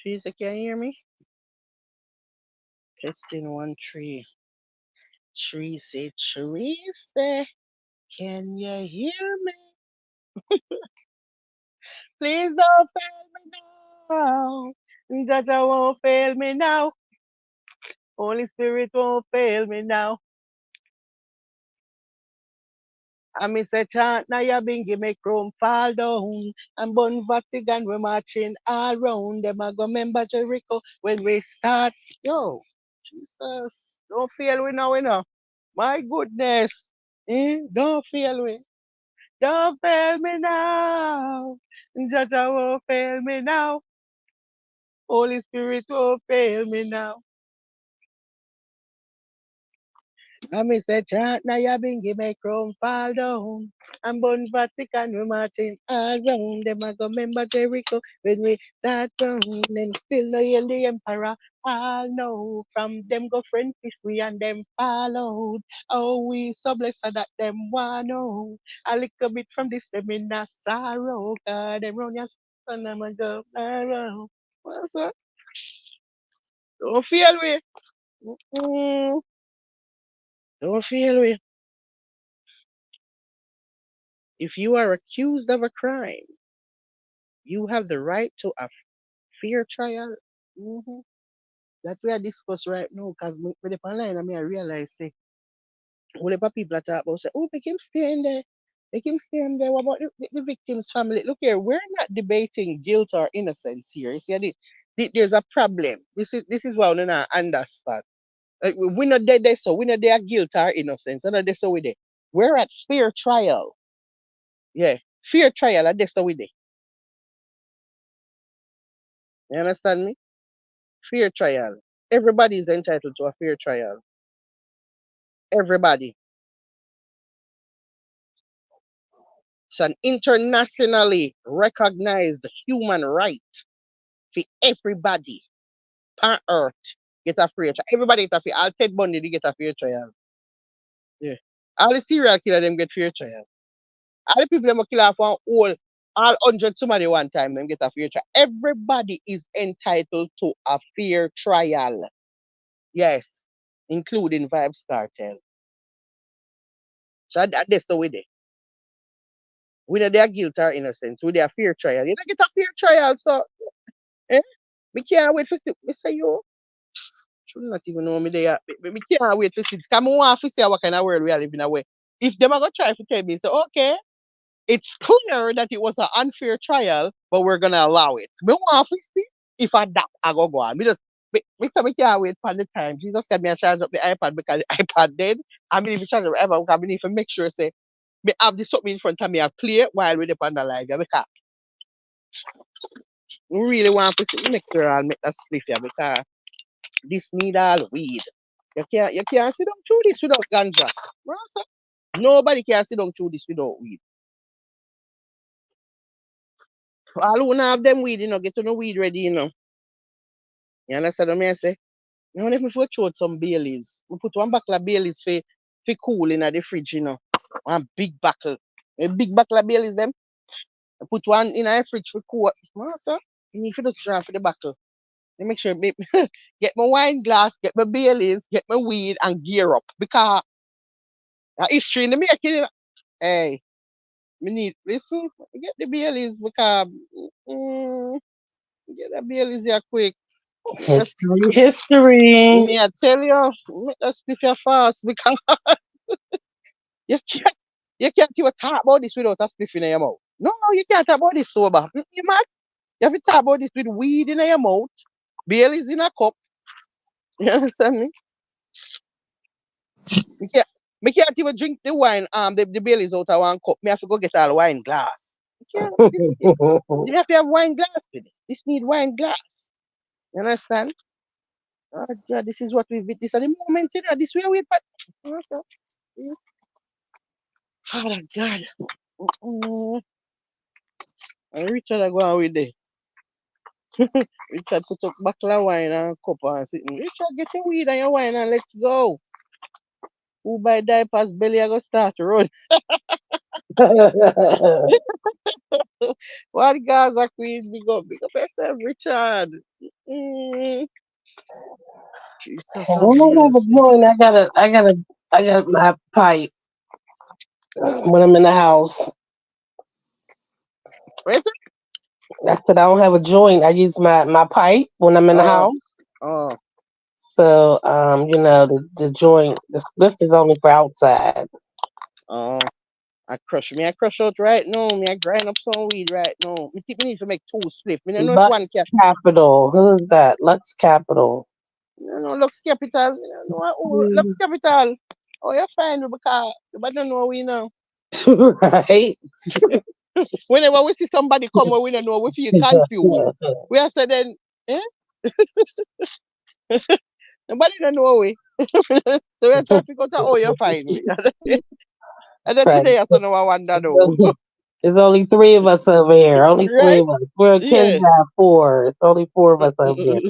Teresa, can you hear me? Testing 1 3. Teresa, Teresa, can you hear me? Please don't fail me now. Jaja won't fail me now. Holy Spirit won't fail me now. I miss a chant now you bingy make Rome fall down. And Bun Vatican we're marching all round. Them I go remember Jericho when we start. Yo, Jesus, don't fail we now, you know. My goodness. Don't fail me. Don't fail me now. Jaja won't fail me now. Holy Spirit won't fail me now. I miss a chant now you bingy make Rome fall down. And Bun Vatican we marching all round. Them I go remember Jericho when we start round. Them still no hear the emperor. I know from them go friend fish we and them followed. Oh, we so blessed that them want know. A little bit from this them in a sorrow. God, them run your son, them a go around. What's up? Don't feel we. Mm, don't feel we. If you are accused of a crime, you have the right to a fair trial. Mm-hmm. That we are discuss right now, because with the online, I mean, I realize, say, whatever people are talking about, say, oh, make him stay in there. Make him stay in there. What about the victim's family? Look here, we're not debating guilt or innocence here. You see, there's a problem. This is what we don't understand. Like, we're not there, so we're not there guilt or innocence. We're not there, so we're there. We're at fair trial. Yeah, fair trial, and that's how we there. You understand me? Fair trial. Everybody is entitled to a fair trial. Everybody. It's an internationally recognized human right for everybody on earth get a fair trial. Everybody get a fair. All Ted Bundy they get a fair trial. Yeah. All the serial killer them get fair trial. All the people them who kill off all 100 somebody one time them get a fair trial. Everybody is entitled to a fair trial. Yes, including Vybz Kartel. So that's the way they. We know their guilt or innocence. We their fair trial. You don't get a fair trial, so eh? Me can't wait for see. Me say yo, should not even know me there. Me can't wait for see. Cause me want to see what kind of world we are living away. If them are gonna try to tell me, so okay, it's clear that it was an unfair trial, but we're gonna allow it. Me want to see if I that I go on. Me say me can't wait for the time. Jesus got me a charge up the iPad because the iPad dead. I mean if you charge up the iPad, because I need to make sure say me have this something in front of me and play it while we depend on the live. Yeah, because we really want to see next year and make that split here because this need all weed. You can't sit down through this without ganja. Master. Nobody can sit down through this without weed. All who not have them weed, get to the weed ready, You understand what I say? You know, if we throw out some Baileys, we put one buckle of Baileys for cool in the fridge, One big buckle. A big buckle of Baileys them. I put one in the fridge for cool. Master, you need to just draw for the buckle. Let me make sure get my wine glass, get my Baileys, get my weed and gear up. Because history in the making. Hey, me need listen, get the Baileys because mm, get the Baileys here quick. Yes, History, history. me I tell you, make that split your fast because you can't you can't even talk about this without a spliff in your mouth. No, you can't talk about this sober. You mad? You have to talk about this with weed in your mouth, Baileys in a cup. You understand me? Me can't, me can't even drink the wine, the Baileys out of one cup. Me have to go get a wine glass. Me can't, you have to have wine glass for this. This need wine glass. You understand? Oh God, this is what we this at the moment, this way we but yes. Father God. Mm, and Richard I go on with the Richard put up bottle of wine and cup and sitting. Richard, get your weed and your wine and let's go. Who buy diapers belly I go start to run. What Gaza Queen big up yourself, Richard. Mm, Jesus I have don't have a mercy. joint. I got my pipe when I'm in the house. Wait. I said I don't have a joint. I use my pipe when I'm in the Oh, house. oh, So, the joint, the spliff is only for outside. oh. I crush out right now. Me I grind up some weed right now. Me think me need to make two split. Me don't know if one Lux can. Capital. Who is that? Lux Capital. No, no, Lux Capital. No, oh, Lux Capital. Oh, you're fine because but don't know we know. Right? Whenever we see somebody come where we don't know, we feel confused. We are saying, then, eh? Nobody don't know we. So we are trying to figure out, oh, you're fine. And then Right. today, I don't know, I wonder, though. There's only three of us over here. Only three Right? of us. We're a Yeah. Ken's have four. It's only four of us over here.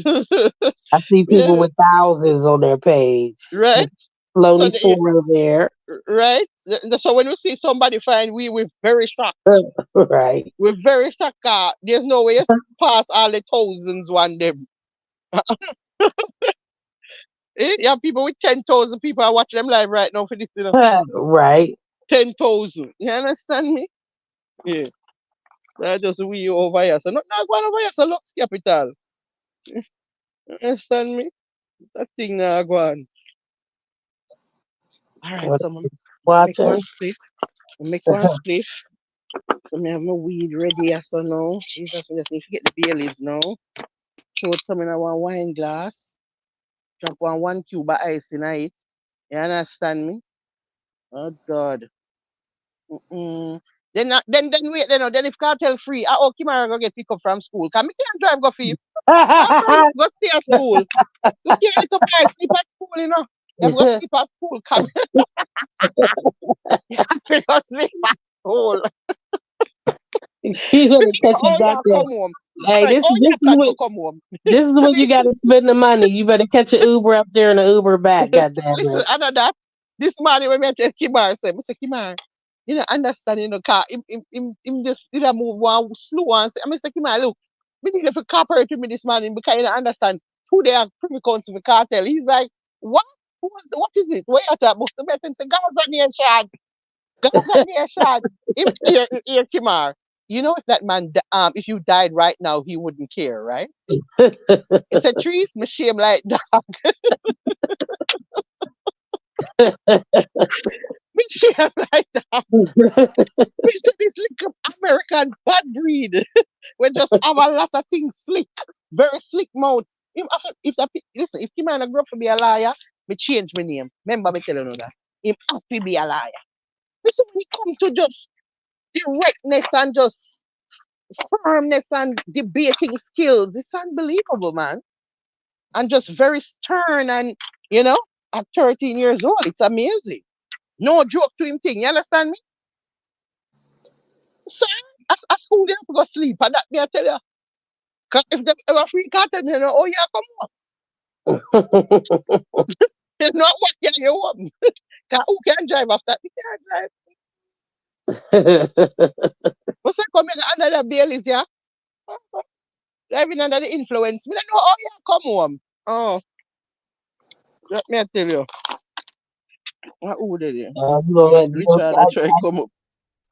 I see people Yeah. with thousands on their page. Right? There's So, only four over there. right? So when we see somebody fine, we're very shocked. Right. We're very shocked. There's no way you pass all the thousands one day. You have people with 10,000 people are watching them live right now for this, Right. 10,000. You understand me? Yeah. That's just we over here. So not going over here, so Lux Capital. You understand me? That thing now go on. Alright, What so are you I make one watching? split. I make one split. So I have my weed ready as well now. Jesus, we just need to get the Baileys now. Throw some in one wine glass. Drop one cube of ice in it. You understand me? Oh God. Mm-mm. Then wait, then if cartel free, oh Kimara go get pick up from school. Cause me can't drive go for you. Go stay at school. You can't come by sleep at school, you know. You have to go sleep at school. Come you have to go sleep at school. You gonna catch you Oh got yeah, that. come home. Hey, Right. Oh yeah, this is plan what to come home. this is when you gotta spend the money. You better catch an Uber up there and an Uber back, goddamn Listen, it. I know that. This morning when I tell Kimar, say, Mr. Kimar, you know, understand, car, him just did a move one slow and say, Mr. Kimar, look, we need to cooperate with me this morning because you don't understand who they are privy council with cartel. He's like, what? What is it? Where you at? Most of them say, Gaza nation. Gaza nation. Here, Kimar. You know if that man, if you died right now, he wouldn't care, right? He said, trees, me shame like that. Me shame like that. We said this little American bad breed. We just have a lot of things slick, very slick mouth. Listen, if Kim man grow up to be a liar, me change my name. Remember me telling you that. Him have to be a liar. Listen, when he come to just directness and just firmness and debating skills, it's unbelievable, man. And just very stern and at 13 years old, it's amazing. No joke to him thing. You understand me? So as school they have to go sleep, and that me I tell you. 'Cause if they ever free carton, oh yeah, come on. It's not what can you want. 'Cause who can drive after? We can't drive. What's that coming under the Baileys, yeah? Driving under the influence. Me don't know, oh yeah, come home. Oh, let me tell you. Who did it? You gonna Richard, I try come up.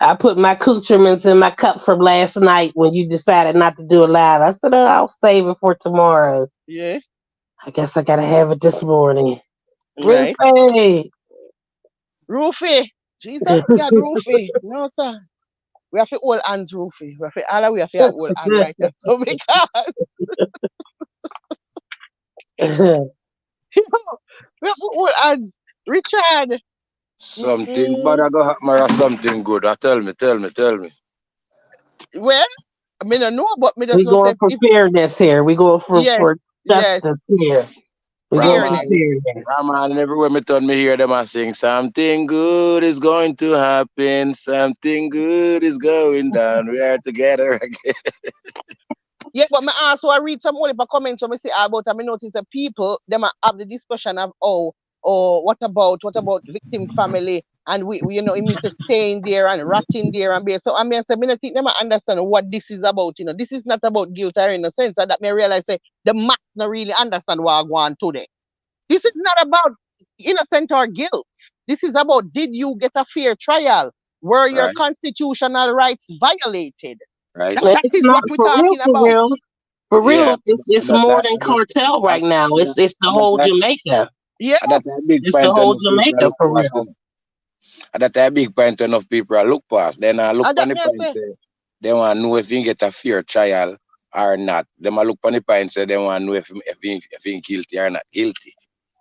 I put my accoutrements in my cup from last night when you decided not to do it live. I said, I'll save it for tomorrow. Yeah, I guess I gotta have it this morning. right. Ruthie! Roofy. Jesus God, Roofy. No, sir. We have to hold hands, Roofy. We have to all we have to hold hands right there. So because we have to hold hands. Richard. Something bad Mm-mm. I go happen or something good. Tell me. Well, I mean, I know, but me just We know going say for if fairness here. We going yes, for yes, justice here. We going for fairness. Raman, fairness. Raman, everywhere me turn me hear them I sing something good is going to happen. Something good is going down. We are together again. Yeah, but me also I read some only comments when me say about and me notice that people them a have the discussion of what about victim family and we you know, him need to stay in there and rot in there and be. So I mean, I say, me not think them understand what this is about. You know, this is not about guilt or innocence. And that me realize say the mass not really understand what I want today. This is not about innocent or guilt. This is about, did you get a fair trial? Were your Right. constitutional rights violated? Right. And That it's is not what we're for real, talking for about. real. For Yeah. real, it's That more that than that cartel right now. that It's the whole that Jamaica. Yeah. that a big It's the point whole enough people Jamaica look for past. real. That a big point enough people look past. Then I look And on that the may I point say, say they want to know if you get a fair trial or not. Them a look on the point say they want to know if he guilty or not guilty.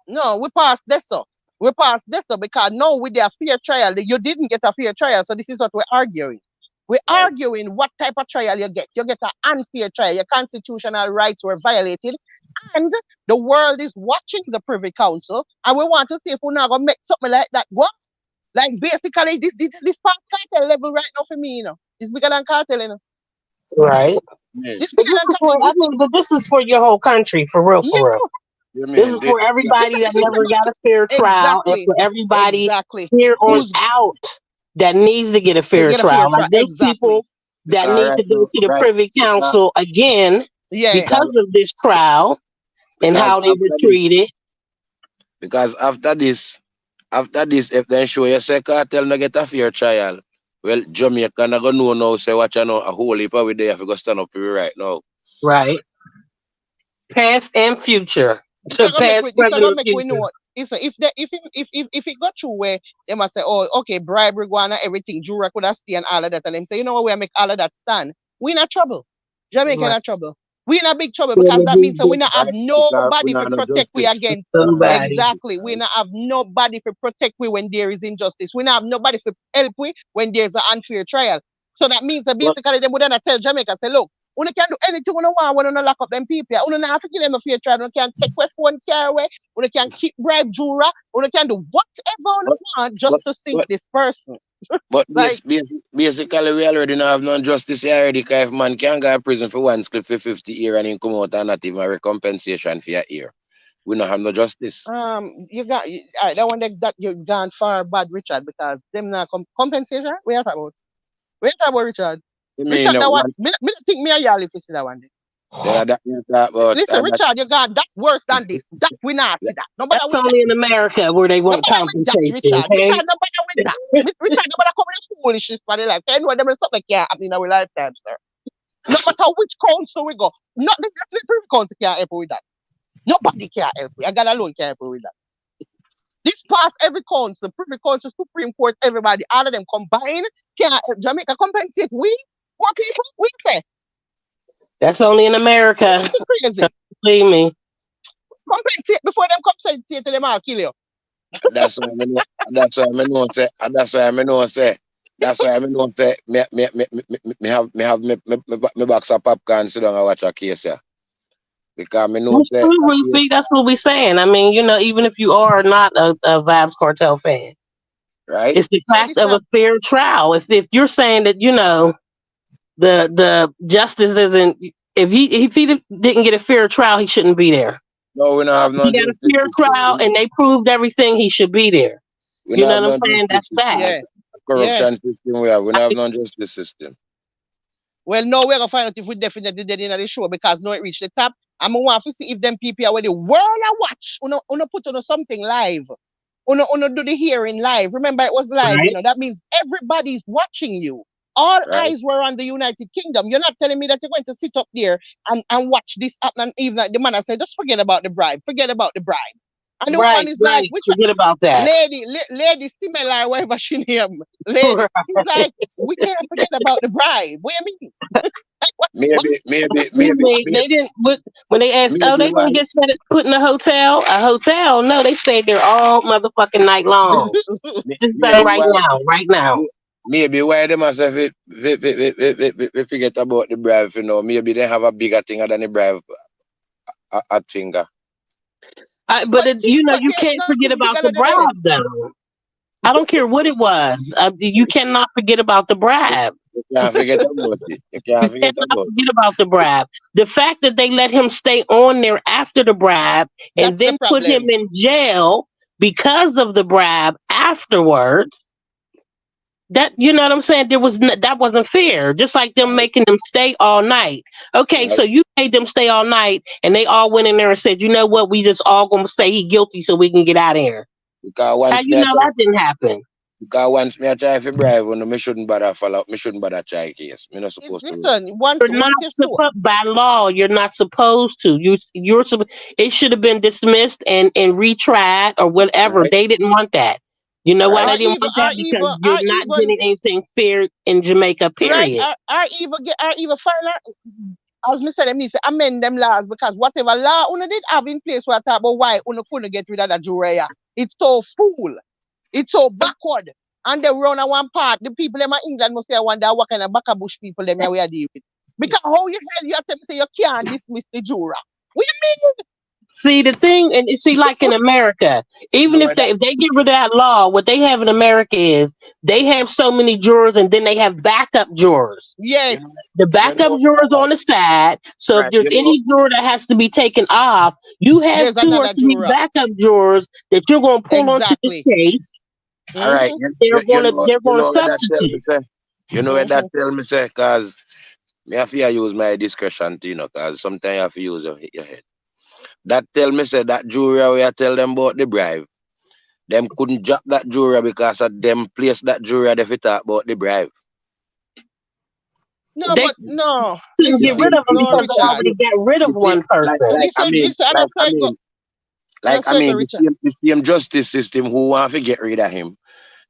no, we passed this so. We passed this so because now with their fair trial, you didn't get a fair trial. So this is what we're arguing. We're Right. arguing what type of trial you get. You get an unfair trial. Your constitutional rights were violated. And the world is watching the Privy Council. And we want to see if we're not going to make something like that go. Like basically, this past cartel level right now for me, you know. It's bigger than cartel, you know. Right. Yeah. This But bigger this than is for I mean, but this is for your whole country, for real, yeah, for real. You This mean is this? for everybody that it's never about got a fair trial, and exactly, for everybody exactly. here on This, Who's out that needs to get a to fair get a fair trial. Like trial? there's Exactly. people that because need right to go now, to the right Privy because Council again Yeah. because of this trial and because how they were treated. after this, if they show you say cartel no get a fair trial, well Jamaica not gonna know now say what you know a whole heap of we there if you go stand up for you right now. Right. Past and future. This To are gonna make past, we this are present, gonna and make we future. know. It's if they if it got through where they must say, oh, okay, bribery, guana, everything, Jura could have stay and all of that, and them say, you know what, we make all of that stand. We in a trouble. Jamaica in Right. a trouble. We in a big trouble In because a that big, means that we big not have Right? Because we nobody not to no protect we justice. against. somebody. Exactly. We Right. not have nobody to protect we when there is injustice. We not have nobody to help we when there's an unfair trial. So that means that But basically they would then tell Jamaica, say, look, we can do anything we want when we lock up them people. We don't have to give them a fair trial. We can take away phone car away. We can keep bribe juror. We can do whatever we but want just but to sink but this person. but Like, basically we already don't have no justice here already. 'Cause if man can go to prison for one slip for 50 years and then come out and not even a recompensation for your year, we don't have no justice. you got all right, that one that you gone far bad, Richard, because them not compensation. We are talking about. We are talking about Richard. I mean, Richard, that one. one Me not think me and y'all if you see that one. then that we talk about Listen, that. Richard, you got that worse than this. That we not see that. Nobody That's with that. only in America where they want Nobody with that, compensation. Richard. Okay. Richard, nobody with that. Richard, nobody come with foolishness for the life. You know, them stuff like yeah happen in our lifetime, sir. No matter which council we go, not the Privy Council can't help with that. Nobody can help with. I got alone can help with that. This past every council, Privy Council, Supreme Court, everybody, all of them combined, can help Jamaica compensate we poor people. We say That's only in America. it's crazy. Believe me. Compensate before them compensate to them all kill you. That's why I know. That's why I know say. That's why I know say. That's why I know say. Me box of popcorn sit down and watch a case here because I know That's say true, a case, Ruthie. That's what we're saying. I mean, even if you are not a Vybz Kartel fan, right. it's the Hey, fact of listen, a fair trial. If you're saying that the justice isn't, if he didn't get a fair trial, he shouldn't be there. No, we don't have He no got a justice fair system. trial and they proved everything, he should be there. We You don't know have what I'm no saying? justice That's system. that. yeah, yeah. Corruption system we have. We don't have no justice system. Well, now we're gonna find out if we definitely did in the show because now it reached the top. I'm gonna want to see if them people are where the world I watch. Uno put on something live. Uno do the hearing live. Remember, it was live, you Right? know. That means everybody's watching you. All Right. eyes were on the United Kingdom. You're not telling me that you're going to sit up there and watch this happen. And even like the man I said, just forget about the bribe. Forget about the bribe. And the woman Right, is like, right. which Forget about that. lady Stimela, whatever she name, lady. She's like, we can't forget about the bribe. What do you mean? Like, what? Excuse me, they didn't when they asked, oh, maybe they why gonna get put in a hotel? A hotel? No, they stayed there all motherfucking night long. This done maybe right why now, right now. maybe why they must have forget about the bribe, you know. Maybe they have a bigger thing than the bribe at finger. But But you there's can't forget nothing about bigger the than the bribe head. though. I don't care what it was. You cannot forget about the bribe. You can't forget about it. You You can't forget cannot about it. forget about the bribe. The fact that they let him stay on there after the bribe and That's the then put him problem. in jail because of the bribe afterwards, That you know what I'm saying? That wasn't fair. Just like them Right. making them stay all night. Okay, Right. so you made them stay all night, and they all went in there and said, you know what? We just all gonna say he guilty so we can get out of here. Because How once you me a know try, that didn't happen? because once me a try for bribe, me shouldn't bother follow up. Me shouldn't bother try case. Me not supposed to run. Listen, once You're not you show, supposed by law. You're not supposed to. It should have been dismissed and retried or whatever. Right. They didn't want that. You know why Right. they didn't want that? Because you're or not even getting anything fair in Jamaica. right, Period. or even final, as me said, them need to amend them laws because whatever law una did have in place, what talk about why una couldn't get rid of the jury. It's so fool. It's so backward. And they run on one part. The people them in England must say, I wonder what kind of back bush people them here we are dealing with. Because how you hell you tell me say you can't dismiss the juror? What you See the thing, and see, like in America, You even know if where that they get rid of that law, what they have in America is they have so many jurors, and then they have backup jurors. mean? Yes. you know The you backup know jurors on the side. So if right. there's any juror that has to be taken off, you have There's two or another three juror. backup jurors that you're going to pull onto this Exactly. case. All right. Mm-hmm. They're You going to know where that tell me substitute. say. You know where that Mm-hmm. tell me say, cause me have to use my discretion too, cause sometimes you have to use your head. That tell me say that jury where I tell them about the bribe. Them couldn't drop that jury because of them place that jury they fit talk about the bribe. No, They but no. couldn't You get Listen, rid see, of them you no, because see, they Richard. already got rid you of see, one person. Listen, like I mean, Richard. the same justice system who want to get rid of him.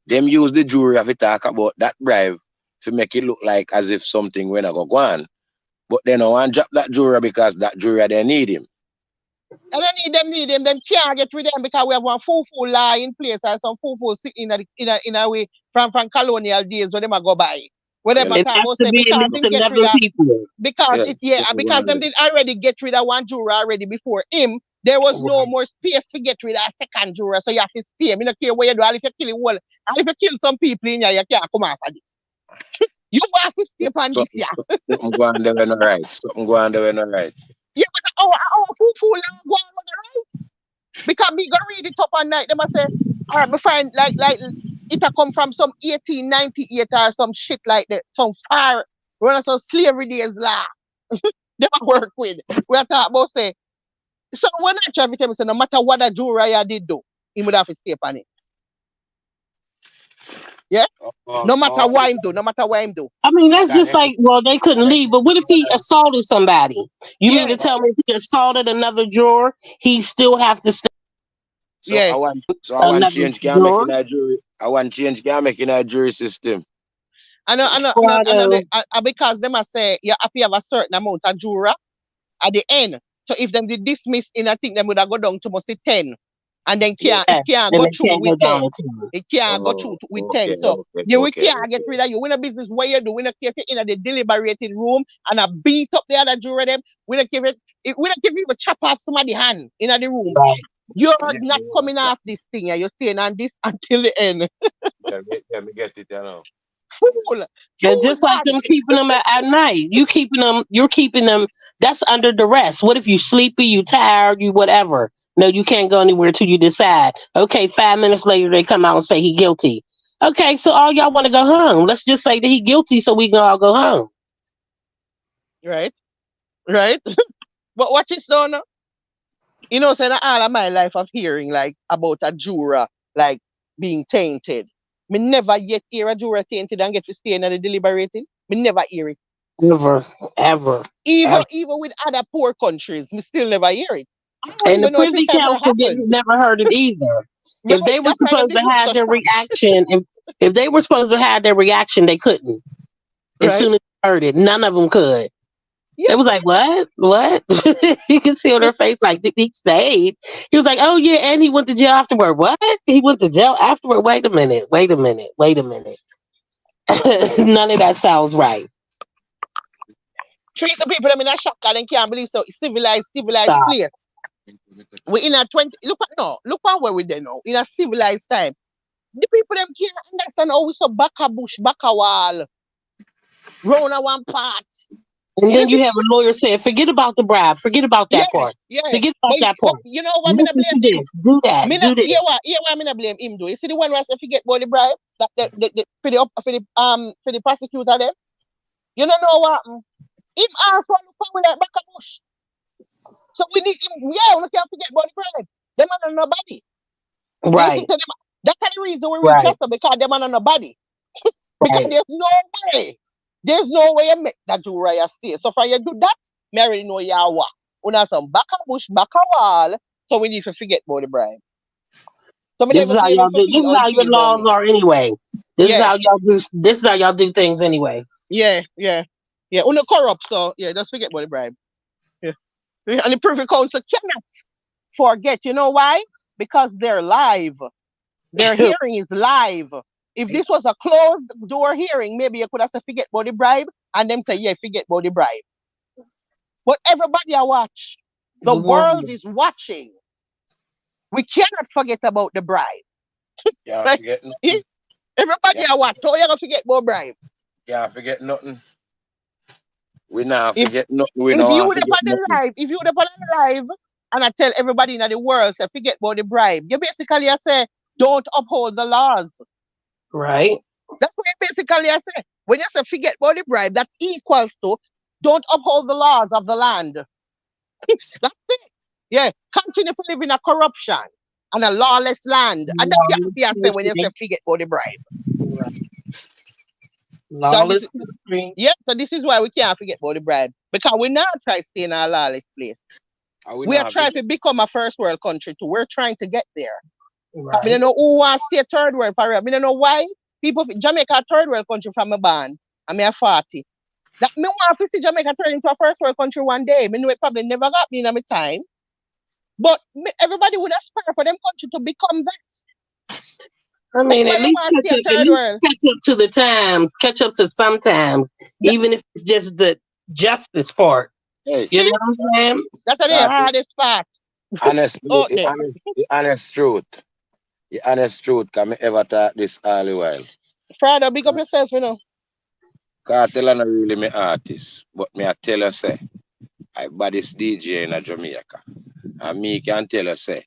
Them use the jury to talk about that bribe to make it look like as if something when I go on. But they don't want to drop that jury because that jury they need him. I don't need them, then can't get rid of them because we have one full law in place and some full sitting in a way from colonial days when them a go by. Where them Well, a It talk has about to say be at because least him get rid 11 of people. because yes, it yeah, that's and what we because want them to do. did already get rid of one juror already before him, there was no Right. more space to get rid of a second juror. So you have to stay. I don't care what you do, and if you kill it well, and if you kill some people in here, you can't come off of this. You have to stay on this, Something, yeah. something go on there when not right. Something go on there when not right. Yeah, but our full law go on the right. Because me go read it up all night. They must say, all right, me find like it a come from some 1898 or some shit like that. Some far run some slavery days law. They work with. We are talking about say. So when I try to tell me say no matter what a jury did do, he would have to stay on it. Yeah? No matter what him do, no matter what him do. I mean, that's just like, well, they couldn't leave. But what if he assaulted somebody? You mean to Yes, tell me if he assaulted another juror, he still have to stay So I yes. want another change can make juror? in a jury. I want change can make in a jury system. I know Corrado. because them must say you have to have a certain amount of juror at the end. So if them did dismiss in, I think them would have go down to must say 10. And then Yeah. it Yes, can't then go they through can't with go down 10. to 10. It can't go Oh, through with 10. okay, So okay, we okay, can't get okay. rid of you. We in a business where you do. We not care if you're in the deliberating room and I beat up the other juror them. We not give it. We not give you a chop off somebody's hand in the room. Right. You're Yeah, not you coming understand. off this thing. You're staying on this until the end. Me get it, Fool. And Fool just like man. them keeping them at night, you're keeping them. That's under duress. What if you sleepy, you tired, you whatever? No, you can't go anywhere till you decide. Okay, 5 minutes later they come out and say he guilty. Okay, so all y'all want to go home. Let's just say that he guilty, so we can all go home. Right? Right? But watch it now. No? Saying all of my life of hearing like about a juror like being tainted. Me never yet hear a juror tainted and get to stay in the deliberating. Me never hear it. Ever, ever, ever. Even with other poor countries, me still never hear it. I don't And the even know if it Privy ever Council happened. didn't never heard it either. If Right? they were That's why them supposed did to look have so their shocked. reaction, if they were supposed to have their reaction, they couldn't. As Right? soon as they heard it, none of them could. Yeah. It was like, what? What? You can see on their face, like, he stayed. He was like, oh, yeah, and he went to jail afterward. What? He went to jail afterward? Wait a minute. Wait a minute. Wait a minute. None of that sounds right. Treat the people them in a shock and they can't believe so civilized Stop. place. We in a 20 look at where we there now. In a civilized time. The people them can't understand how we so back a bush, back a wall, round a one part. And You then see, you have a lawyer saying, forget about the bribe, forget about yeah, that part. yeah. Forget about that But part. you know what? Me not Listen to blame him. this. Do that. Me not. Do this. Yeah, what? Me not blame him. Do you see the one where I say forget about the bribe? That for the prosecutor them. You don't know what? Him also look for like back a bush. So we need him. Yeah, we can't forget about the bribe. Them are nobody. You listen Right. to them. That's the reason we reach Right. out to because them are nobody. Because Right. there's no way you make that Uriah stay. So for you do that, me already know you are what. We have some back a bush, back a wall. So we need to forget about the bribe. So me This don't is even how blame him y'all for do. This feel is how he how your feel about laws me. are anyway. This is Yeah, how y'all do. This is how y'all do things anyway. yeah, yeah, yeah. Only corrupt, so yeah, just forget about the bribe. Yeah. And the Privy Council cannot forget. You know why? Because they're live. Their hearing is live. If this was a closed door hearing, maybe you could have said forget about the bribe, and them say, yeah, forget about the bribe. But everybody I watch. The The world. world is watching. We cannot forget about the bribe. Can't Right? forget Eh? nothing. Everybody Can't, I watch. How you gonna forget about bribe? can't forget nothing. We not If forget nothing. We if don't you want would to have forget on the nothing. live, if you would have on the live, and I tell everybody in the world, say forget about the bribe, you basically I say don't uphold the laws. Right. That's what basically I say. When you say forget about the bribe, that equals to don't uphold the laws of the land. That's it. Yeah, continue to live in a corruption and a lawless land. And that's what you say Lawless when you say country. forget about the bribe. Right. So and this Lawless is country. yeah, so this is why we can't forget about the bribe. Because we now try to stay in a lawless place. And we We are not trying forget. to become a first world country too. We're trying to get there. I Right. don't know who wants to stay third world for real. I don't know why people Jamaica a third world country from a band. I mean 40. That me want to see Jamaica turn into a first world country one day. Me know it probably never got me in my time. But everybody would aspire for them country to become that. I That's mean, why at you least want to see a at third least world. catch up to the times, catch up to sometimes, That, even if it's just the justice part. Hey, You know see, what I'm saying? that's the God, hardest part out there. the honest truth. The honest truth. Can me ever talk this all the while? Father, big up yourself, you know. Cartel not really me artist, but me I tell you say, I baddest DJ in a Jamaica. And me can tell you say,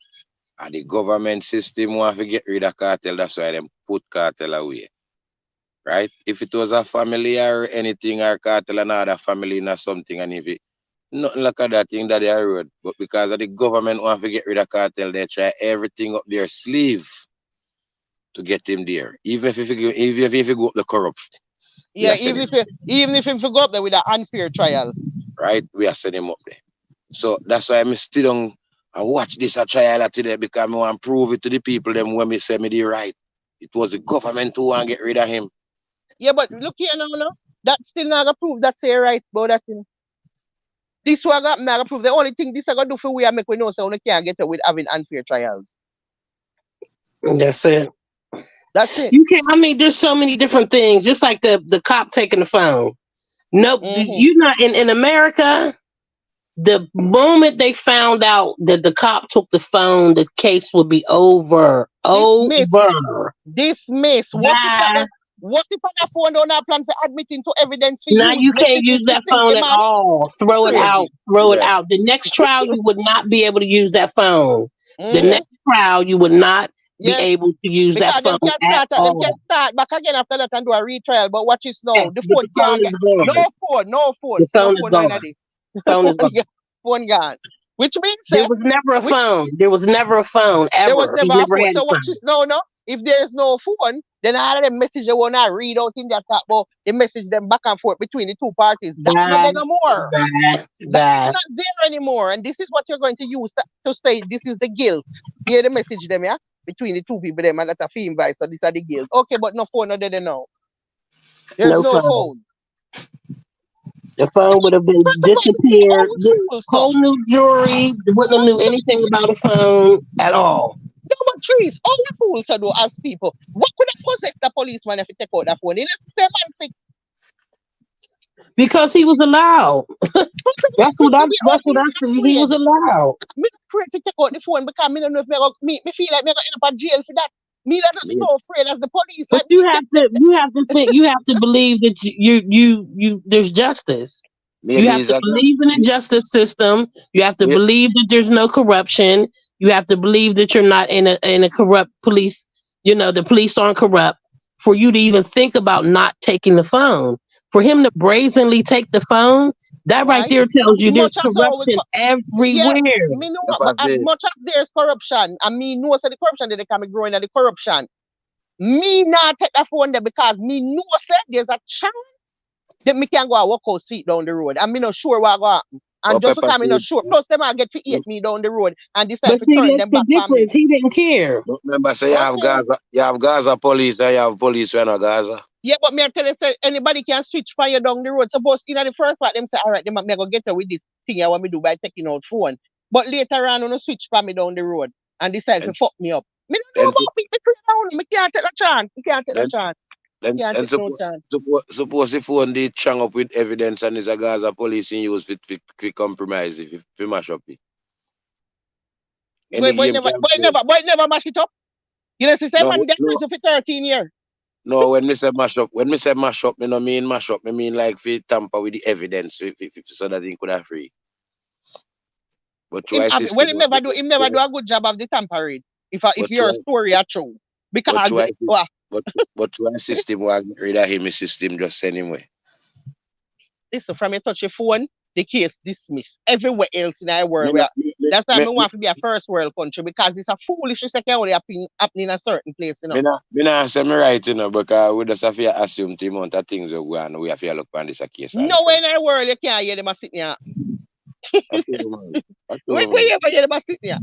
and the government system want to get rid of cartel, that's why them put cartel away. Right? If it was a family or anything or cartel another family or something, and if it nothing like that thing that they are road. But because of the government want to get rid of cartel, they try everything up their sleeve to get him there. Even if you go up the corrupt, we Yeah, are sending him, even if you go up there with an unfair trial. right? We are sending him up there. So that's why I'm still on and watch this a trial today because I want to prove it to the people them when me say me the right. It was the government who want to get rid of him. Yeah, but look here now, no. That still not gonna prove that's a right about that thing. This one got not gonna prove the only thing this I gonna do for we and make we know so we can't get away with having unfair trials. That's it. That's it. You can. I mean, there's so many different things. Just like the cop taking the phone. Nope, Mm-hmm. you not in America. The moment they found out that the cop took the phone, the case would be over. Dismissed. Over. Dismissed. Bye. What if that phone don't have plan for admitting to evidence for Now use you can't use messages to that think phone them at man? all. Throw it out. Crazy. Throw it Yeah. out. The next trial, you would not be able to use that phone. The Mm-hmm. next trial, you would not be Yeah. able to use that Because phone at them can all. start back again after that and do a retrial. But watch this Yeah, now. The but the phone phone can't get is gone. The no phone is phone, no in gone. this. The phone is gone. Phone gone. Which means There was never a which phone. There was never a phone there was ever. He never a never phone. had So a watch phone. this now, no. If there is no phone, then all of them message they will not read out in that talk about the message them back and forth between the two parties. That's not Bye, there no more. bye, That is bye. not there anymore. And this is what you're going to use to say this is the guilt. Hear the message them, yeah? Between the two people them and that's a fee vice. So these are the guilt. Okay, but no phone, no there now. There's No no phone. phone. The phone would have been First of all, disappeared. we The fools so. whole new jury wouldn't have knew anything about a phone at all No but trees. All we fools so do as people. What could have possessed the policeman if he take out that phone? He left 7 6. because he was allowed. First of all, so be That's what I I'm see. He was afraid. allowed. Me not afraid to take out the phone because me don't know if me feel like me going to end up in jail for that. Me that just Me, so afraid as the police. But Like me, them, you have to think, you have to believe that you there's justice. You Maybe have it's to a believe in the justice system. You have to yeah, believe that there's no corruption. You have to believe that you're not in a corrupt police. You know, the police aren't corrupt for you to even think about not taking the phone. For him to brazenly take the phone, that right Why? there tells As you there's much as how we corruption yeah, everywhere. me know, that's but what I as say. much as there's corruption, and me know say the corruption that they can be growing at the corruption. Me not take the phone there because me know say there's a chance that me can go and walk out feet down the road. And me not sure what go happen. And Or just Pepper because me not Pig. sure, plus them I get to eat me down the road and decide But to see, turn that's them the back on me. difference. He didn't care. But remember, say Okay. You have Gaza police, and you have police when Gaza. Yeah, but me I tell you, say anybody can switch fire down the road. Suppose in the first part, them say, all right, them me go get her with this thing I want me do by taking out phone. But later on, on switch for me down the road and decide to And fuck me up. Me don't know and about people down. Me can't take a chance. Me can't take a then chance. Can't and take no chance. suppose the phone they chang up with evidence and is a Gaza police in use fit compromise if mash up it. Any game can play. Boy never mash it up. You know, say No, man, get no, prison for 13 years. no. When me say mash up, me no mean mash up. Me mean like fi tamper with the evidence so that he could have free. But Him try have, well, system, him never do a good job of the tampering. If but your try story are true, but because try well, but but try system will get rid of him. His system just send him away. listen, from a touch your phone, the case dismissed. Everywhere else in our Me world, no, that's why I want to be a first world country because it's a foolishness that can only happen in a certain place, you know. me not say me right, because we just have to assume the amount of things we go and we have to look on this a case all Nowhere different. in our world you can't hear them a sitting here. That's all, man. That's We, all, we man. ever hear them a sitting here.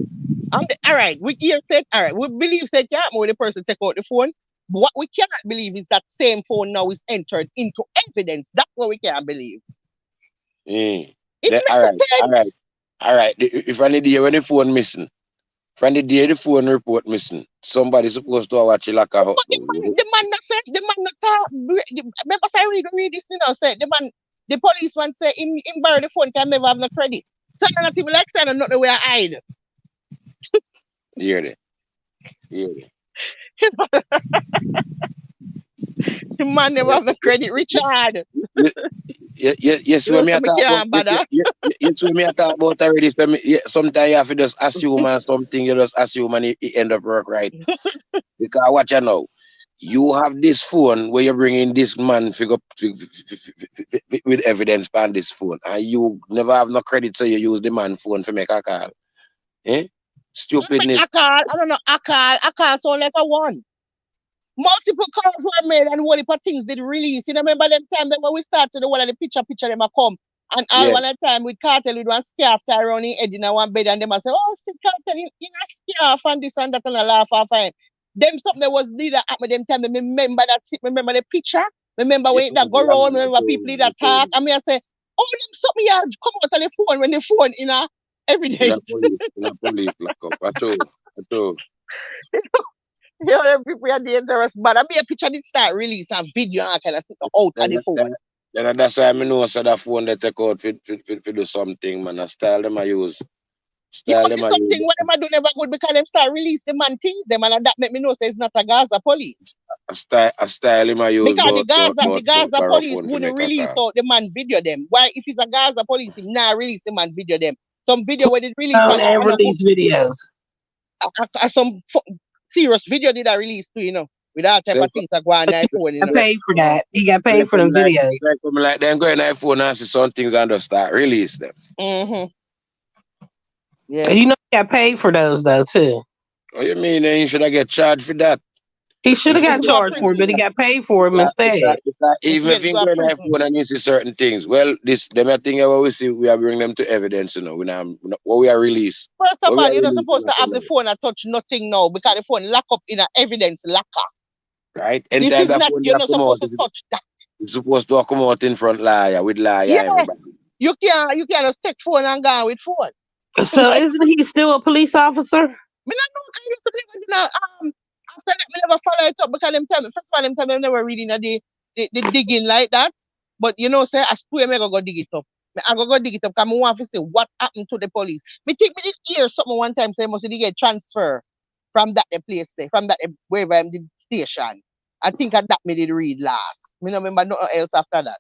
All right, we hear said, all right, we believe said can't when the person take out the phone. But what we cannot believe is that same phone now is entered into evidence. That's what we can't believe. Mm. It Then, makes sense. all right. If any day when the phone missing, from the day the phone report missing, somebody supposed to watch it like a hot. But the man not said, the man not talk. Remember, say read this, you know, say the man, the policeman say him borrow the phone can never have no credit. So none of people like saying not the way I hide. Hear it. Hear it. The man never have no credit, Richard. Yes, You when know, me so a me talk about can't bother. yes, when me a talk about already. So sometimes you have to just assume and something you just assume and it end up work right. Because what you know, you have this phone where you're bringing this man figure with evidence on this phone, and you never have no credit, so you use the man phone to make a call. Eh? Make Stupidness. a call. I don't know. A call sound like a one. Multiple calls were made and whole heap of things did release. You know, remember them time that when we started the one of the picture them a come. And all Yeah, one of the time with Cartel with one scarf tie around his head in a one bed and them a say, oh, still Cartel in a scarf and this and that and a laugh off him. Them something that was leader at me them time. Me remember that remember the picture. Remember yeah, when that go yeah, around, man, remember people that talk. And me I say, oh, them something here come out of the phone when the phone in a evidence. in a police lock up. At all. You know, them people are dangerous, but I mean a picture did start release and video and kind of stuff out of Then, the phone. then, then that's why I know so that phone they take out for do something, man. A style them I use. Yeah, Style but them there's I use. something what them a do never good because them start release the man things them and that make me know say it's not a Gaza police. A style them I use Because the about Gaza borrow police phone for wouldn't make a release call. out the man video them. Why if it's a Gaza police, him not release the man video them. Some video Phone where they release and release videos. some serious video did I release too, you know, with that type So of things that go on their phone, you Got know. paid for that. He got paid for them videos. like them go in iPhone and see some things and just start release them. Mm-hmm. Yeah. You know he got paid for those though too. What you mean? Then you should have get charged for that. He should have If got him go to charged for it, but he prison, got paid for them instead. if Even he if had to you go go to in prison. iPhone and you see certain things, well, this them a thing where we see we are bring them to evidence, what we are release. First of What we all, are you're not releasing supposed to have the phone and touch nothing now because the phone lock up in an evidence locker. right? This Anytime is that not, phone you're that not come out, supposed to touch that. it's supposed to come out in front liar with liar Yeah, everybody. you can't just take phone and go with phone. So isn't he still a police officer? Me not know I used to never do that. After that, me never follow it up because them tell me first of all them tell me them never reading the digging like that. But you know, say I swear me go dig it up. I go dig it up because I want to see what happened to the police. Me think me did hear something one time say must get transfer from that the place there, from that wherever I'm the station. I think that me did read last. Me no remember nothing else after that.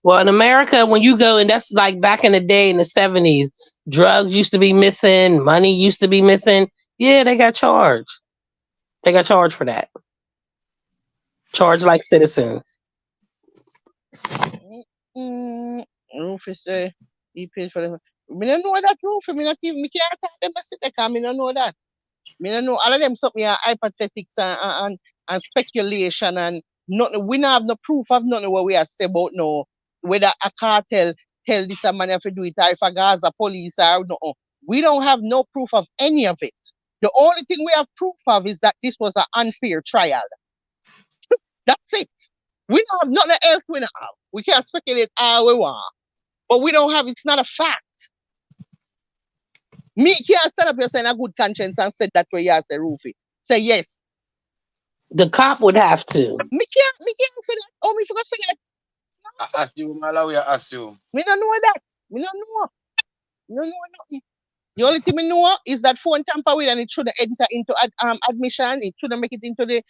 Well, in America, when you go, and that's like back in the day in the 70s, drugs used to be missing, money used to be missing. Yeah, they got charged. They got charged for that. Charged like citizens. Rufus say he pays for them. Me don't know that Rufus. Me can't tell them I sit there 'cause me don't know that. Me don't know all of them something are hypothetics and speculation and nothing. We don't have no proof of nothing what we are say about no whether a cartel tell this a man if to do it or if a Gaza police or no. We don't have no proof of any of it. The only thing we have proof of is that this was an unfair trial. That's it. We don't have nothing else we don't have. We can speculate all we want, but we don't have. It's not a fact. Me can't stand up here saying a good conscience and said that way. You say Rufy. Say yes. The cop would have to. Me can't say that. Oh, me forgot say that. I assume, Malawi, I assume. Me don't know that. Me don't know. Me don't know nothing. The only thing we know is that phone tamper with and it should enter into admission. It shouldn't make it into the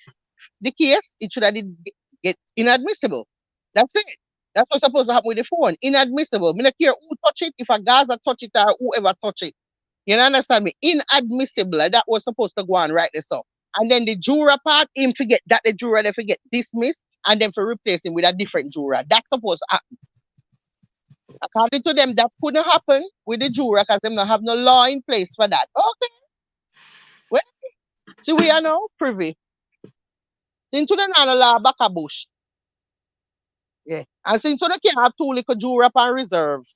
case. It should have get inadmissible. That's it. That's what's supposed to happen with the phone. Inadmissible. Me not care who touch it, if a Gaza touch it or whoever touch it. You understand me? Inadmissible. That was supposed to go on right there. So. And then the juror part, him forget that the juror they forget dismissed and then for replace him with a different juror. That's supposed to happen. According to them, that couldn't happen with the juror because them don't have no law in place for that. Okay. Well, see we are now privy. Since they don't have no law back a bush. Yeah. And since they can't have two little juror on reserve.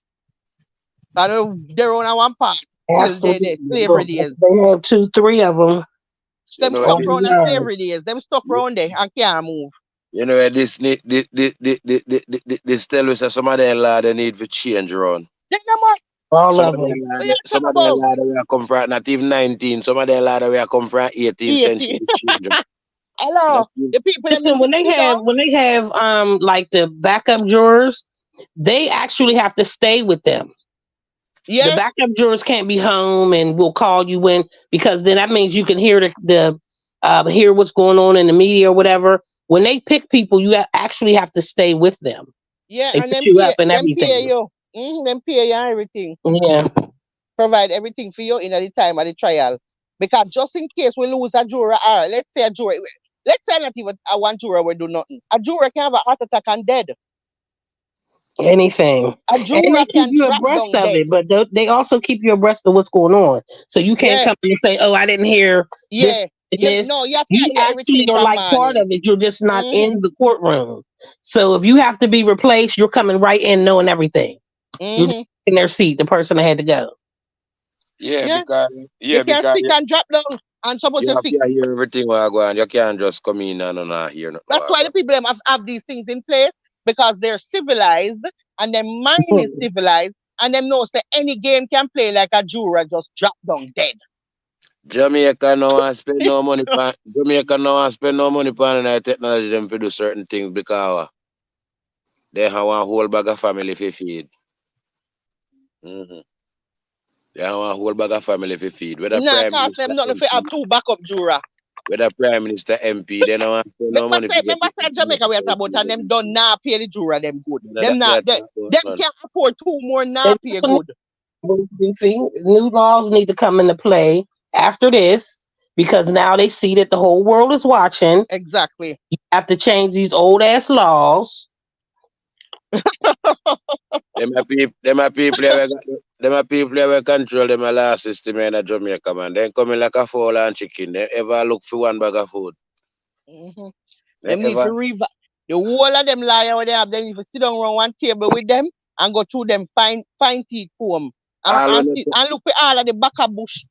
They're on one part. Till slavery days. They have 2, 3 of them. Them stuck around the slavery days. Them stuck around there and can't move. You know, this tell us that some of them lad they need for change around. All some of them. Some of them lad we are come from not even 19. Some of them lad we are come from 18th century. Hello, the people. Listen, when they have like the backup jurors, they actually have to stay with them. Yeah. The backup jurors can't be home and will call you in because then that means you can hear hear what's going on in the media or whatever. When they pick people, you actually have to stay with them. Yeah, they and put you up and everything. Pay you. Them pay you everything. Yeah. Provide everything for you in the time of the trial. Because just in case we lose a juror, or let's say not even a one juror will do nothing. A juror can have a heart attack and dead. Anything. A juror and they keep you abreast of it, but they also keep you abreast of what's going on. So you can't come and say, "Oh, I didn't hear this." No, you actually are like part of it. You're just not in the courtroom. So if you have to be replaced, you're coming right in knowing everything. You're in their seat, the person that had to go. Yeah. Because you can't sit and drop down and supposed to sit. You hear everything while going. You can't just come in and not hear nothing. That's why the people have these things in place because they're civilized and their mind is civilized and them knows that any game can play like a juror just drop down dead. Jamaica no want spend no money on Jamaica no want spend no money on the technology them to do certain things because they have a whole bag of family to feed. They have a whole bag of family to feed. Whether Prime Minister them nothing to have 2 backup juror. Whether Prime Minister MP, they don't want spend no money. Remember say Jamaica we are talking about and them done not pay the juror them good. Them can't afford 2 more not pay good. You see, new laws need to come into play after this because now they see that the whole world is watching. Exactly. You have to change these old ass laws. Them people that control them law system in Jamaica, man. They come in like a fall and chicken. They ever look for 1 bag of food. Them need to revive. The whole of them liar they have, they need to sit down around one table with them and go through them fine teeth comb. And look for all of the back of bush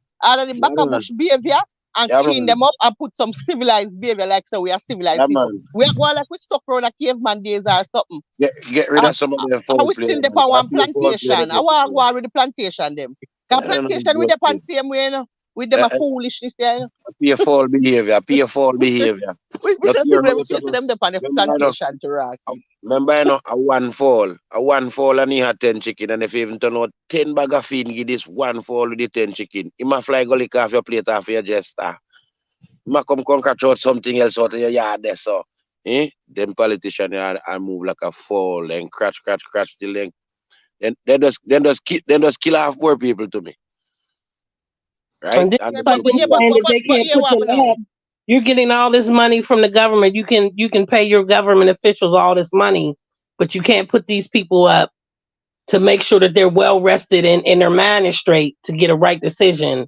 behavior and clean them up and put some civilized behavior like so we are civilized people. We are going like we stuck around a caveman days or something. Get rid of some of them. I was still there on one plantation. I want to go on with the plantation them. Because plantation with the pan same way, you know. With them a foolishness there, you know. Pay fall behavior. We just see them on the plantation to rock. Remember, you know, a one fall and he had 10 chicken, and if you even turn out 10 bag of feed, give this 1 fall with the 10 chicken. You might fly go lick off your plate off your jester. You might come catch out something else out of your yard there, so. Them politicians and move like a fall and crash till then just kill half poor people to me. Right? And then And Yeah, the but people people yeah, that saying that they but can't yeah, put what them happened now? up. You're getting all this money from the government. You can pay your government officials all this money, but you can't put these people up to make sure that they're well rested and their mind is straight to get a right decision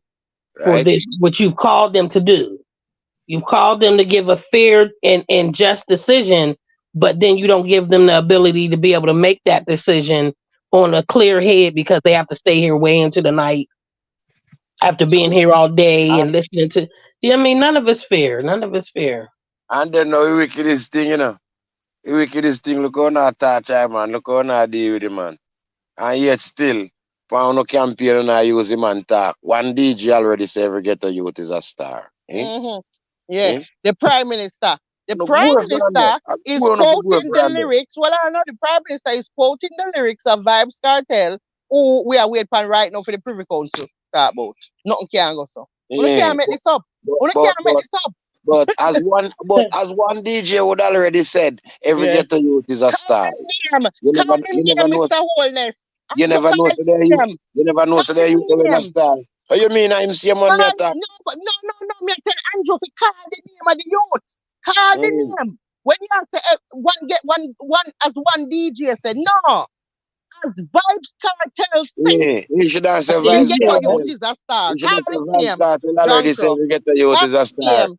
for right? this, what you've called them to do. You've called them to give a fair and just decision, but then you don't give them the ability to be able to make that decision on a clear head because they have to stay here way into the night after being here all day and And, listening to. Yeah, I mean, none of it's fair. None of it's fair. and then now the wickedest thing, the wickedest thing, look how not touch I man, look how not deal with the man. And yet still, for no campaign and I use him and talk. One DJ already say every ghetto youth is a star. Mm-hmm. Yeah, Eh? the prime minister. The No prime go from there. minister I is go no go quoting the from there. lyrics. Well, I know the prime minister is quoting the lyrics of Vybz Kartel, who we are waiting for right now for the Privy Council to talk about. Nothing can go so. Una Yeah. can't make this up. But Una but can't make but this up. but as one DJ would already said, every Yeah. ghetto youth is a Call star. them name. You Call never them you never name, know Mr. Wholeness. I you go never know call so there you them. you never know Call so there you them with a name. star. How you mean I'm same one me Call attack? no, but no. Me tell Andrew to call the name of the youth. Call the Mm. name. When you have to one get one as one DJ said, no, as Vybz Cartel sing, Yeah, you should have said every Same Vybz ghetto here. youth Cartel. is a star. You should Call have said his Vybz name. Cartel already said Jankro. every ghetto youth Call is a his star. name.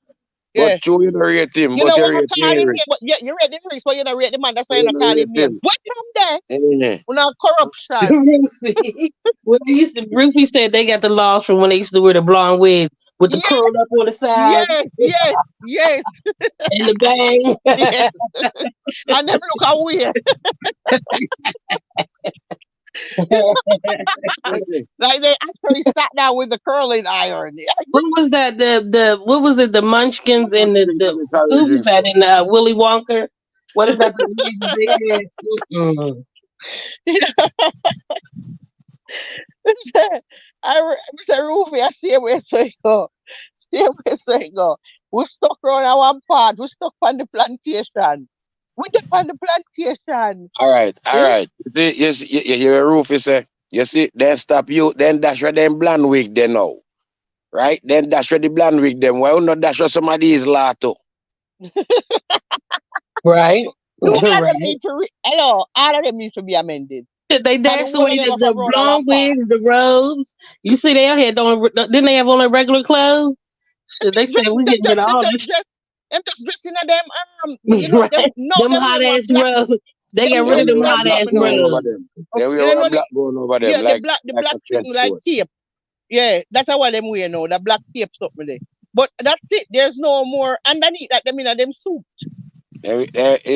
But Yeah. you don't rate him, You but know you what I rate call him lyrics. name, but you read the lyrics, but you don't read the man. That's But why you you not don't call rate him name. him. What from there? Yeah. We not corruption. Rufy. When they used to, Rufy said they got the laws from when they used to wear the blonde wigs with the Yes, curled up on the side yes, and the bang. yes. And them look away. Like they actually sat down with the curling iron. What was that? The what was it? The Munchkins I'm and feeling the some encouraging who's that stuff. in Willy Wonka? What is that? The wigs that they had? Mm-mm. Mr. Rufy, I see where so you go. See where so you go. We stuck around our one part. We stuck on the plantation. We stuck on the plantation. All right, all Eh? right. See, you hear a roof, you say, you see, then stop you, then dash where them blonde wig they know. Right? Then dash where the blonde wig them. Why not dash where some of these law too? Right, Do all of them right. need to hello, all of them need to be amended. They Cause the dashed whole away of them have the run our blonde part. wigs, the robes. You see, they had on. Didn't they have on their regular clothes? Shit, they said we getting rid of Them all just this. dress them just dressing in them you know them Right? no Them them hot wear one ass black robes. They them got wear rid Then of we the them wear black hot black ass something know. going over robes. them. Then we You know wear the black going over them yeah the like black a trench something like coat. tape. Yeah, that's how them wear now, the black tape something there. But that's it. There's no more underneath that them in a them suit. Then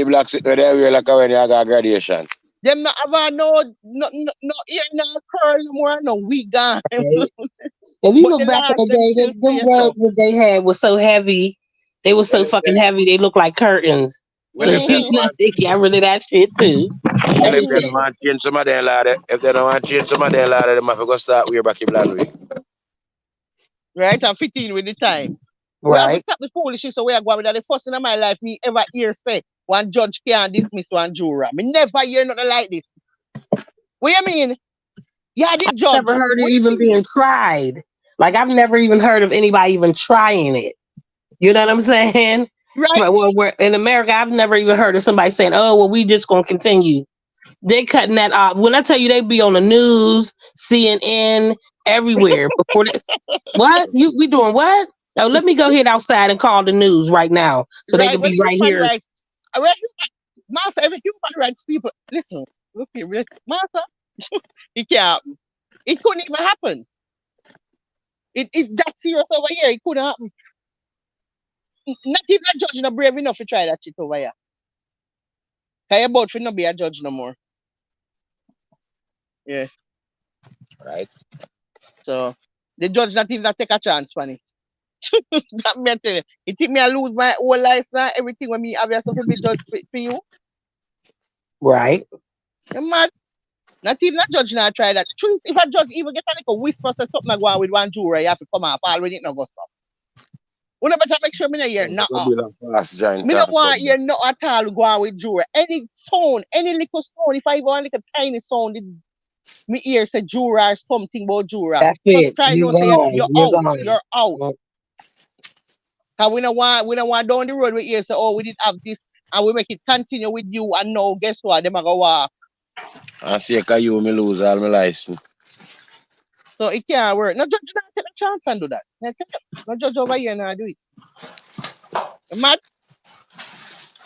black sit there, they wear like when you got graduation. Them not have no ear no curl no more no wig on. Right? If you But look the back in last the them day, still them stay so. robes that they had were so heavy. They were When so them say, fucking heavy. They looked like curtains. when So them say Mm-hmm. they got rid of that shit too. when them say they Mm-hmm. Everything. want to change some of them lad, if they don't want to change some of them lad, them have to go start wear back in blonde wig. Right? And fit in with the time. We have to Right. stop the foolishness so we are going with that. The first thing in my life me ever hear say one judge can't dismiss one juror. Me never hear nothing like this. What you mean? Yeah, the Never judge. heard it What even you mean? being tried. Like I've never even heard of anybody even trying it. You know what I'm saying? Right? So, well, we're in America. I've never even heard of somebody saying, "Oh, well, we just gonna continue." They cutting that off. When I tell you, they be on the news, CNN, everywhere. Before they, what we doing? What? Oh, let me go ahead outside and call the news right now, so they Right? can When be right human here. rights, when master, every human rights people, listen, look here, master, it can't happen. It couldn't even happen. It that serious over here. It couldn't happen. Not even a judge not brave enough to try that shit over here. Cause you about to not be a judge no more. Yeah. Right? So the judge not even take a chance for it. That me I tell you. You think me I lose my whole license, everything when me have yourself to be judge for you? Right. You mad? Not even a judge now try that. Truth, if a judge even get a little whisper say something like go on with one jury, you have to come off already it not go stop. Una better make sure me no hear Them not. go build a fast giant Me no car want come. hear not at all go on with jury. Any sound, any little sound, if I want like a tiny sound, me ear say juror or something about juror. That's Just it. try You no say gone. you're You're out. gone. You're out. Cause we don't want down the road with ear say, oh, we did have this and we make it continue with you and now guess what? Them a go walk. I see a you me lose all my license. So it can't work. No judge not take a chance and do that. No judge over here and do it. You mad?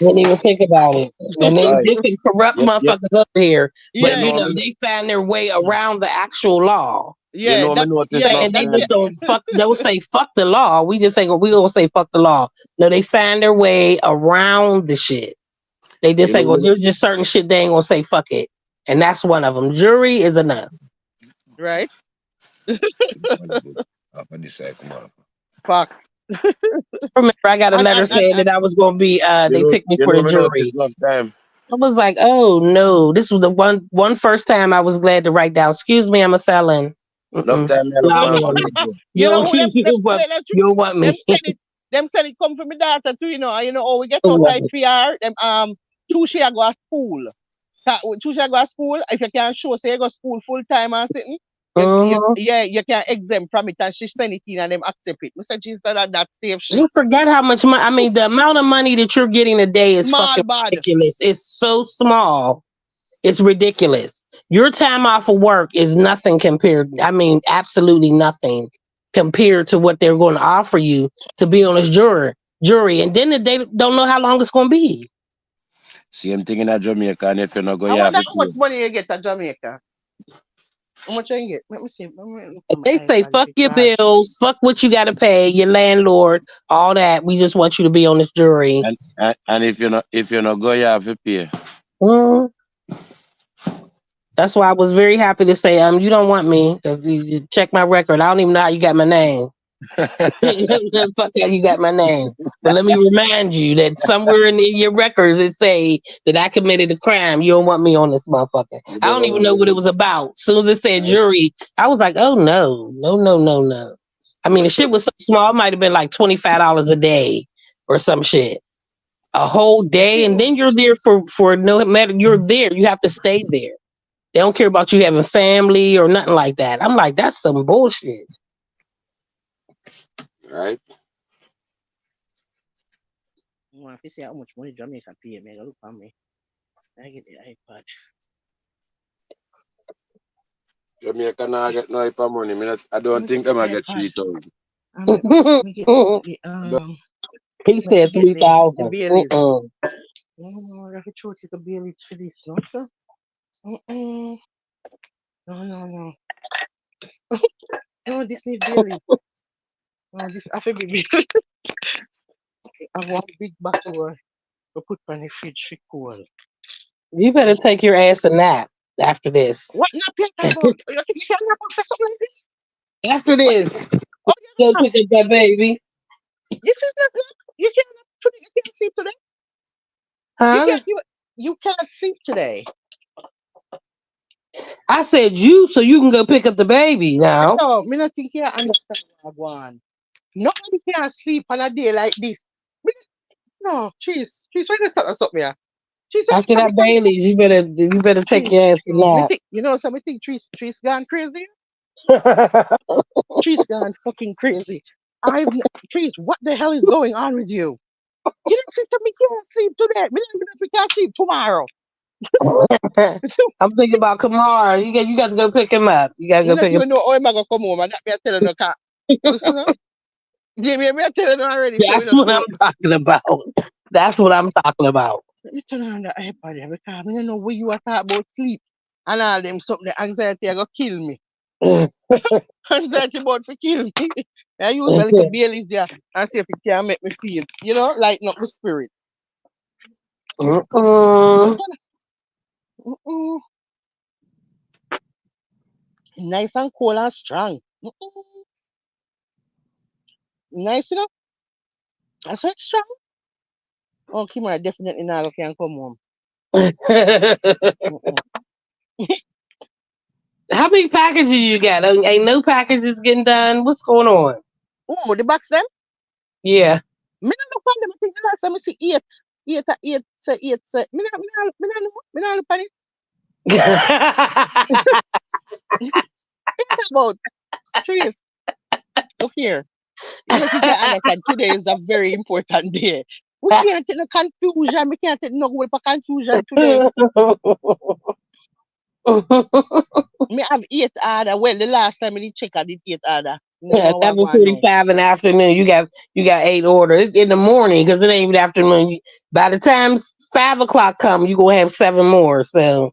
Didn't even think about it. And they Right. can corrupt Yeah, yeah. motherfuckers up here, but You Yeah, you know know that me they find their way around the actual law. you know me notice yeah, enough And they that's time. just it. don't fuck. Don't say fuck the law. We just say we gonna say fuck the law. No, they find their way around the shit. They just You say, know well, me there's just certain shit they ain't gonna say fuck it, and that's one of them. Jury is enough. Right? up on this side, come on. Fuck. Remember, I got a And letter saying that I was gonna be. They picked me You for know the me notice jury. enough time. I was like, oh no, this was the one first time I was glad to write down. Excuse me, I'm a felon. Enough Mm-mm. time I look Allow for me a on police this. book. You you know don't, who them want, tell the you truth? don't want me. Them said it come from my daughter too, and you know, oh we get You don't want outside me. PR, them two she a go to school. Two she a go to school, if you can show say you go to school full time and sitting, Mhm. you can exempt from it and she send it in and them accept it. Mr. G said that safe shit. You forget how much money. I mean, the amount of money that you're getting a day is Small fucking bad. ridiculous. It's so small. It's ridiculous. Your time off of work is nothing compared. I mean, absolutely nothing compared to what they're going to offer you to be on this jury, and then they don't know how long it's going to be. Same thing in a Jamaica, and if you not go, I you have wonder to how much pay. money you get at Jamaica. How much you get? Let me see. Let me look on my They say, iPad if fuck it's your hard. bills, fuck what you got to pay, your landlord, all that. We just want you to be on this jury. And if you not go, you have to pay. Mm. That's why I was very happy to say, you don't want me because you check my record. I don't even know how you got my name. Fuck how you got my name. But let me remind you that somewhere in your records it say that I committed a crime. You don't want me on this motherfucker. You I don't never even want know what it to, was about. As soon as it said right? jury, I was like, oh no, no, no, no, no. I mean, the shit was so small. It might have been like $25 a day or some shit. A whole day, and then you're there for no matter. You're there. You have to stay there. They don't care about you having family or nothing like that. I'm like, that's some bullshit. Right? I want to see how much money Jamaica pay me. Look for me. I get the iPad. Jamaica not get no type of money. I Let don't me think get them I the get iPad. 3,000. Let me get the I don't, He let me said get the 3,000. Baileys. No, I have to throw it to the Baileys for this, no sir. Mm-mm. No, no, no. No, this need Baileys. No, this have to be Baileys. I want big bottle to put on the fridge for cool. You better take your ass a nap after this. What nap you talk about? You think you can nap after something like this? After What? this, Oh, go you nap. pick up that baby. This is not nap. You can't nap today. You can't sleep today. You Huh? can't. You cannot sleep today. I said you so you can go pick up the baby now. No, me not think you understand what I want. Nobody can sleep on a day like this. No, cheese, why you start us up here? Cheese, why you After start me that come here? Bailey's, you better take Cheese, your ass a me nap. think, something think trees gone crazy? Trees gone fucking crazy. Trees, what the hell is going on with you? You didn't say to me can't sleep today. Me didn't even we can't sleep tomorrow. I'm thinking about Kamar. You got to go pick him up. You got to You go not pick him. even know how am I gonna come home and that me I tell you no car. Listen, huh? Yeah, me I tell you already, so we That's don't what I'm know. talking about. That's what I'm talking about. Let me turn on the iPad here because I don't know where you are talking about sleep and all them something the anxiety are gonna kill me. Anxiety about to kill me. I use my little Baileys here and see if it can make me feel, lighten up the spirit. Mm-mm. Mm-mm. Nice and cool and strong. Mm-mm. Nice enough. That's why it's strong. Oh, Kimura definitely now can come home. Mm-mm. How many packages you got? Ain't no packages getting done. What's going on? Oh, the box them? Yeah. Me not look on them. I think the last time I see eight. Eight, say eight, say. Me not look on it. It's about trees. Look here. You know, think you understand. Today is a very important day. We can't take no confusion. We can't take no way for confusion today. Me have eight order. Well, the last time I did check, I did eight order. You know what going on? 11:45 in the afternoon. You got 8 orders in the morning because it ain't even afternoon. By the time 5 o'clock come, you gonna have 7 more. So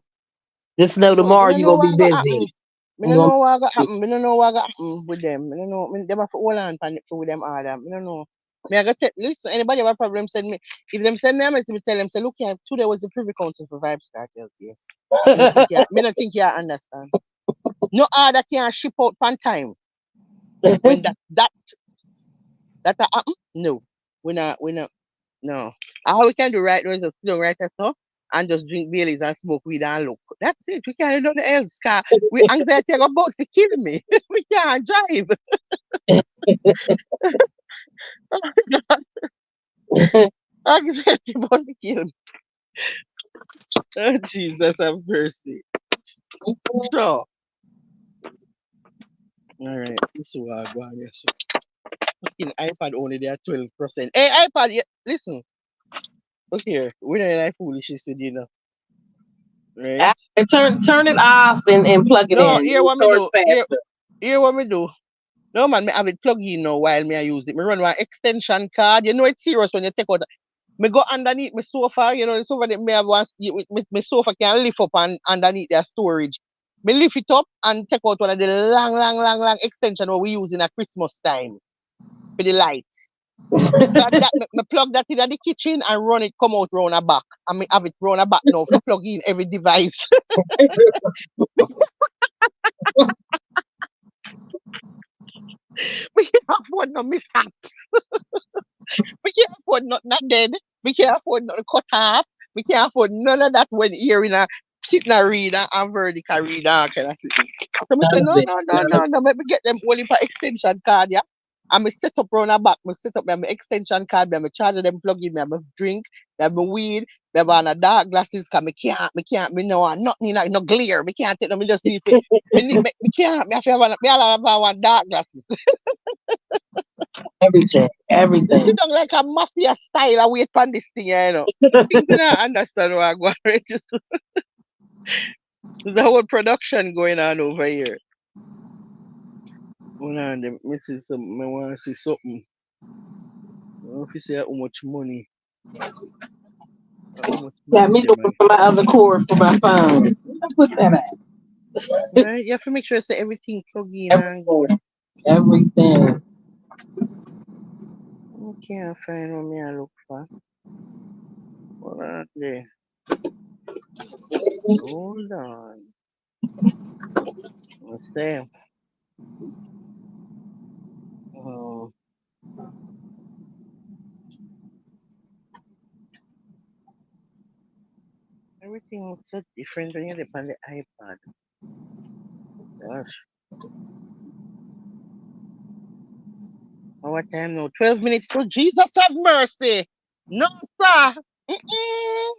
just know So, me tomorrow no you know gonna be what go happen. busy. Me You no gonna know what go be happen. Me no know what go happen with them. Me no know. Me, them have to hold on pan it for with them order. Me no know. Me I got listen. Anybody have a problem? Send me. If them send me a message, me tell them say, look here. Today was the Privy Council for Vybz Kartel. Yes. Me no think you. Me no think you understand. No order can ship out pan time. When that happen, no. We not. No. All we can do right now is just sit down right now and just drink Baileys and smoke weed and look. That's it. We can't do nothing else. Cause we anxiety about to kill me. We can't drive. Anxiety about to kill me. Oh, Jesus have mercy. So, all right. This is what I go on here. So, fucking iPad only there 12%. Hey, iPad, listen. Look here. We're not like foolishness with you now. Right? And turn it off and plug it No, in. here what me Charge do. faster. Here what me do. No man, me have it plug in now while me I use it. Me run one extension card. You know it's serious when you take out. Me go underneath my sofa. You know the sofa that me have one. My sofa can lift up and underneath their storage. Me lift it up and take out one of the long extension what we use in a Christmas time for the lights. So me plug that in the kitchen and run it come out round a back. And me have it round a back now to plug in every device. We can't afford no mishap. We can't afford not dead. We can't afford not cut off. We can't afford none of that when hearing a sitting a reader and vertical reader kind of thing. So I say, None of no, it. no, no, None of no, no. Let me get them only for extension card, yeah. And me set up round the back. Me set up my extension card, me charger them plug in, me have my drink, me have my weed, me have on a dark glasses, cause me no want nothing like no glare. Me can't take them, me just need to, me can't, me have to have one dark glasses. everything. You sit Everything. down like a mafia style and wait for this thing, you know. Things you don't understand what I'm going on. There's a whole production going on over here. Hold on, me see something. I want to see something. I want to see how much money. How much Got money me them looking I. for my other cord for my phone. Where I put that at? Right? You have to make sure that everything plug in and good. Everything. Everything. I can't find what me I look for. Hold on there. Hold on. Let's see. Oh, everything looks so different when you dip on the iPad. Gosh. What time now? 12 minutes to Jesus have mercy. No, sir. Mm-mm.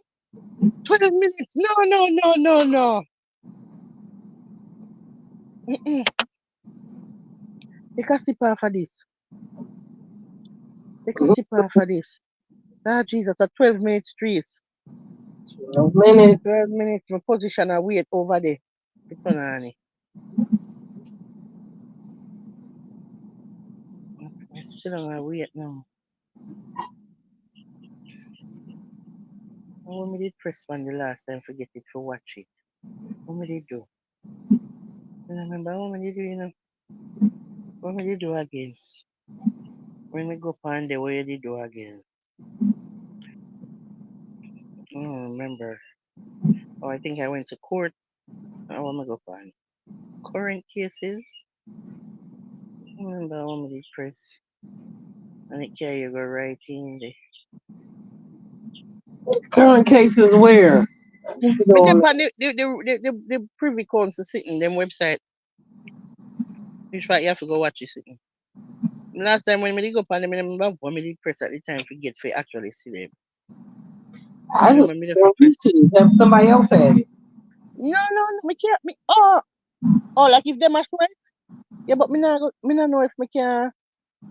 12 minutes. No, no, no, no, no. Mm-mm. Take a sip off of this. Take a sip off of this. Ah, Jesus, a 12 minutes trees. 12 minutes. 12 minutes. My position I wait over there. It's on, honey. I still on wait now. What me did press one the last time, forget it for watch it. What me did do? I remember what me did do, you know. What me did do again? When me go on the way did do again. I don't remember. Oh, I think I went to court. I want to go on. Current cases. I remember I want me to press. And it carry you go right in there. Current cases where? I need to But go the, on the Privy Council sitting, them website. Which why you have to go watch it sitting. Last time when me did go pan them, I remember when me did press at the time to get for actually see them. I I just remember me the on press. YouTube. Have somebody else had it. No, no, no, me can't. Me like if them a sweat. Yeah, but me not know if me can. Me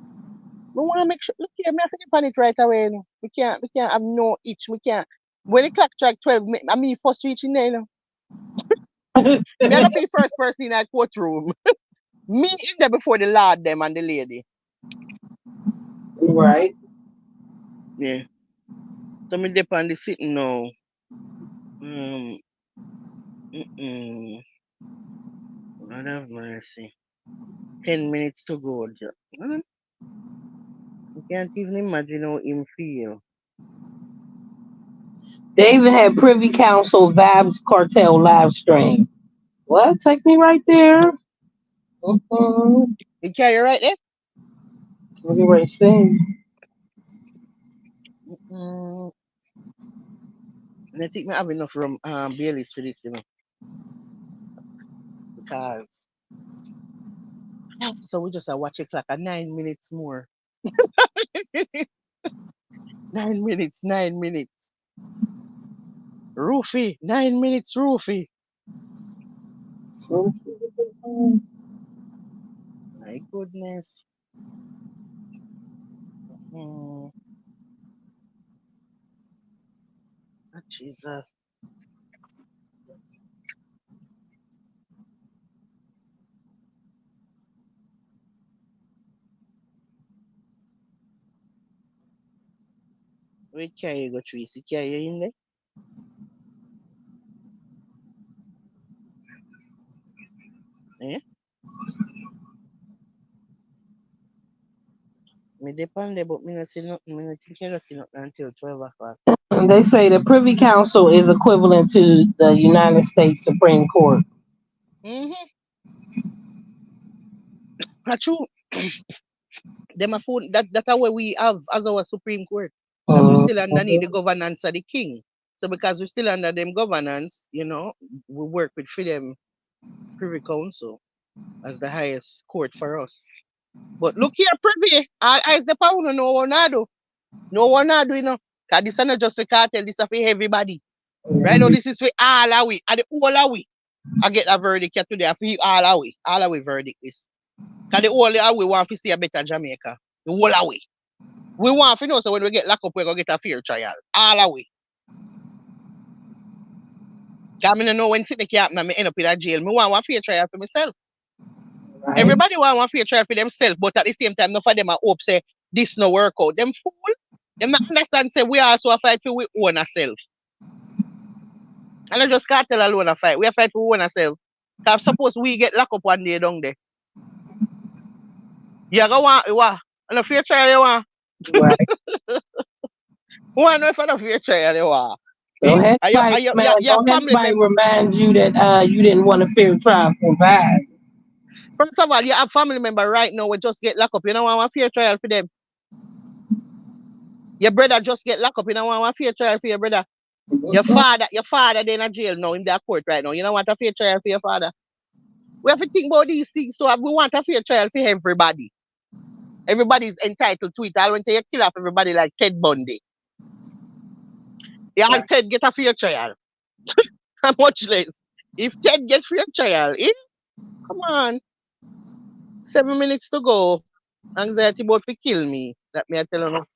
wanna make sure. Look here, me have to dip on it right away. No. We can't have no itch. We can't. When the clock strike 12, I mean first reach in there. You know. Me I gotta be first person in that courtroom. Me in there before the lord them and the lady. Right. Yeah. So me dip on the sitting now. Um. Lord have mercy. 10 minutes to go. I can't even imagine how him feel. They even had Privy Council Vybz Kartel live stream. What? Take me right there. Mm-hmm. You carry right there? Let me right see. Mm, and I think me have enough from Baileys for this, because so we just watch it clock at 9 minutes more. 9 minutes, 9 minutes. Roofy, 9 minutes, Roofy. My goodness. Mm, Jesus. Where can you go, Tracy? Can you in there? Eh? Me depend there, but me not see nothing. Me not think you see nothing until 12 o'clock. They say the Privy Council is equivalent to the United States Supreme Court. Mm-hmm. That's true. Them a phone that are what we have as our Supreme Court. Because we still underneath the governance of the king. So because we still under them governance, we work with freedom Privy Council as the highest court for us. But look here, Privy, all eyes the power, no one not do. No one not do, Because this is not just for cartel, this is for everybody. Right now, this is for all of we, and the whole of we. I get a verdict here today, for all of we verdict is. Because the whole of we want to see a better Jamaica. The whole of we. We want to know so when we get locked up, we're going to get a fair trial. All the way. Because I don't know when sitting here and I end up in a jail. I want a fair trial for myself. Right. Everybody want a fair trial for themselves, but at the same time, none of them are hope say this no work out. Them fool. Them not understand say we also a fight for we own ourselves. And I just can't tell alone a fight. We a fight for we own ourselves. Because suppose we get locked up one day down there. You go want what? And a fair trial you want? Right. Who want to know if I a fair trial you want? Don't have anybody, man, Your don't have family anybody member. remind you that you didn't want a fair trial for Vybz. First of all, you have family member right now we just get locked up. You don't want a fair trial for them. Your brother just get locked up. You don't want a fair trial for your brother. Your father they in a jail now in their court right now. You don't want a fair trial for your father. We have to think about these things. So we want a fair trial for everybody. Everybody's entitled to it. I want to kill off everybody like Ted Bundy. Yeah, and Ted get a fair trial. How much less? If Ted gets fair trial, come on. 7 minutes to go. Anxiety about to kill me. That me I tell you now.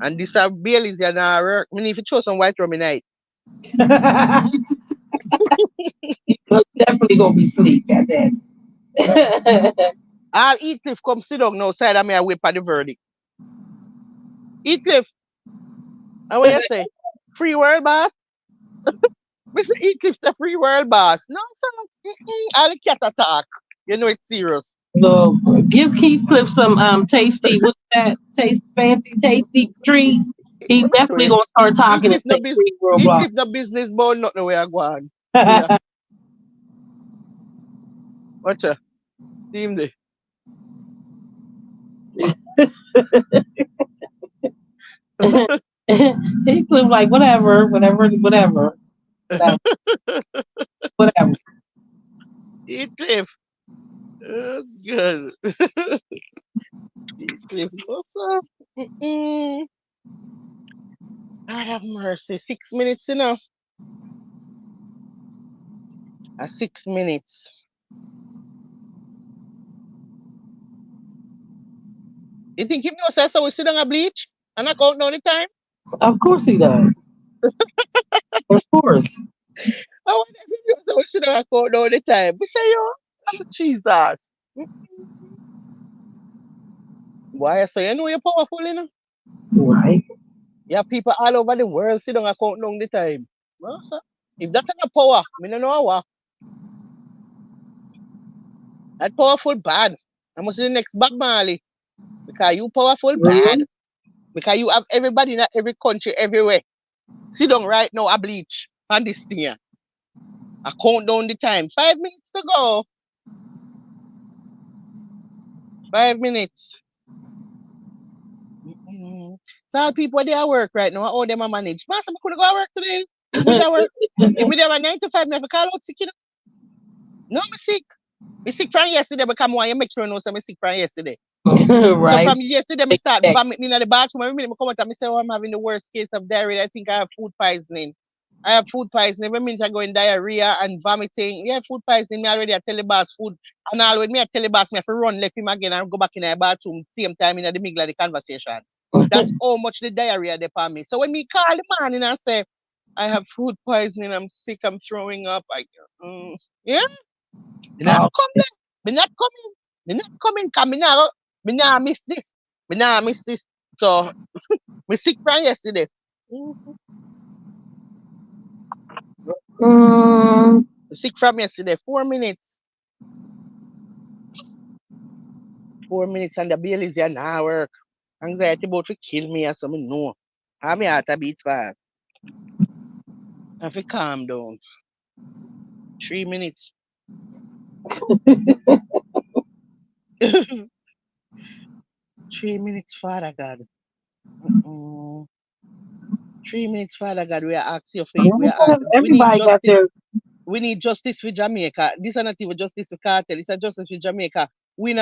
And this Baileys are not work. Me need to throw some white rum in night. You're definitely gonna be asleep at that. All Heathcliff come sit down now side of me and wait for the verdict. Heathcliff, and what you say? Free world boss? Mr. Heathcliff's the free world boss. No, sir. All the cat attack. You know it's serious. So give Keith some tasty, what's that fancy tasty treat. He definitely gonna start talking and say free world block. Heathcliff the business board, not the way I go on. Yeah. Watch ya. See him there. He flew like whatever. Heathcliff. Oh, good. mercy. 6 minutes, you know. 6 minutes. You think he knows that's how we sit on a bleach? And I count down the time? Of course he does. Of course. I wonder if he knows how we sit on a count down the time. We say, yo, oh, Jesus. Mm, Why? So you know you're powerful, you know? Right. You have people all over the world sit down and count down the time. No, sir. If that's not power, me no know what. That powerful bad. I must be the next Bob Marley. Because you powerful bad. Really? Because you have everybody in every country, everywhere. Sit down right now, I bleach. On this thing here. I count down the time. 5 minutes to go. 5 minutes. Mm-mm. So all people they at work right now, how them a manage. Master, I could go to work today. If me there work, if me there a 9 to 5, me have to call out sick, you know. No, me sick. Me sick from yesterday because I want you make sure you know so me sick from yesterday. So Right. from yesterday, me start vomit in the bathroom. Every minute I come out and I say, oh, I'm having the worst case of diarrhea. I think I have food poisoning. I have food poisoning. Every minute I go in diarrhea and vomiting. Yeah, food poisoning. Me already I tell the boss food. And always me I tell the boss me have to run left him again and go back in the bathroom same time in the middle of the conversation. That's how much the diarrhea they for me. So when me call the morning and say, I have food poisoning, I'm sick, I'm throwing up. Yeah, me not Oh, come there. Me not coming. Me not coming. Cause me now miss this. Me now miss this. So me sick from yesterday. Mhm. mm, Me sick from yesterday. 4 minutes. 4 minutes and the bill is an hour. Anxiety about to kill me as me know. Have me heart a beat fast. I have to calm down. 3 minutes. 3 minutes, Father God. Mm-mm. 3 minutes, Father God. We are asking your faith. We need everybody got justice. their. We need justice for Jamaica. This is not even justice for cartel. It's a justice for Jamaica. We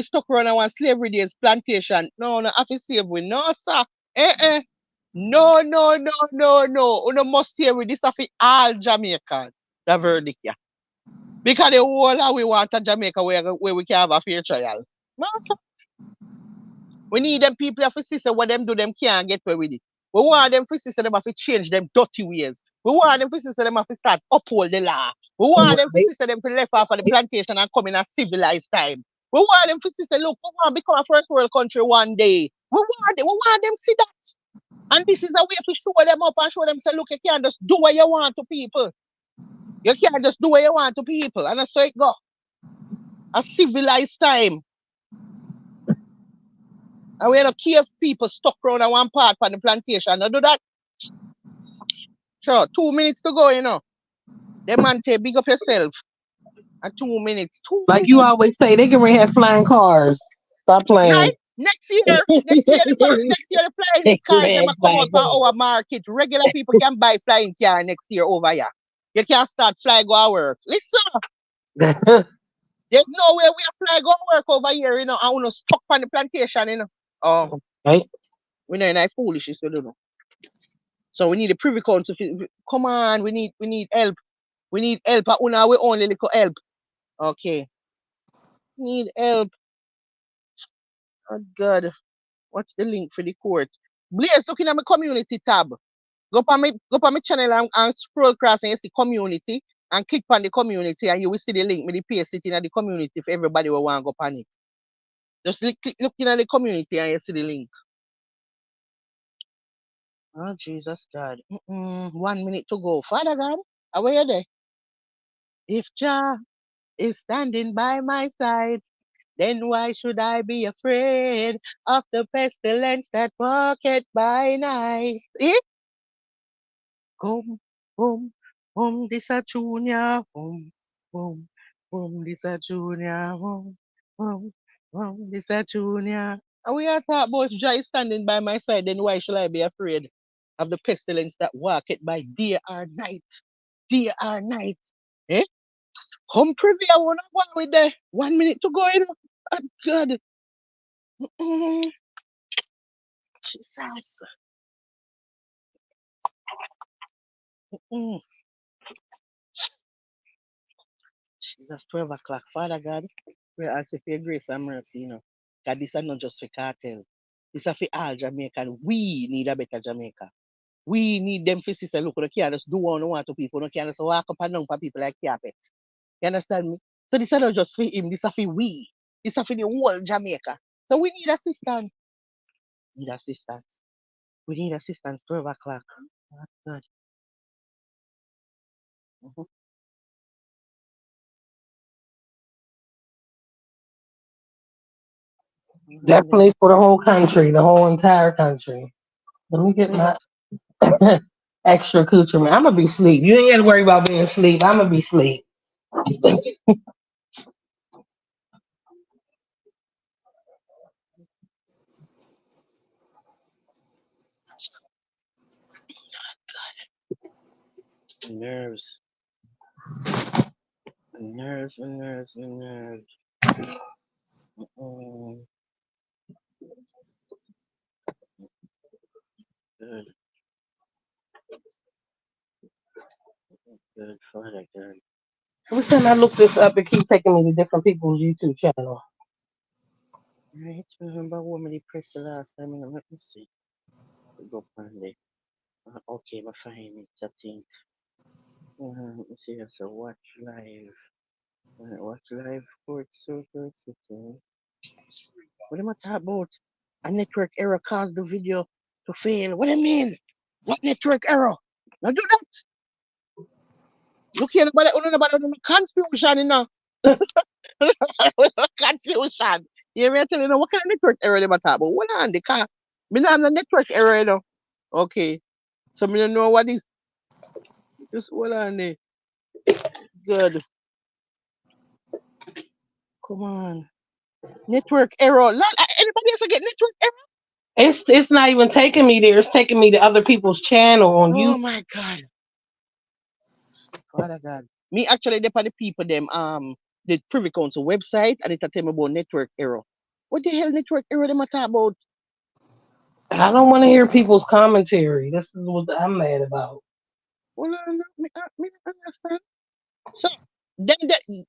stuck around our slavery days, plantation. No, no, have to save we. No, sir. Eh. No, no, no, no, no. We must save we. This is for all Jamaicans. The verdict, yeah. Because the whole of we want a Jamaica where we can have a fair trial. No, sir. We need them people have to see say what them do, them can't get away with it. We want them to see say them have to change them dirty ways. We want them to see say them have to start uphold the law. We want them to Right. see say them to left off of the plantation and come in a civilized time. We want them to see say, look, we want to become a first world country one day. We want them see that. And this is a way to show them up and show them say, look, you can't just do what you want to people. You can't just do what you want to people. And that's how it go. A civilized time. And we don't care if people stuck around at one part on the plantation. Now do that. Sure, 2 minutes to go, you know. Them man say, big up yourself. At 2 minutes. Two Like you minutes. always say, they can have flying cars. Stop Right? playing. Next year the flying They can cars them have a come out flying for our market. Regular people can buy flying car next year over here. You can't start fly go to work. Listen, cars. there's no way we are fly go to work over here, you know, and we no stuck on the plantation, you know. Oh, Right? we know it's foolish, you don't know. So we need a privy council. Come on, we need help. We need help. Una we only little help. Okay. Need help. Oh God. What's the link for the court? Blaze, looking at my community tab. Go on my channel and scroll across and you see community and click on the community and you will see the link. Me the paste it in the community for everybody will want to go on it. Just looking at the community and you see the link. Oh Jesus God. 1 minute to go. Father God, how are you there? If Jah is standing by my side, then why should I be afraid of the pestilence that walketh by night? Boom, boom, boom, this a junior, boom, boom, boom, this a junior, boom, boom, boom, this a junior. And we are talking about if Jah is standing by my side, then why should I be afraid of the pestilence that walketh by day or night? Day or night. Eh? Come privy, I wanna go with the 1 minute to go, you know. Oh, God. Mm, Jesus. Mm. Jesus, 12 o'clock. Father God, we ask you for your grace and mercy, God, this is not just for cartel. This is for all Jamaican. We need a better Jamaica. We need them for sister. Look, you can't just do what you want to people. You can't just walk up and down for people like carpet. You understand me? So this is not just for him. This is for we. This is for the whole Jamaica. So we need assistance. Need assistance. We need assistance. 12 o'clock. Oh, God. Mhm. Definitely for the whole country, the whole entire country. Let me get my extra accoutrement. I'm gonna be asleep. You ain't gotta worry about being asleep. I'm gonna be asleep. Nerves. Nerves, nerves, nerves. Mm, good, good, Father, good. Every time I look this up, it keeps taking me to different people's YouTube channel. Right, remember what me press the last time? Let me see. Go on there. Okay, I find it, I think. Let me see. So watch live. Watch live court circuit sitting. What am I talking about? A network error caused the video to fail. What do you mean? What network error? Now do that. Look here, nobody confusion, confusion. You may tell you know what kind of network error they talk about. What on the car? Me not have the network error, Okay. So me don't know what is. Just hold on there. Good. Come on. Network error. Anybody else get network error? It's not even taking me there. It's taking me to other people's channel on Oh YouTube. my God. Father God. Me actually depend the people them the Privy Council website and it tell me about network error. What the hell network error them a talk about? I don't want to hear people's commentary. This is what I'm mad about. Well, me not understand. So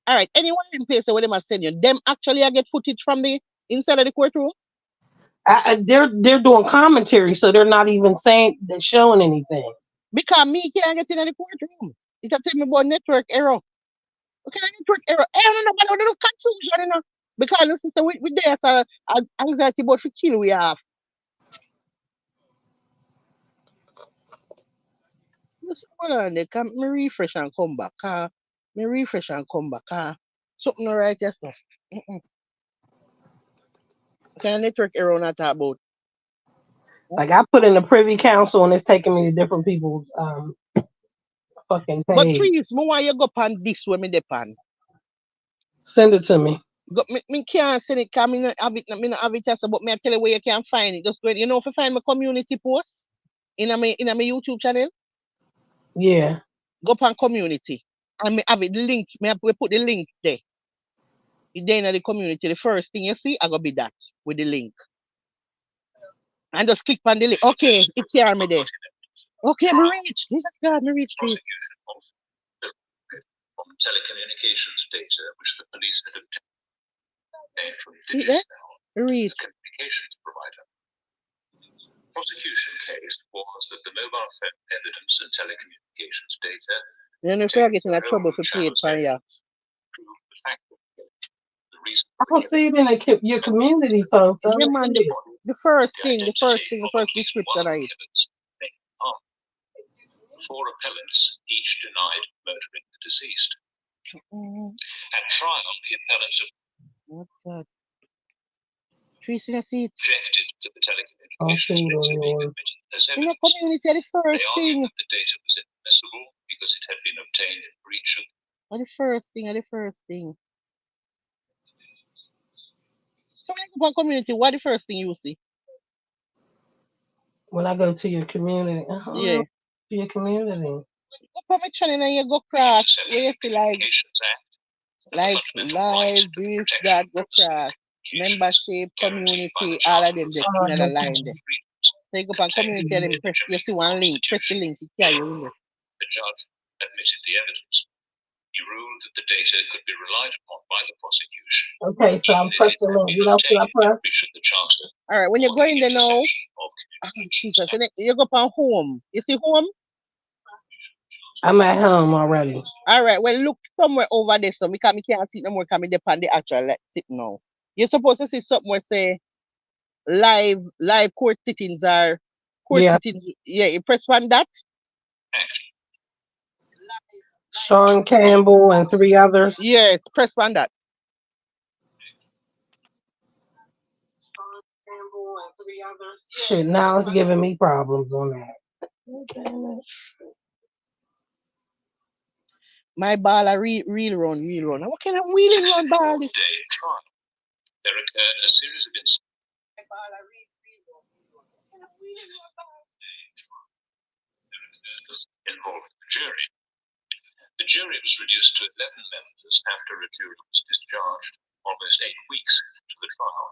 all right, anyone in place where them are send you, them actually I get footage from the inside of the courtroom? They're doing commentary, so they're not even saying they're showing anything. Because me can't get in the courtroom. It a tell me about network error. Okay, network error. I don't know about no confusion, Because no sister we there anxiety about 15 we have. Just hold on there, come me refresh and come back. Me refresh and come back. Something all right, yes, no. Okay, network error not talk about. Like I put in the Privy Council, and it's taking me to different people's fucking But page. trees, me want you go pan this way me depend. Send it to me. Go, me can't send it because me not have it, me not have it just but me I tell you where you can find it. Just go, if you find my community post in my YouTube channel, Yeah. go pan community. And me have it link. We put the link there. It's there in the community. The first thing you see, I go be that with the link. And just click on the link. Okay, it's here me there. Okay, me reach. Jesus God, me reach this. From telecommunications data which the police had obtained from See there? Digicel, Reach. the communications provider. Prosecution case was that the mobile phone evidence and telecommunications data Then if I get in trouble for play it for you. proved the fact that the reason I for don't see it in your community post. I Yeah, don't man, see it. the first thing, the first description I four appellants each denied murdering the deceased. At trial, the appellants What God? Tracy, I see it. objected to the I'll telecommunications see it data on being yours. admitted as In the evidence. community, the They first argued thing. that the data was inadmissible because it had been obtained in breach of. The first thing, the first thing. So when you go on community, what the first thing you see? When I go to your community, Yeah. to your community. Go on my channel and you go cross. Where you see like live, this, that, go cross. Membership, community, all of them there in the line there. So you go on community and then press, you see one link, press the link, it carry you in there. The judge admitted the evidence. He ruled that the data could be relied upon by the prosecution. Okay, so I'm pressing the link. What else did I press? The charter. All right, when you go in there now, Of Jesus, you go on home. You see home? I'm at home already. All right, well, look somewhere over there, so because me can't see it no more, because me depend the actual sit now. You're supposed to see something where say live court sittings are court Yeah. sittings. Yeah, you press on that. Sean Campbell and 3 others. Yes, press on that. Shit, now it's giving me problems on that. My ball a real run. What kind of wheeling run ball is? There occurred a series of incidents. Involved the jury. The jury was reduced to 11 members after a jury was discharged almost 8 weeks into the trial.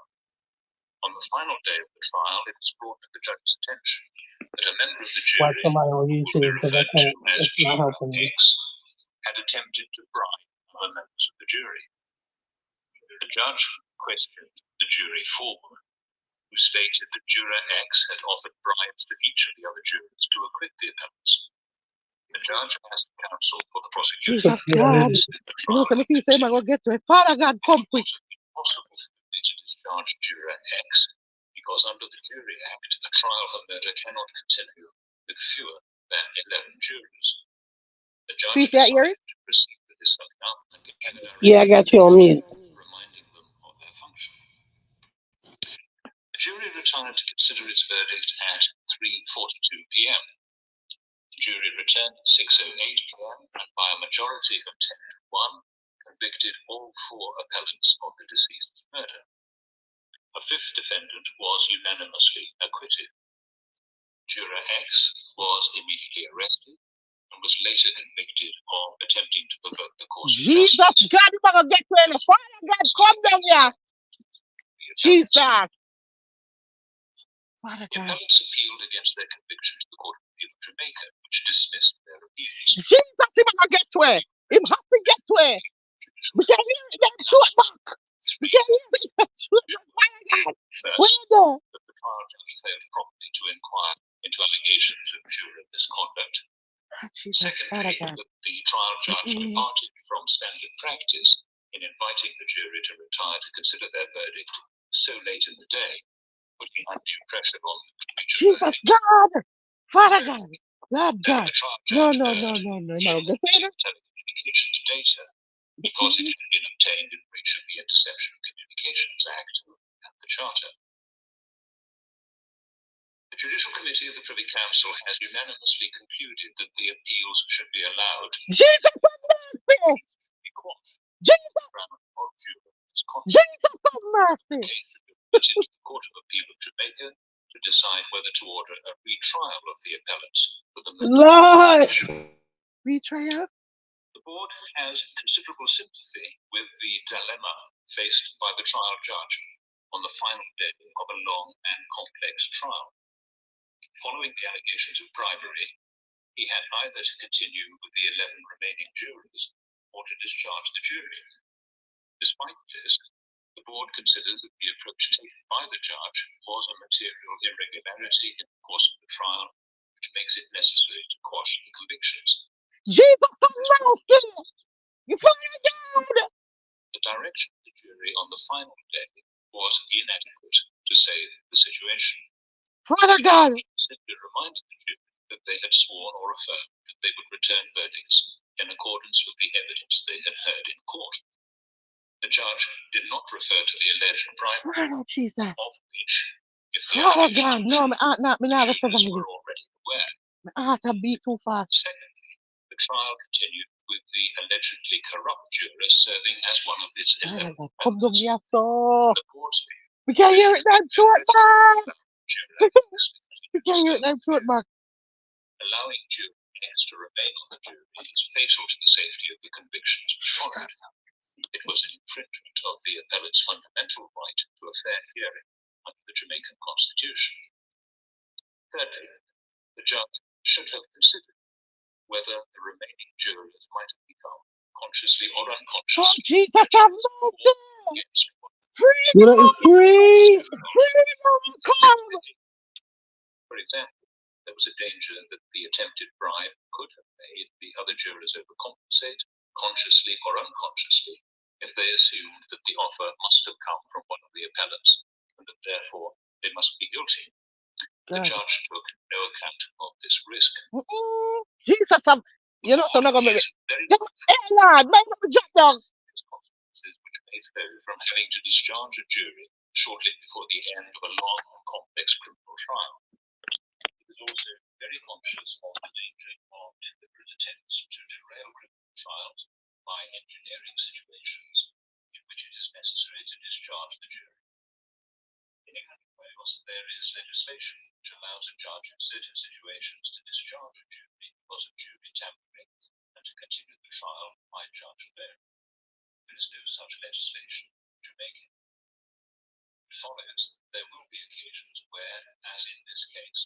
On the final day of the trial, it was brought to the judge's attention that a member of the jury, Watch somebody on who would be YouTube because I referred can't. to as It's not helping me. X, had attempted to bribe other members of the jury. The judge questioned the jury foreman, who stated that juror X had offered bribes to each of the other jurors to acquit the appellants. The judge asked counsel for the prosecution. Jesus God. You know, some people say, I'm going to get to it. Father God, come quick. It was possible to discharge juror X because under the Jury Act, a trial for murder cannot continue with fewer than 11 jurors. The judge decided to proceed with this announcement. Yeah, I got you on mute. Reminding them of their function. The jury retired to consider its verdict at 3:42 p.m. The jury returned at 6:08 p.m. and by a majority of 10 to 1 convicted all 4 appellants of the deceased's murder. A 5th defendant was unanimously acquitted. Juror X was immediately arrested and was later convicted of attempting to pervert the course of Jesus justice. God, you're going to get to it. Father God, come down here. Jesus. Father The God. appellants appealed against their conviction to the Court of Appeal of Jamaica, which dismissed their appeals. Jesus, you're going to get to it. Him have to get to it. We can hear it then short back. We can hear it then short back. Father God. Where you go? But the trial judge failed properly to inquire into allegations of juror misconduct. Secondly, the trial judge departed from standard practice in inviting the jury to retire to consider their verdict so late in the day, putting undue pressure on them to reach a Jesus verdict. God. Father God. God. The trial No. Telecommunications data because it had been obtained in breach of the Interception of Communications Act and the Charter. The Judicial Committee of the Privy Council has unanimously concluded that the appeals should be allowed. Jesus of mercy! Jesus of mercy! The Court of Appeal of Jamaica to decide whether to order a retrial of the appellants for the Lord! Retrial? The board has considerable sympathy with the dilemma faced by the trial judge on the final day of a long and complex trial. Following the allegations of bribery, he had either to continue with the 11 remaining jurors or to discharge the jury. Despite this, the board considers that the approach taken by the judge was a material irregularity in the course of the trial, which makes it necessary to quash the convictions. Jesus of mercy! You find God! The direction of the jury on the final day was inadequate to save the situation. Father God! Simply reminded the jury that they had sworn or affirmed that they would return verdicts in accordance with the evidence they had heard in court. The judge did not refer to the alleged bribery, Father Jesus. Of which, if the Father God, no, were already aware. My heart a beat too fast. Secondly, the trial continued with the allegedly corrupt juror serving as one of its 11 members. Come to me, so. The court's view. We can hear it now, short back. We can hear it now, short back. Allowing juror X to remain on the jury is fatal to the safety of the convictions which followed. It was an infringement of the appellant's fundamental right to a fair hearing under the Jamaican Constitution. Thirdly, the judge should have considered whether the remaining jurors might have become consciously or Oh, unconsciously Jesus, have mercy. against one. Freedom! Free. Freedom come! For example, there was a danger that the attempted bribe could have made the other jurors overcompensate, consciously or unconsciously, if they assumed that the offer must have come from one of the appellants, and that therefore they must be guilty. The God. judge took no account of this risk. Jesus, you know, so not gonna He be. is very Hey, Lord, make them jump down. consequences which may flow from having to discharge a jury shortly before the end of a long and complex criminal trial. He was also very conscious of the danger involved in deliberate attempts to derail criminal trials by engineering situations in which it is necessary to discharge the jury. In England and Wales, there is legislation which allows a judge in certain situations to discharge a jury because of jury tampering and to continue the trial by judge alone. There is no such legislation in Jamaica. It follows that there will be occasions where, as in this case,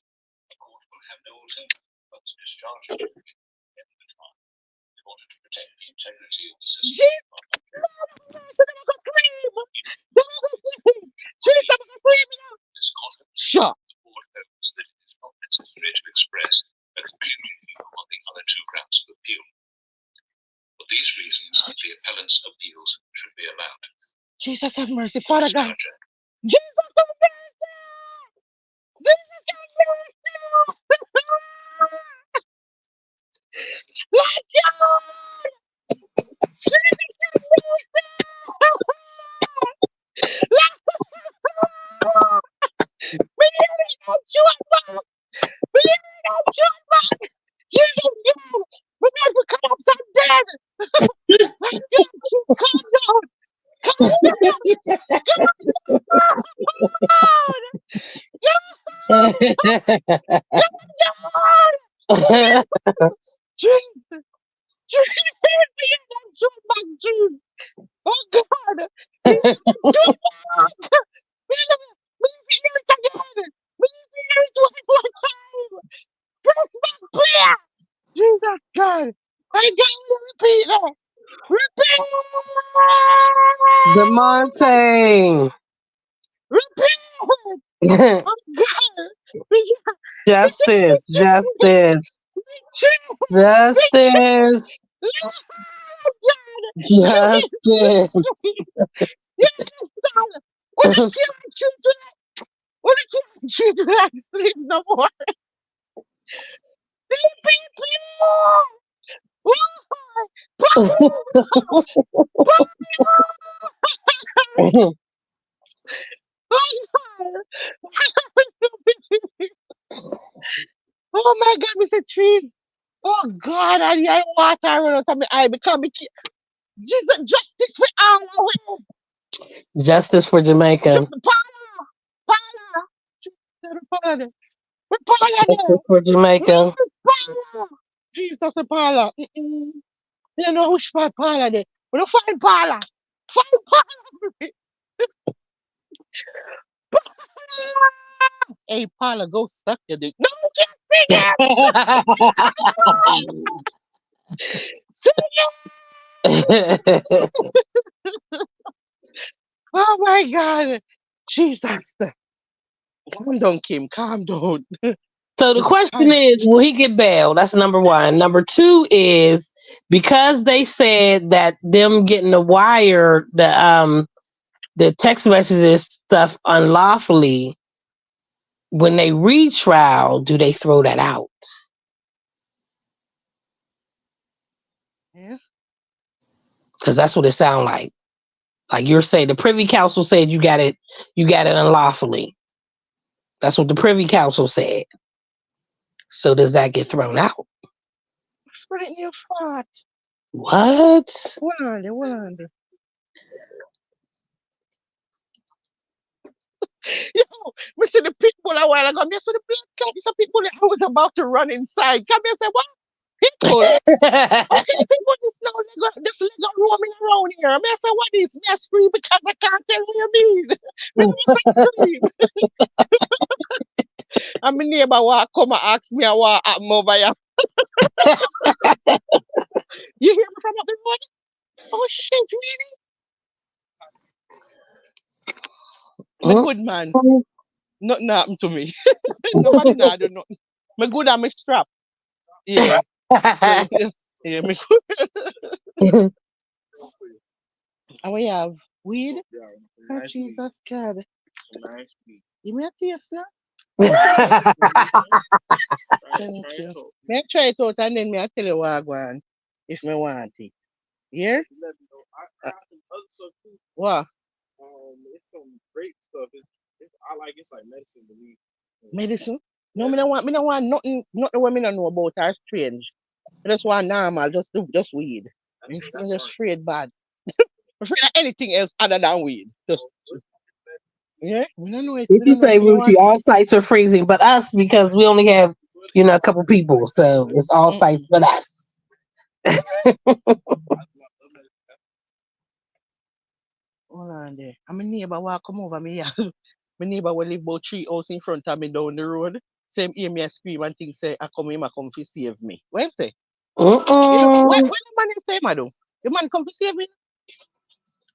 the court will have no alternative but to discharge a jury at the end of the trial in order to protect the integrity of the system. Jesus, I'm gonna scream. Jesus, I'm gonna scream now. This conflict, Sure. the court holds that it is not necessary to express a conclusion on the other two grounds of appeal. For these reasons, the appellant's appeals should be allowed. Jesus, have mercy, Father God. Judge, Jesus, have mercy. Jesus, have mercy. Like God. Jesus, have mercy. We hear it on Jordan. We hear it on Jordan. Jesus, God. We never come up so dead. Like God, calm down. Calm down. Jesus. Jesus. Jesus. Oh God. Jesus. We hear it again. We hear it one more time. Press back clear. Jesus God. I gotta repeat that. Repeat. DeMonte. Repeat. Oh God. Justice. Justice. Justice. Justice. Sleep no more. Oh my God, Mr. Trees. Oh God, I hear water run out of my eye because Jesus, justice for all of it. Justice for Jamaica. Paula. Paula. Justice for Jamaica. Paula. Jesus, Paula. You know who's Paula there. We don't find Paula. Find Paula. Hey, Paula, go suck your dick. No, you can't sing it. Sing it. Oh my God. Jesus. Calm down, Kim. Calm down. So the question is, will he get bail? That's number one. Number two is, because they said that them getting the wire, the text messages stuff unlawfully, when they retrial, do they throw that out? Yeah. Because that's what it sounds like. Like you're saying, the Privy Council said you got it unlawfully. That's what the Privy Council said. So does that get thrown out? Right in your fart. What? Wonder. Yo, we see the people a while ago. Me saw the black cat. Some people that I was about to run inside. Come here, say what? People. Okay, people just now just roaming around here. Me say what is? Me I scream because I can't tell what you mean. Me scream. And my neighbor walk come and ask me what happened over here. You hear me from up the road? Oh shit, really? I'm a good man. Nothing happened to me. Nobody know I do nothing. Me good at me strap. Yeah. So yeah, me good. And we have weed. Oh Jesus God. You may taste now? Thank you. May I try it out and then may I tell you what I want if me want it. Yeah? Uh, what? It's some great stuff. It's like medicine to me. Medicine? No, me don't want nothing what me don't know about are strange. I just want normal, just weed. I'm just afraid bad. I'm afraid of anything else other than weed. Just yeah, we don't know it. If We you don't know it. say We don't Ruthie, want all sites are freezing, but us because we only have a couple people, so it's all sites but us. hold on there. And my neighbor walk come over me. My neighbor will live about 3 house in front of me down the road. Same hear me a scream and think say I come him a come to save me. What say? You know, what the man say, madam? The man come to save me?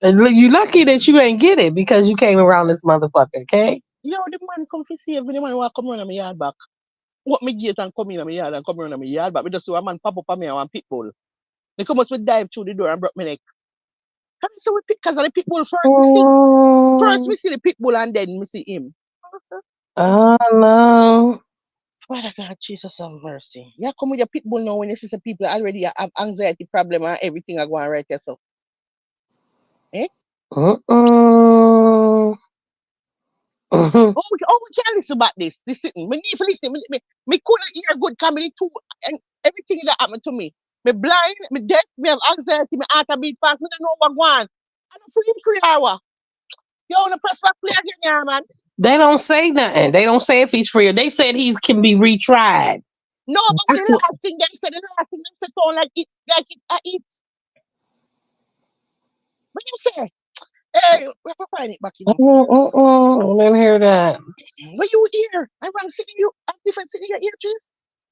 And you lucky that you ain't get it because you came around this motherfucker, okay? Yo, the man come to save me. The man walk come run on my yard back. What me gate and come in on my yard and come run on my yard back. We just see a man pop up on me and one pit bull. They come out with dive through the door and broke my neck. And so we pick because of the pit bull first. First we see the pit bull and then we see him. Oh no. Father God, Jesus have mercy. You come with your pit bull now when you see some people already have anxiety problem and everything are going right there. So, eh? Oh, we can't listen about this. This sitting. Me need to listen. Me couldn't hear good comedy too. And everything that happened to me. Me blind, me deaf, me have anxiety, me heart a beat fast, me don't know what going on. I'm free 3 hours. You wanna press back play again, yeah, man? They don't say nothing. They don't say if he's free. They said he can be retried. No, but That's the what, last thing them said, sound like it, I eat. What you say? Hey, we have to find it back, you know. I didn't hear that. Where you hear? I run sitting you at different city your ear trees.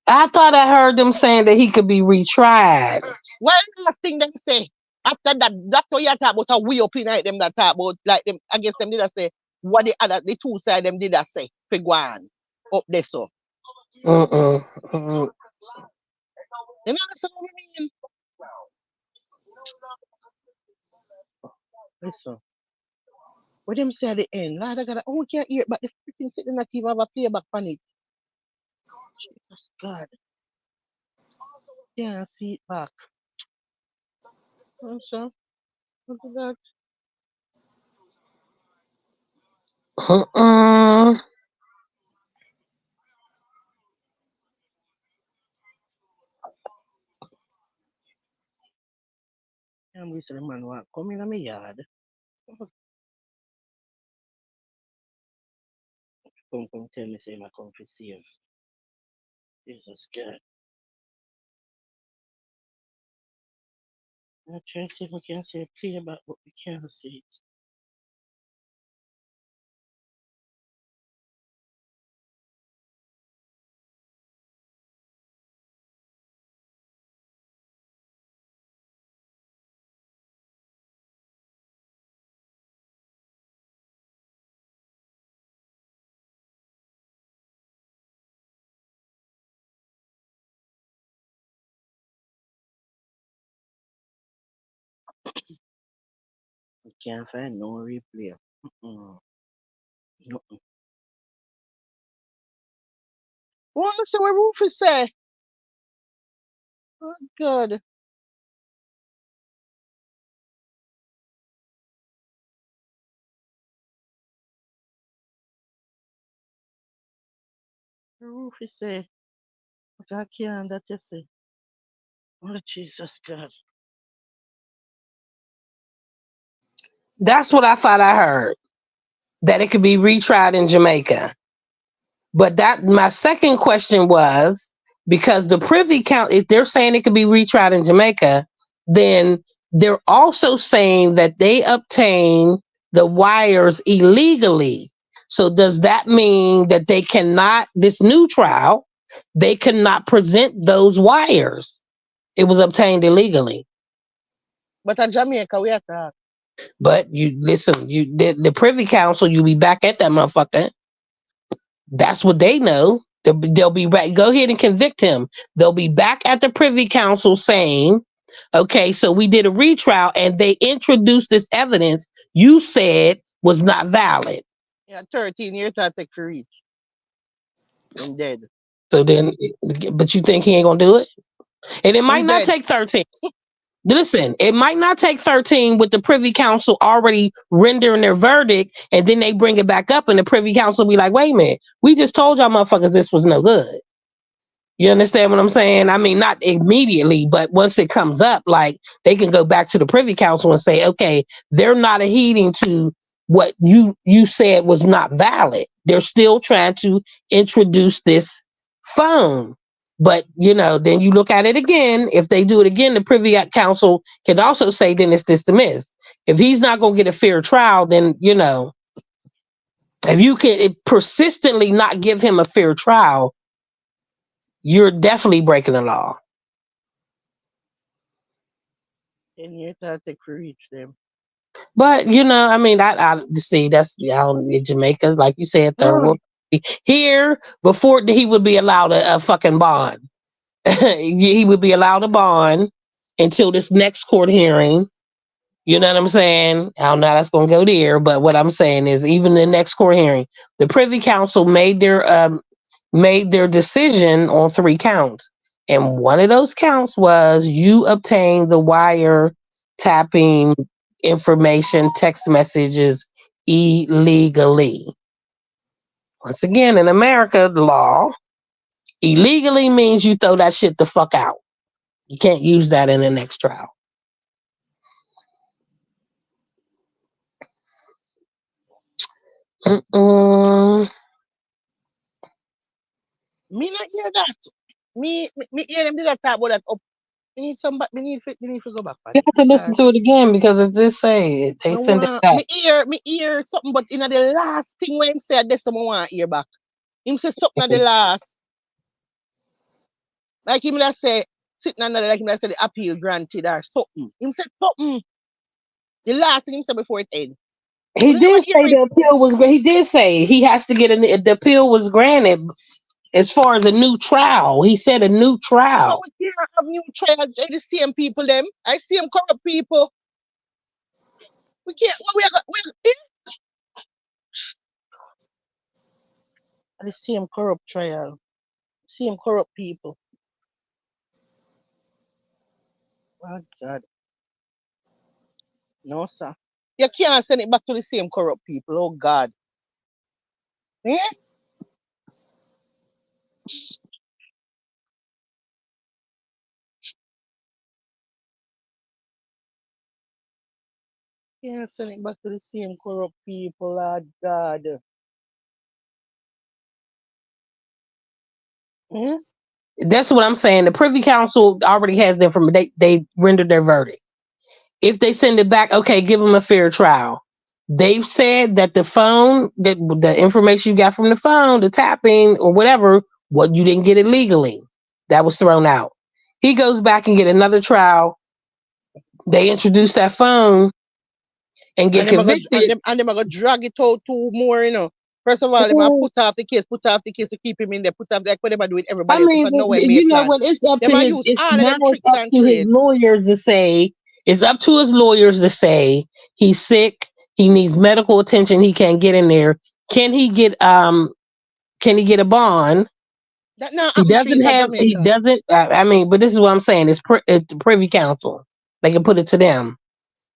I thought I heard them saying that he could be retried. Well, last thing them say. After that, that's what you talk about a way up in like them that talk about like them I guess them did I say what the two side them did I say for go on up there so. Mm-mm. You know that's what I mean? Listen. What them say at the end? Lord, I gotta oh we can't hear it, but the freaking sitting that TV have a playback on it. Jesus God. Can't see it back. I'm sure. Look at that. I'm with the man want come in my yard. Come tell me say my come for save. Jesus God. I try to see if we can say clear back, but we can't see it. We can't find no replay. Mm-mm. No. Want to see what Rufus say? Oh, God. Rufus say. I can't that you say. Oh, Jesus God. That's what I thought I heard. That it could be retried in Jamaica. But that my second question was because the Privy Council, if they're saying it could be retried in Jamaica, then they're also saying that they obtain the wires illegally. So does that mean that they cannot this new trial? they could not present those wires. It was obtained illegally. But in Jamaica, we attack. But you listen, the Privy Council, you be back at that motherfucker. That's what they know. They'll be back. Go ahead and convict him. They'll be back at the Privy Council saying, okay, so we did a retrial and they introduced this evidence you said was not valid. Yeah, 13 years I take to reach. I'm dead. So then, but you think he ain't gonna do it? And it might I'm not dead. take 13. Listen, it might not take 13 with the Privy Council already rendering their verdict, and then they bring it back up, and the Privy Council be like, wait a minute, we just told y'all motherfuckers this was no good. You understand what I'm saying? I mean, not immediately, but once it comes up, like they can go back to the Privy Council and say, okay, they're not adhering to what you said was not valid. They're still trying to introduce this phone. But, then you look at it again. If they do it again, the Privy Council can also say then it's dismissed. If he's not going to get a fair trial, then, if you can persistently not give him a fair trial, you're definitely breaking the law. 10 years I take to reach them. But, I mean, I see, that's in Jamaica, like you said, third world. Here, before he would be allowed a fucking bond. He would be allowed a bond until this next court hearing. You know what I'm saying? I don't know how that's going to go there, but what I'm saying is even the next court hearing, the Privy Council made their decision on 3 counts. And one of those counts was you obtained the wire tapping information, text messages illegally. Once again, in America, the law, illegally means you throw that shit the fuck out. You can't use that in the next trial. Me not hear that. Me hear them do that talk about that up. Me need to go back. You have to listen to it again because it just say it. They send it back. Me hear something, but in the last thing when him said this, someone want to hear back. Him say something at the last. Like him that say sitting under like him that say the appeal granted or something. Him said something. The last thing him said before it ended. He did say the appeal was. He did say he has to get the appeal was granted. As far as a new trial, he said a new trial. Oh, we can't have new trials. They're the same people, them. I see them corrupt people. We can't. The same corrupt trial. Same corrupt people. Oh, God. No, sir. You can't send it back to the same corrupt people. Oh, God. Eh? Can't send it back to the same corrupt people. Oh, God. Hmm? That's what I'm saying. The Privy Council already has the information. They rendered their verdict. If they send it back, okay, give them a fair trial. They've said that the phone, that the information you got from the phone, the tapping or whatever, what you didn't get it legally. That was thrown out. He goes back and get another trial. They introduce that phone and get convicted. And they're going to drag it out to more. First of all, they're going to put off the case to keep him in there, put off like whatever do with everybody else. You know what? It's up to his. It's up to his lawyers to say. It's up to his lawyers to say he's sick. He needs medical attention. He can't get in there. Can he get a bond? He doesn't have. He doesn't. I mean, but this is what I'm saying. It's the Privy Council. They can put it to them.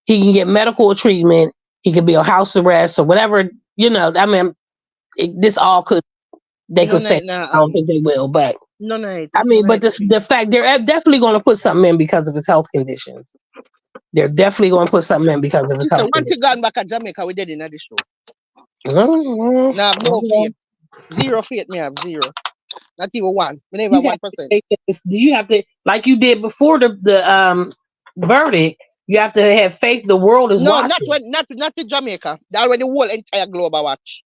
He can get medical treatment. He could be on house arrest or whatever. I mean, this all could. They could say. I don't think they will, but. No. I mean, but the fact they're definitely going to put something in because of his health conditions. They're definitely going to put something in because of his health conditions. Once he gone back to Jamaica, we did in the show. Nah, no faith. 0 faith, me have 0. Not even 1. We never 1%. You have to, like you did before the verdict. You have to have faith. The world is watching. Not with Jamaica. That when the whole entire globe watch.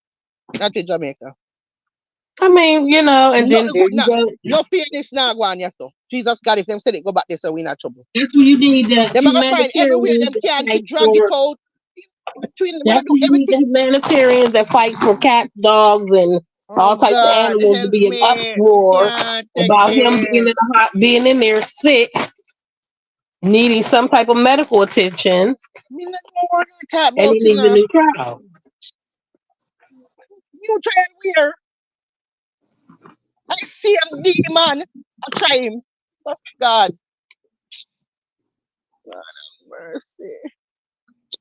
Not with Jamaica. I mean, you know, and No, then there you go. no fairness now go on, yes, so. Jesus God, if them said it go back there, so we not trouble. That's where you need the Them are gonna find everywhere humanitarians them that can to fight drag it for. out. Between them, wanna That's do where you need the everything. humanitarians that fight for cats, dogs, and Oh all types of God, animals to help be an me. uproar Can't take about him being it. in the being in there sick, needing some type of medical attention, Me not know what to talk and about, he you needs a know. new trial. You try and wear. I see him demon. I try him. Oh God. God have mercy.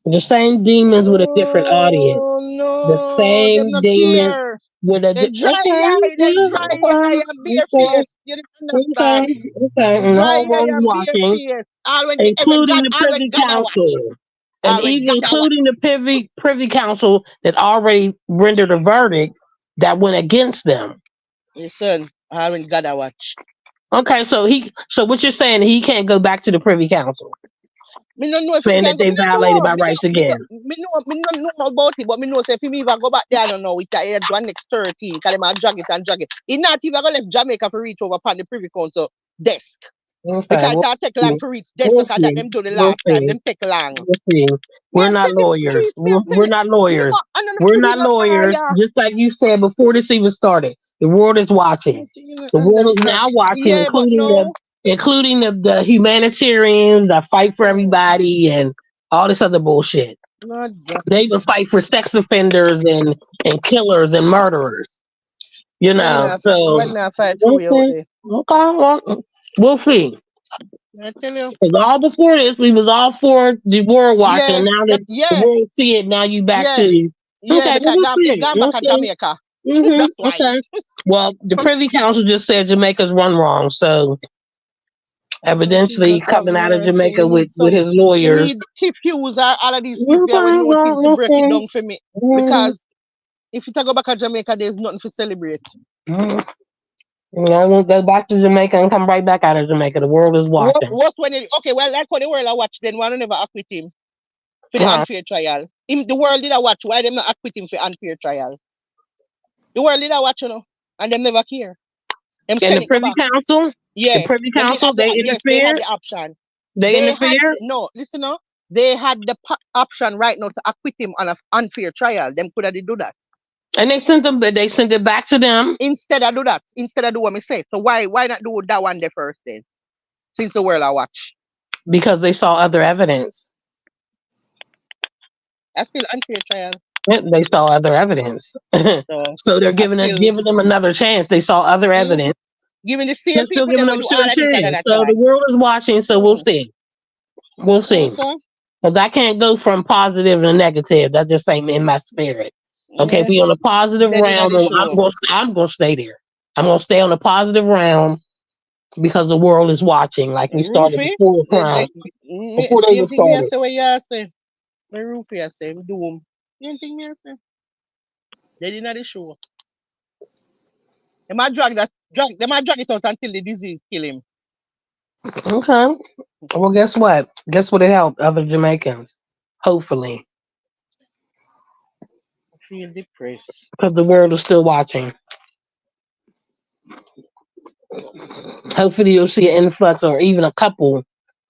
The same demons with a different audience. Oh The no, them same no demons care. with a They dry eye, they dry eye and bare okay, face. You don't understand. okay. And the Dry whole eye world is and bare watching, face. All when including the all when Privy God a watch. Council, and All when even God a watch. including the Privy Council that already rendered a verdict that went against them. Listen, all when God a watch. Okay, so what you're saying, he can't go back to the Privy Council, Me no know if he saying that can go. they Me no violated know. my rights again. Me no know about it, but me know say if him even go back there, I don't know. With the age one next 13, cause them a drag it and drag it. He not even gonna left Jamaica for reach over upon the Privy Council desk. Okay, Because it take long see. for reach desk We'll because that see. them do the We'll last time. see. Them take long. We'll see. Me We're I not tell the lawyers. street, me I tell We're you, not me no, lawyers. I don't know We're to be not no lawyers. lawyer. Just like you said before this even started, the world is watching. You don't The world is understand. now watching, Yeah, but no. including the humanitarians that fight for everybody and all this other bullshit. Not They even just. fight for sex offenders and killers and murderers. You know, Right so now fight for we'll we out see. there. Okay, we'll see. I tell you. Because all before this, we was all for the world watching, and Yeah, now that the yeah, world see it, now you back yeah, to yeah, okay. Well, because we'll it see. gone back We'll to see. Jamaica. That's why. Okay. Well, the Privy Council just said Jamaica's run wrong, so Oh, evidently Jesus have coming out of mercy. Jamaica with his We need lawyers. tip user all of these people Okay, here with no things to we'll break it see. down for me. Mhm. Because if you go back to Jamaica, there's nothing to celebrate. Mhm. Yeah, we'll go back to Jamaica and come right back out of Jamaica. The world is watching. What when it, okay, well, like what the world I watch, then why don't never acquit him for the Uh-huh. unfair trial? Him, the world did I watch, why them not acquit him for unfair trial? The world did I watch, and them never care. Them And the send it go Privy back. Council, Yeah, them did have the they yes, they had interfered. the option. They They had interfered, no, listen now. They had the option right now to acquit him on an unfair trial. Them could have do that. and they sent them. They sent it back to them Instead of do that, instead of do what me say. So why not do that one there first then? Since the world I watch. because they saw other evidence. I still unfair trial. Yeah, they saw other evidence. So So they're I still giving them another chance. They saw other mm, evidence. giving the They're same still people giving them them will a do all of this and chance. a So the try. world is watching. So we'll Mm. see. We'll see. So Because I can't go from positive and negative. That just ain't in my spirit. Okay, yeah, we on a positive dead in round, the and show. I'm gonna stay there. I'm gonna stay on a positive round because the world is watching. Like we started Roofy, before the crowd, before they same even thing me I started. say what you say. My roofy I say, doom. Same thing me I say. Dead in the show. They might they might drag it out until the disease kill him. Okay. Well, guess what? Guess what? It helped other Jamaicans. Hopefully, I feel depressed. because the world is still watching. Hopefully, you'll see an influx or even a couple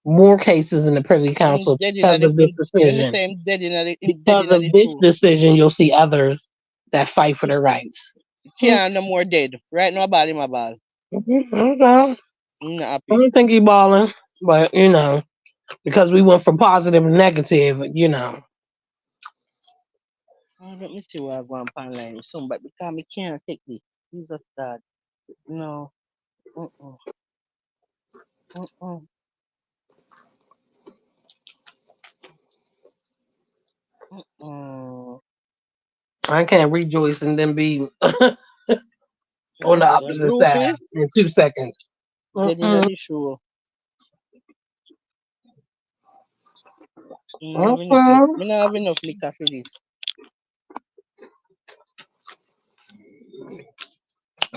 more cases in the Privy Council Dead in because of this when me decision. say him dead Because in of the this show. decision, you'll see others that fight for their rights. Can't no more dead. Right now ball him a ball. Okay. I'm not I happy. don't think he balling, but because we went from positive and negative. Let me see what I go on online with somebody because me can't take this. Jesus God. No. Uh-uh. Uh-uh. Uh-uh. I can't rejoice and then be on the opposite Roofy, side in 2 seconds. dead in Mm-mm. the show. Okay. Me not have enough liquor for this.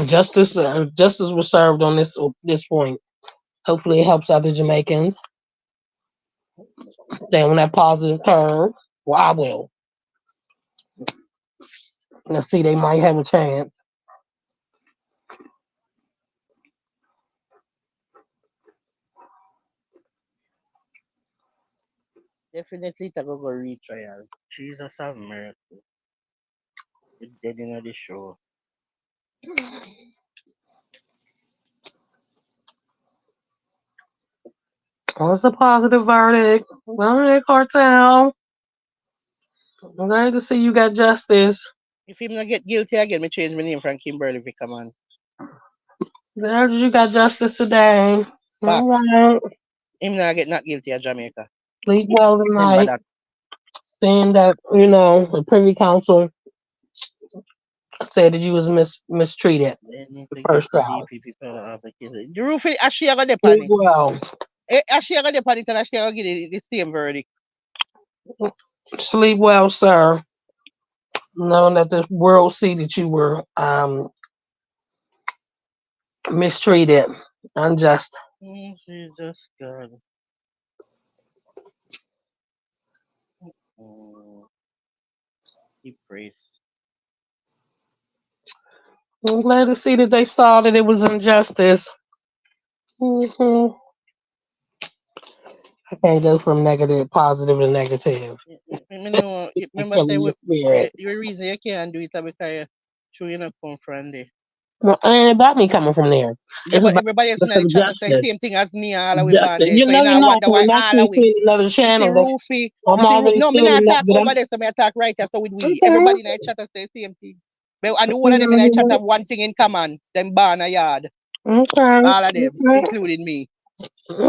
Justice was served on this point. Hopefully, it helps other Jamaicans. Stay on that positive curve. Well, I will. Let's see, they might have a chance. Definitely to go retrial. Jesus have mercy. You're dead in the show. Oh, it's a positive verdict. Vybz Kartel. I'm glad to see you got justice. If him not get guilty again, me change my name from Kimberly Vickerman. Glad you got justice today. All Facts. right. Him not get not guilty at Jamaica. Sleep well Remember tonight. that. Seeing that, the Privy Council said that you was mistreated They need the to get first trial. DP people application. The roof is she got the Sleep panic. well. She got the panic and she got get the same verdict. Sleep well, sir. Knowing that the world see that you were mistreated, unjust. Jesus God. Oh, he prays. I'm glad to see that they saw that it was injustice. hmm I can't go from negative, positive to negative. Me know. Remember say Really your spirit. your reason you can't do it is because you not come from there. Well, it ain't about me coming from there. Yeah, It's but about everybody else in the some chat say justice. same thing as me and all of we born Justice. there. You So you know, know, I wonder coming why back all to of we. seeing another You see channel. Roofy. I'm You see, already no, me seeing not that, talk but over there, so me attack right here, so with we. okay. Everybody in the chat say same thing. But and the whole of them in the chat have one thing in common. Them born a yard. Okay. All of them, Okay. including me.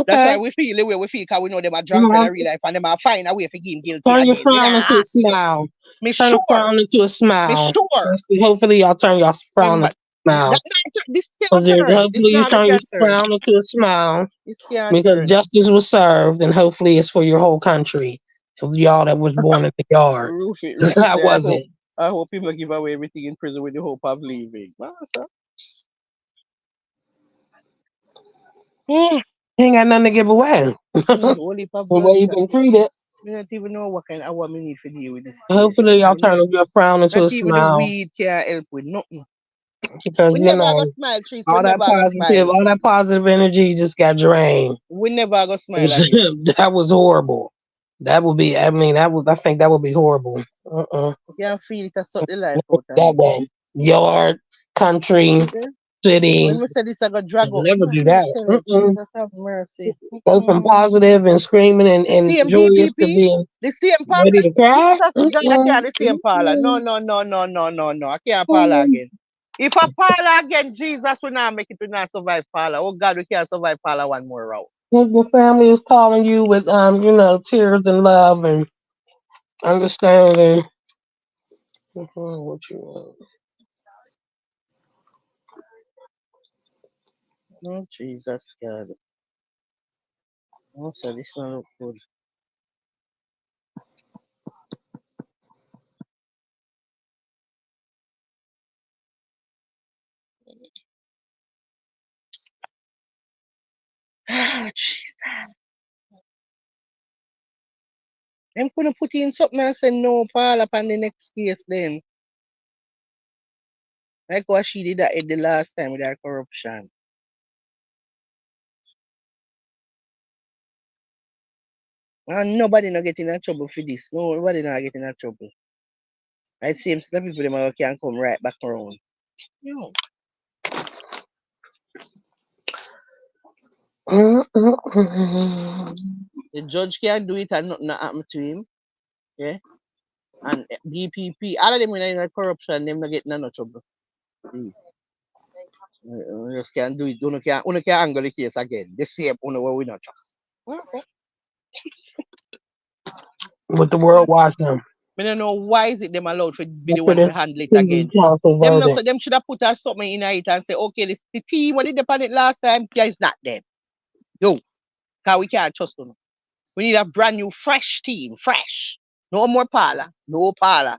That's Okay. why we feel the way we feel, because we know them are You drunk in know, real life and them are find a way for him guilty turn your again. We frown not into a ask. smile. Me Turn a sure. frown into a Me smile. sure. Hopefully, y'all turn your frown Remember, into a smile. this can't turn. This Hopefully, you not turn your can turn. frown into a smile This can't because turn. justice was served, and hopefully, it's for your whole country of y'all that was born in the yard. Since Ruthie I say, wasn't. I hope him not give away everything in prison with the hope of leaving. Well, sir. He ain't got nothing to give away. Whole heap of The way you've bloodshot. been treated. We don't even know what kind of hour we need to deal with this Hopefully, situation. y'all turn your frown into Not a even the smile weed can help with nothing. because We you never go know smile, Trees. We never go smile. all that positive energy just got drained. We never go smile again. That was horrible. That would be. I mean, that would. I think that would be horrible. You can feel it as suck the life out of That me. way, yard, country, See there? city. When we say this, I got drag up. Never Man, do I that. tell you, Jesus have mercy. Go from positive and screaming The and same joyous to DPP, being the same Paula. ready to cry. Jesus, God, I can't the same Paula. No. I can't Paula again. If I Paula again, Jesus will not make it to not survive Paula. Oh God, we can't survive Paula one more round. Your family is calling you with tears and love and understanding. What you want? Oh Jesus God. Oh, so this not look good. Ah, Jesus. I'm gonna put in something and say no Paula upon the next case then. Like what she did that the last time with that corruption. And nobody not getting in trouble for this. Nobody not getting in trouble. I see him some people them can come right back around. No. The judge can do it and nothing not happen to him. Yeah. And DPP, all of them in corruption, them not getting in no trouble. You just can't do it. You can angle the case again. The same one where we not trust. Okay. With the world watching. I don't know why is it them allowed to be the After one to this handle it TV again. council Them not verdict. so them should have put us something in it and say, okay, this the team what did on it last time, yeah, it's not them. No, because we can't trust them. We need a brand new fresh team. Fresh. No more parlor. No parlor.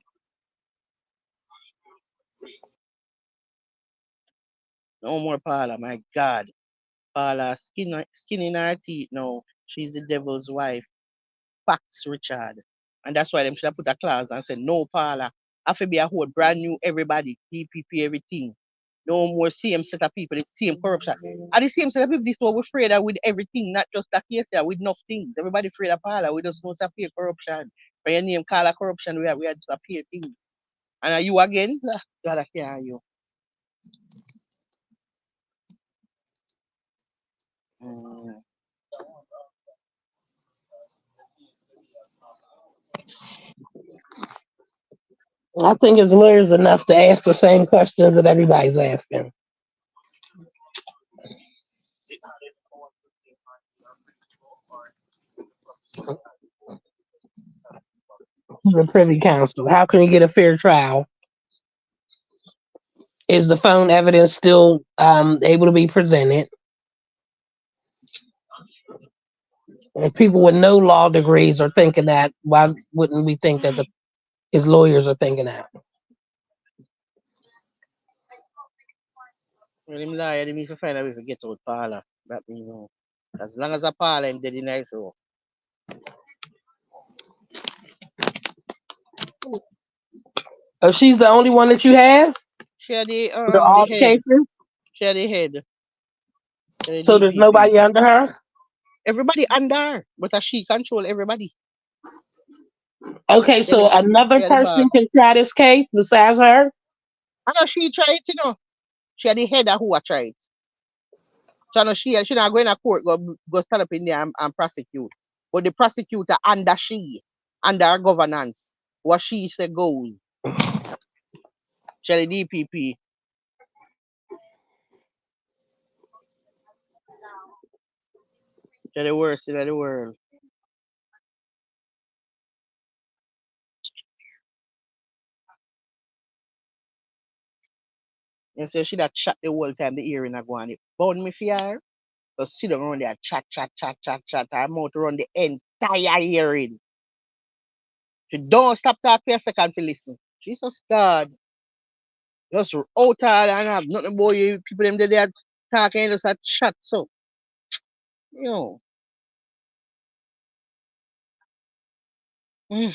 No more parlor, my God. Paula skin in her teeth now. She's the devil's wife. Facts, Richard. And that's why them should have put a clause and said no Paula. Have to be a whole brand new everybody, DPP, everything. No more same set of people, the same corruption. And the same set of people, this is what we're afraid of with everything, not just that case there, with enough things. Everybody afraid of Paula. We just know it's a pay corruption. For your name call a corruption, we had to pay things. And are you again? Ah, God, I can't you. Mm. I think his lawyer's enough to ask the same questions that everybody's asking. The Privy Council. How can you get a fair trial? Is the phone evidence still able to be presented? If people with no law degrees are thinking that, why wouldn't we think that his lawyers are thinking that? Well, him lie, they need to find a way to get out Paula. That me know. As long as a Paula, him dead in the show. Oh, she's the only one that you have She had for the all the head. cases? She had the head. She had So the there's DPP. nobody under her? Everybody under her, but she control everybody. Okay, so another She had the person boss. can try this case besides her? I know she tried, you know. She had the head of who I tried. So no, she not going to court, go stand up in there and prosecute. But the prosecutor under her governance, what she said goes. She had the DPP. She had the worst in the world. You say she that chat the whole time the earring a go on it. Bound me for her. Just sit down around there, chat. Her mouth run the entire hearing. She don't stop talking for a second to listen. Jesus God. Just out and have nothing about you. People them they are talking just a chat so. You know. Mm.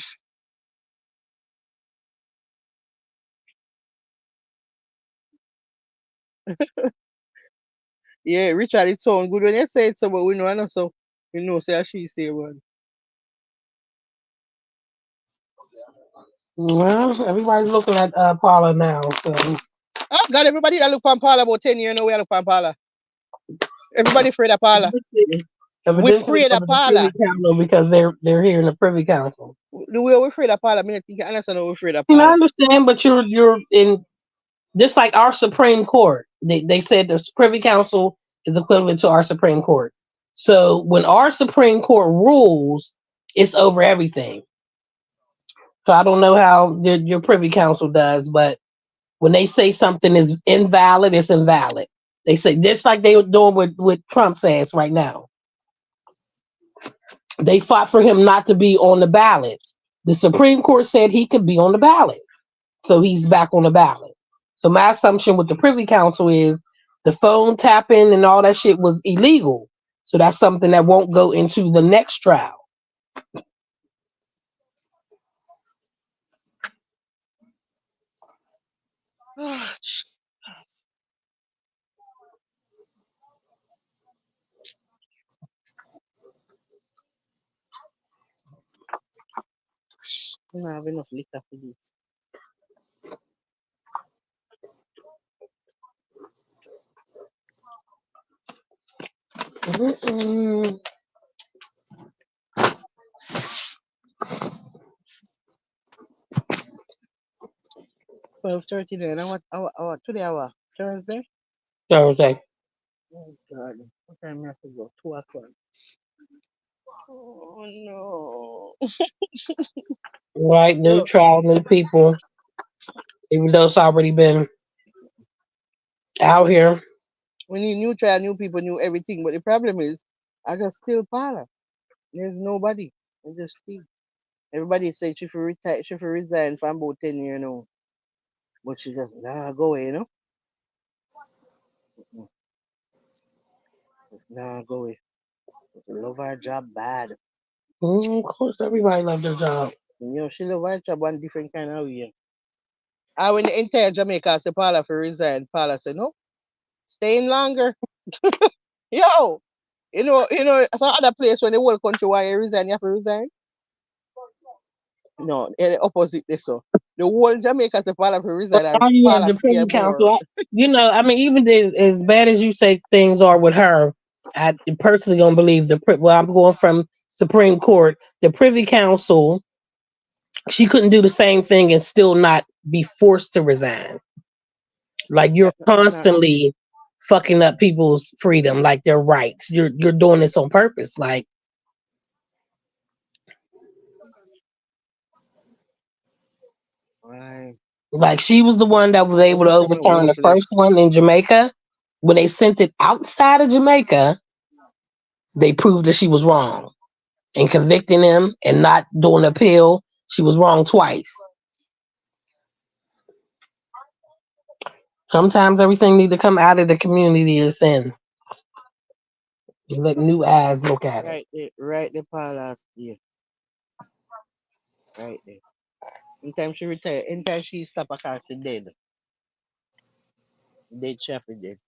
Yeah, Richard, it sound good when you say it so, but we know I know so. We know say as she say one. Well, everybody's looking at Paula now. So Oh God, everybody that look for Paula about 10 years now we look for Paula. Everybody afraid of Paula. We evidently afraid of over the Paula. Privy Council because they're here in the Privy Council. The way we afraid of Paula, I mean, I think I understand we're afraid of You know, I Paula. understand, but you're in just like our Supreme Court. They said the Privy Council is equivalent to our Supreme Court. So when our Supreme Court rules, it's over everything. So I don't know how your Privy Council does, but when they say something is invalid, it's invalid. They say just like they were doing with Trump's ass right now. They fought for him not to be on the ballots. The Supreme Court said he could be on the ballot. So he's back on the ballot. So my assumption with the Privy Council is the phone tapping and all that shit was illegal. So that's something that won't go into the next trial. I don't have enough liquor for this. Mm-mm. 12:30 then. Today hour. Thursday? Thursday. Oh God. What time I have to go? 2 o'clock. Oh no. Right, new Yo, trial, new people. Even though it's already been out here. we need new trial, new people, new everything. But the problem is I just still para. There's nobody. I just see. Everybody say she should retire, she should resign for about 10 years now. But she just nah go away, you know? Mm, just nah go away. She love her job bad. Of course, everybody loves their job. You know, she love her job one different kind of way. And when the entire Jamaica say Paula for resign, Paula said, no, staying longer. Yo, some other place when the whole country why you resign, you have to resign. No, the opposite this so. The whole Jamaica say Paula for resign and Now you have Paula the for care Privy Council. more. I mean, even as bad as you say things are with her, I personally don't believe well, I'm going from Supreme Court, the Privy Council. She couldn't do the same thing and still not be forced to resign. Like you're Not constantly fucking up people's freedom, like their rights. You're doing this on purpose. right. Like she was the one that was They able to put them in overturn the first hopeless. one in Jamaica. When they sent it outside of Jamaica, they proved that she was wrong in convicting him and not doing appeal. She was wrong twice. Sometimes everything need to come out of the community it's in. Just let new eyes look at it. Right the Paula yeah, right there. Anytime she retire, anytime she stop a car, she dead. Dead chapter dead.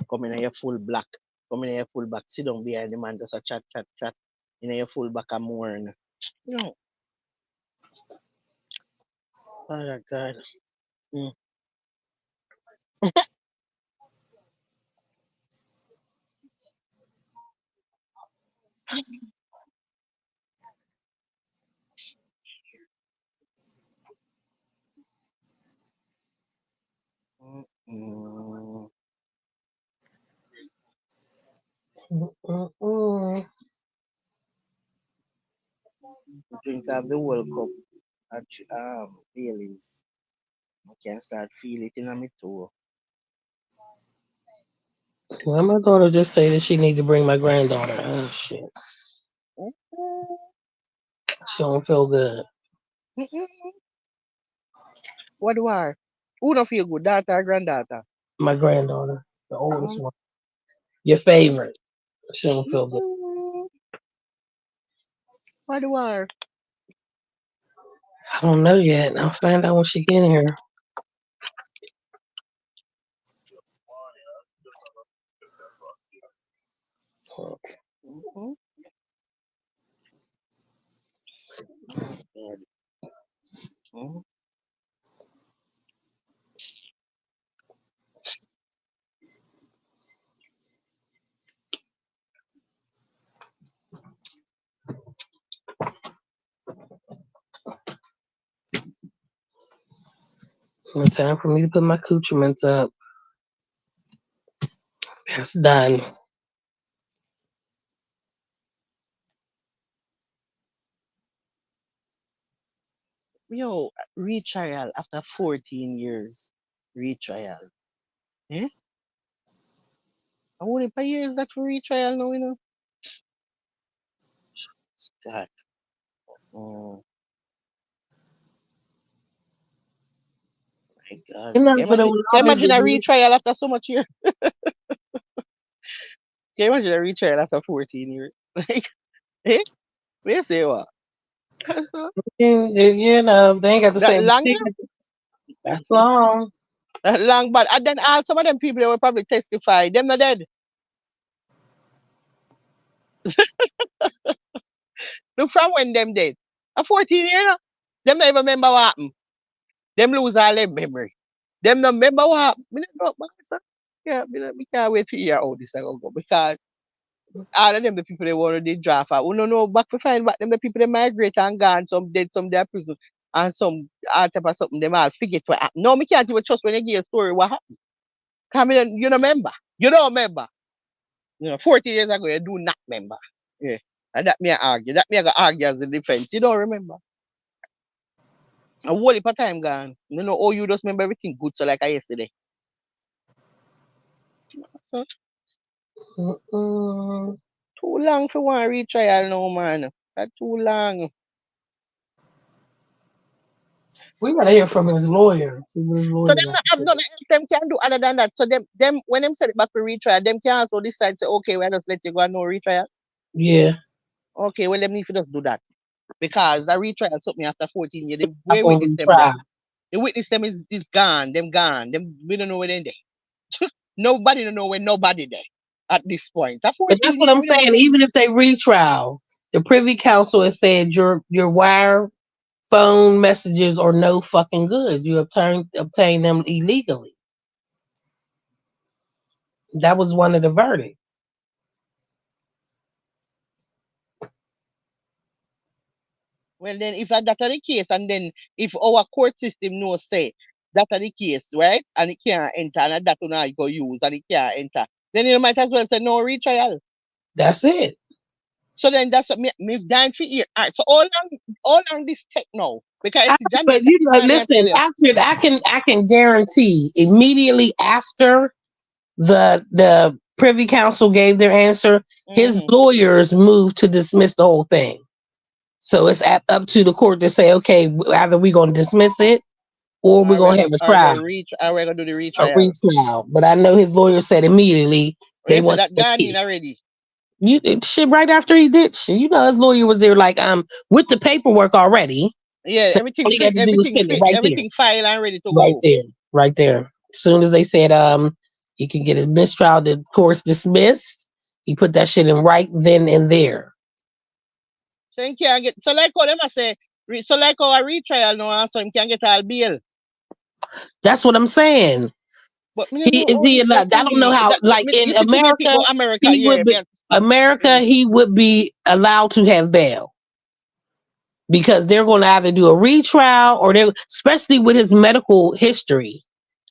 Come in your full black. Come in your full back. Sit down behind the man, just a chat, chat, chat. In your full back and mourn. No. Oh God. Mm. Mm. Mm-mm. Drink of the World Cup at Bailey's. I can start feel it in my toe. Well, my daughter just say that she need to bring my granddaughter. Oh shit, Mm-mm. she don't feel good. Mm-mm. What do I? Who don't feel good? Daughter or granddaughter? My granddaughter, the oldest Um, one, your favorite. She don't feel good. mm-mm. What do I? I don't know yet. I'll find out when she get here. Mm-mm. Oh, God. Mm. It's time for me to put my accoutrements up. That's done. Yo, retrial after 14 years. Retrial. Eh? I only for years that for retrial now, God. Oh my God. You know, Can you but imagine, when can I you was imagine a the retrial after so much years? Can you imagine a retrial after 14 years? Like, eh? What you say what? So, they ain't got the that same. long, That's long. that long, but and then all some of them people they will probably testify. Them not dead. Look from when them dead. A 14 year, them not even remember what happened. Them lose all their memory. Them not remember what happened. Me not know, man, so, yeah, me can't wait to hear how this is going to go because all of them the people they want to draft out. We don't know back to find back them the people they migrate and gone, some dead, some they prison, and some all type of something them all forget what happened. No, me can't even trust when they give a story what happened. Come in, you don't remember. You don't remember. 40 years ago you do not remember. Yeah. And that me I argue. That me I go argue as the defense. You don't remember. A whole heap of time gone. You know, oh you just remember everything good so like I yesterday. So Mm-mm. too long for one retrial now, man. That's too long. We gotta hear from his lawyer. See what his So lawyer them got not to have say. nothing else them can do other than that. So them when them send it back for retrial, them can also decide say, okay, we just let you go and no retrial. Yeah, Okay, well, let me just do that. Because the retrial took me after 14 years. The Up way on witness them there. retrial. The witness them is gone. Them gone. Them we don't know where they there. Nobody don't know where nobody there at this point. At But that's 14 what years, I'm we don't saying. know. Even if they retrial, the Privy Council has said your wire phone messages are no fucking good. You obtain them illegally. That was one of the verdicts. Well, then if that are the case, and then if our court system knows say that are the case, right, and it can't enter, and that one I go use, and it can't enter, then you might as well say no retrial. That's it. So then that's what me dying for ear. All right, so all on this tech now, because it's But Jamaica. you know, Me I tell listen. you. After I can guarantee immediately after the Privy Council gave their answer, his Mm-hmm. lawyers moved to dismiss the whole thing. So it's up to the court to say, okay, either we're going to dismiss it or we're going to have a Or trial, go reach, or we're gonna do the a retrial. retrial. But I know his lawyer said immediately Well, they you said want that the gone in case. already. Shit right after he did shit. You know, his lawyer was there like with the paperwork already. Yeah, So all he had to do was send it right there, everything filed and ready to right go. there, right there. As soon as they said he can get his mistrial, the course dismissed. He put that shit in right then and there. So you can get, so like how them I say, so like how a retrial now, so him can get all bail. That's what I'm saying. But me don't know Is how he this allowed? work for I don't know me. how. That Like me, in you see too many America, people America, he would yeah. be he would be allowed to have bail because they're going to either do a retrial or they, especially with his medical history.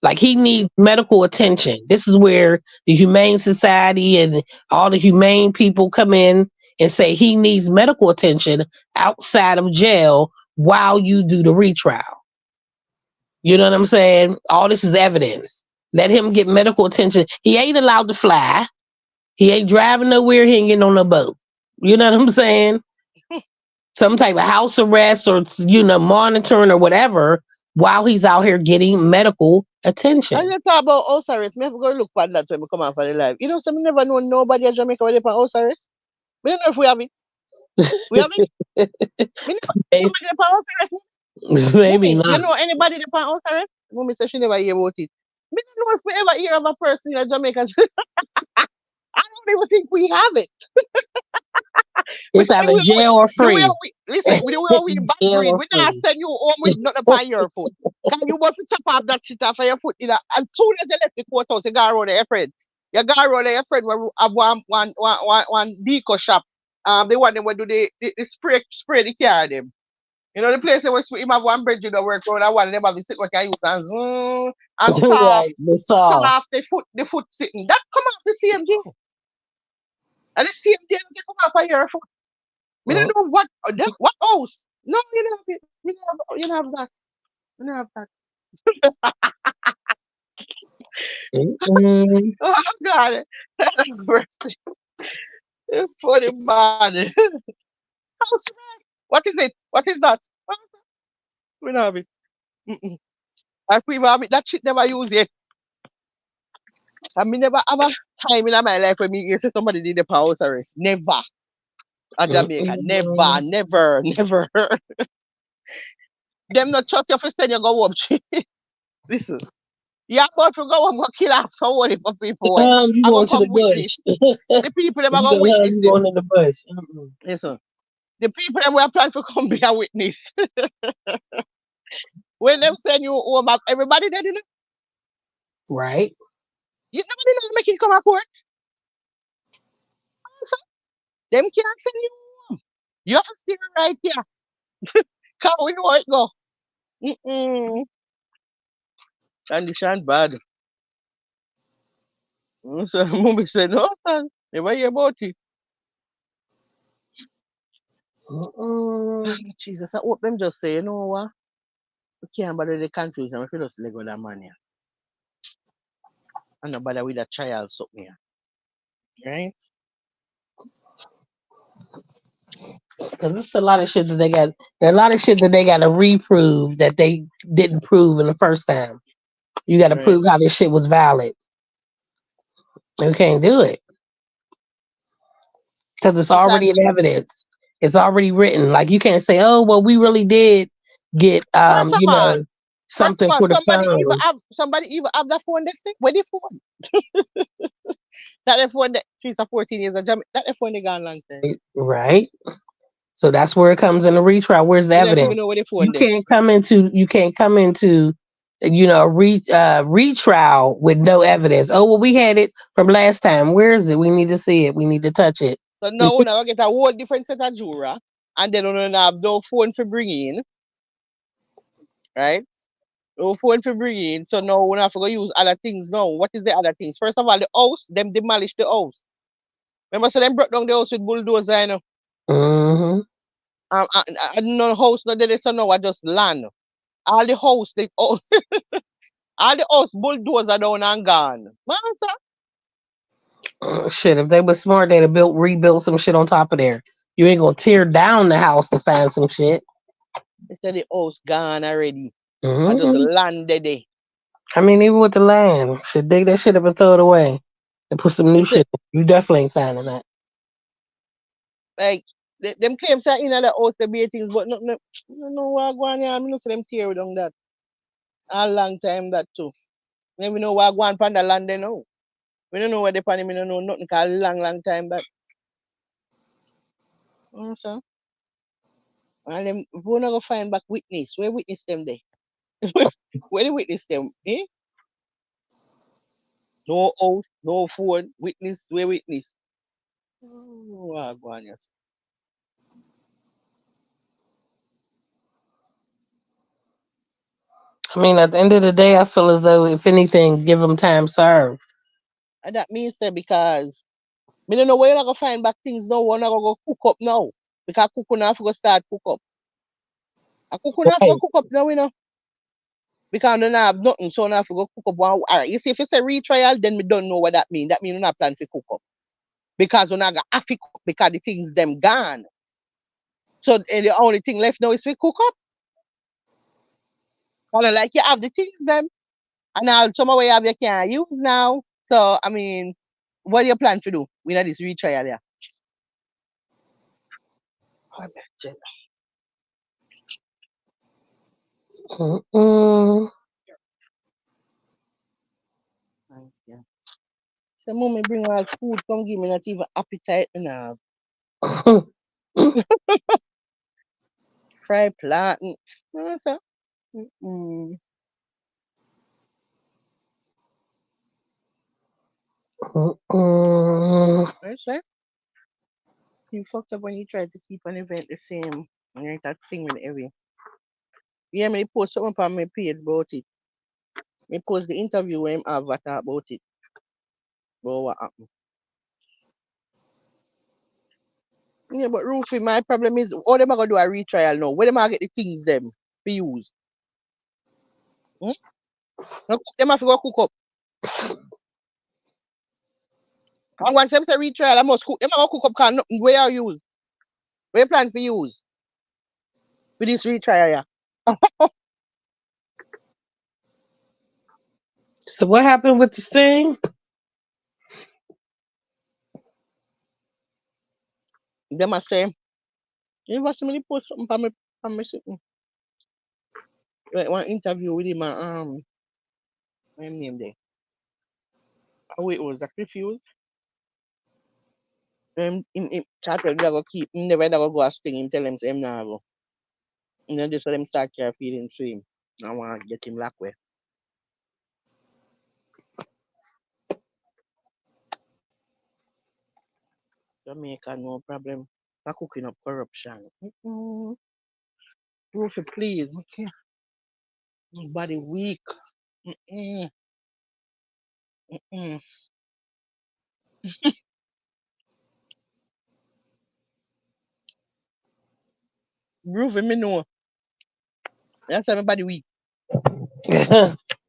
Like he needs medical attention. This is where the Humane Society and all the humane people come in and say he needs medical attention outside of jail while you do the retrial. You know what I'm saying? All this is evidence. Let him get medical attention. He ain't allowed to fly. He ain't driving nowhere. He ain't getting on a boat. You know what I'm saying? Some type of house arrest or monitoring or whatever while he's out here getting medical As attention. you talk about house arrest, me have to go look for that when we come out for the live. You know, so me never know nobody in Jamaica with a house arrest. We don't know if we have it. We have it. Me never somebody in house arrest. Maybe Mummy, you not. know anybody in house arrest? Mummy said she never hear about it. Me don't know if we ever hear of a person in Jamaica. I don't even think we have it. It's Because either jail or the way free. we listen, the way we bad Jail breed, or we not free. send you home with nothing upon your foot. Can you must chop off that shit off of your foot? You know, as soon as you left the courthouse, you go around to your friend. You go around to your friend will have one deco shop. The one them will do the spray the car them. You know the place where him have one bridge that work around that one them have the sit where can use and zoom and Right. The cut saw. off the foot sitting. That come off the same day. And the same day they come off of your foot. We don't Mm, know what house. No, you don't have it. You don't have that. You don't have that. mm, Oh God. It's funny man. House arrest. What is it? What is that? We don't have it. Mm-mm. If we have it, that shit never use it. And me never have a time in my life when me hear say somebody did a house arrest. Never. At Jamaica. Never, mm. never, never. Them not trust you for saying you go home. Listen. You about to go home go kill off somebody for people way. You I go going to come the bush. witness. The people them are You going witness you them. going in the bush. Mm-mm. Listen. The people them were planning to come be a witness. When them send you home, everybody there, you know, Right. you nobody know make it come a court. So them can't send you home. You have to stay right here. Cause we know how it go. Mm-mm. Condition bad. So mommy said, no, son, never hear about it. Mm-mm. Jesus, I hope them just say, you know what? We can't bother the confusion. We just let go that man here. And not bother with that child something here. Right? Cause it's a lot of shit that they got. There's a lot of shit that they got to reprove that they didn't prove in the first time. You got to Right. prove how this shit was valid. You can't do it because it's Sometimes already in evidence. It's already written. Like you can't say, "Oh, well, we really did get First of all, something for the phone." somebody even have that phone this thing. Where the phone? That the phone that she's a 14 years of That the phone they gone long time. Right. So that's where it comes in the retrial. Where's the We don't even evidence? know where the You phone there. can't come into a retrial with no evidence. Oh well, we had it from last time. Where is it? We need to see it. We need to touch it. So now we now get a whole different set of juror, and then we don't have no phone for bring in, right? No phone for bring in. So now we have to go use other things now. What is the other things? First of all, the house, them demolish the house. Remember, so them broke down the house with bulldozer, you know. Mm-hmm. No house, no there, so now I just land. All the house, all the house bulldozer down and gone. Man, sir. Shit, if they were smart, they'd have rebuilt some shit on top of there. You ain't gonna tear down the house to find some shit. They said the house gone already. I just Mm-hmm. landed there. I mean, even with the land, should dig that shit up and throw it away and put some new They said, shit. You definitely ain't finding that. like, them claims are in the house, the be things, but no, no, what go on here. I know so them tear down that. A long time that too. Then we know what go on pan the land they know. We don't know where they pan him, we don't know nothing called long time back. So, and them, we not go find back witness. Where witness them there? Where the witness them? Eh? No house, no phone, witness, where witness? Oh, what go on here. I mean, at the end of the day, I feel as though, if anything, give them time served. And that means because me don't know where you go find back things now. We're not go cook up now. Because cook now have to go start cook up. A cook now have to go Right. cook up now, you know. Because I don't have nothing, so I have to go cook up one. All right, you see, if you say retrial, then we don't know what that means. That means we're not plan to cook up. Because we're not going to have to cook up because the things them gone. So the only thing left now is to cook up. Kind of like you have the things them, and now some way you have you can't use now. So, I mean, what do you plan to do? We know this retrial, yeah. Oh, Mm-mm. yeah. So, mommy bring all food, come give me not even appetite now. Fried plant. No, sir. Mm. Mm-mm. I say, you fucked up when you tried to keep an event the same. And you that thing with every. Yeah, me post something on my page about it. Me post the interview where him have a talk about it. About what happened. Yeah, but Rufy, my problem is, all them are going to do a retrial now. Where them are get the things them to use? Hmm? Now, them have to go cook up. And once them say retrial, I must cook. Them are going to cook up can nothing. Where are you use? Where you plan for use? For this retrial, yeah. So what happened with the sting? Them are say, you watch me post something for me sitting. Like one interview with him, what him name there? Oh, it was a refuse. Him chat tell me I go keep, him never go a sting, him tell him say him nah go. And then just let him start care feelings to him. I want to get him locked way. Jamaica, no problem. For cooking up corruption. Rufy, please. Okay. My body weak. Mm-mm. Mm-mm. Rufy, me know. That's why my body weak.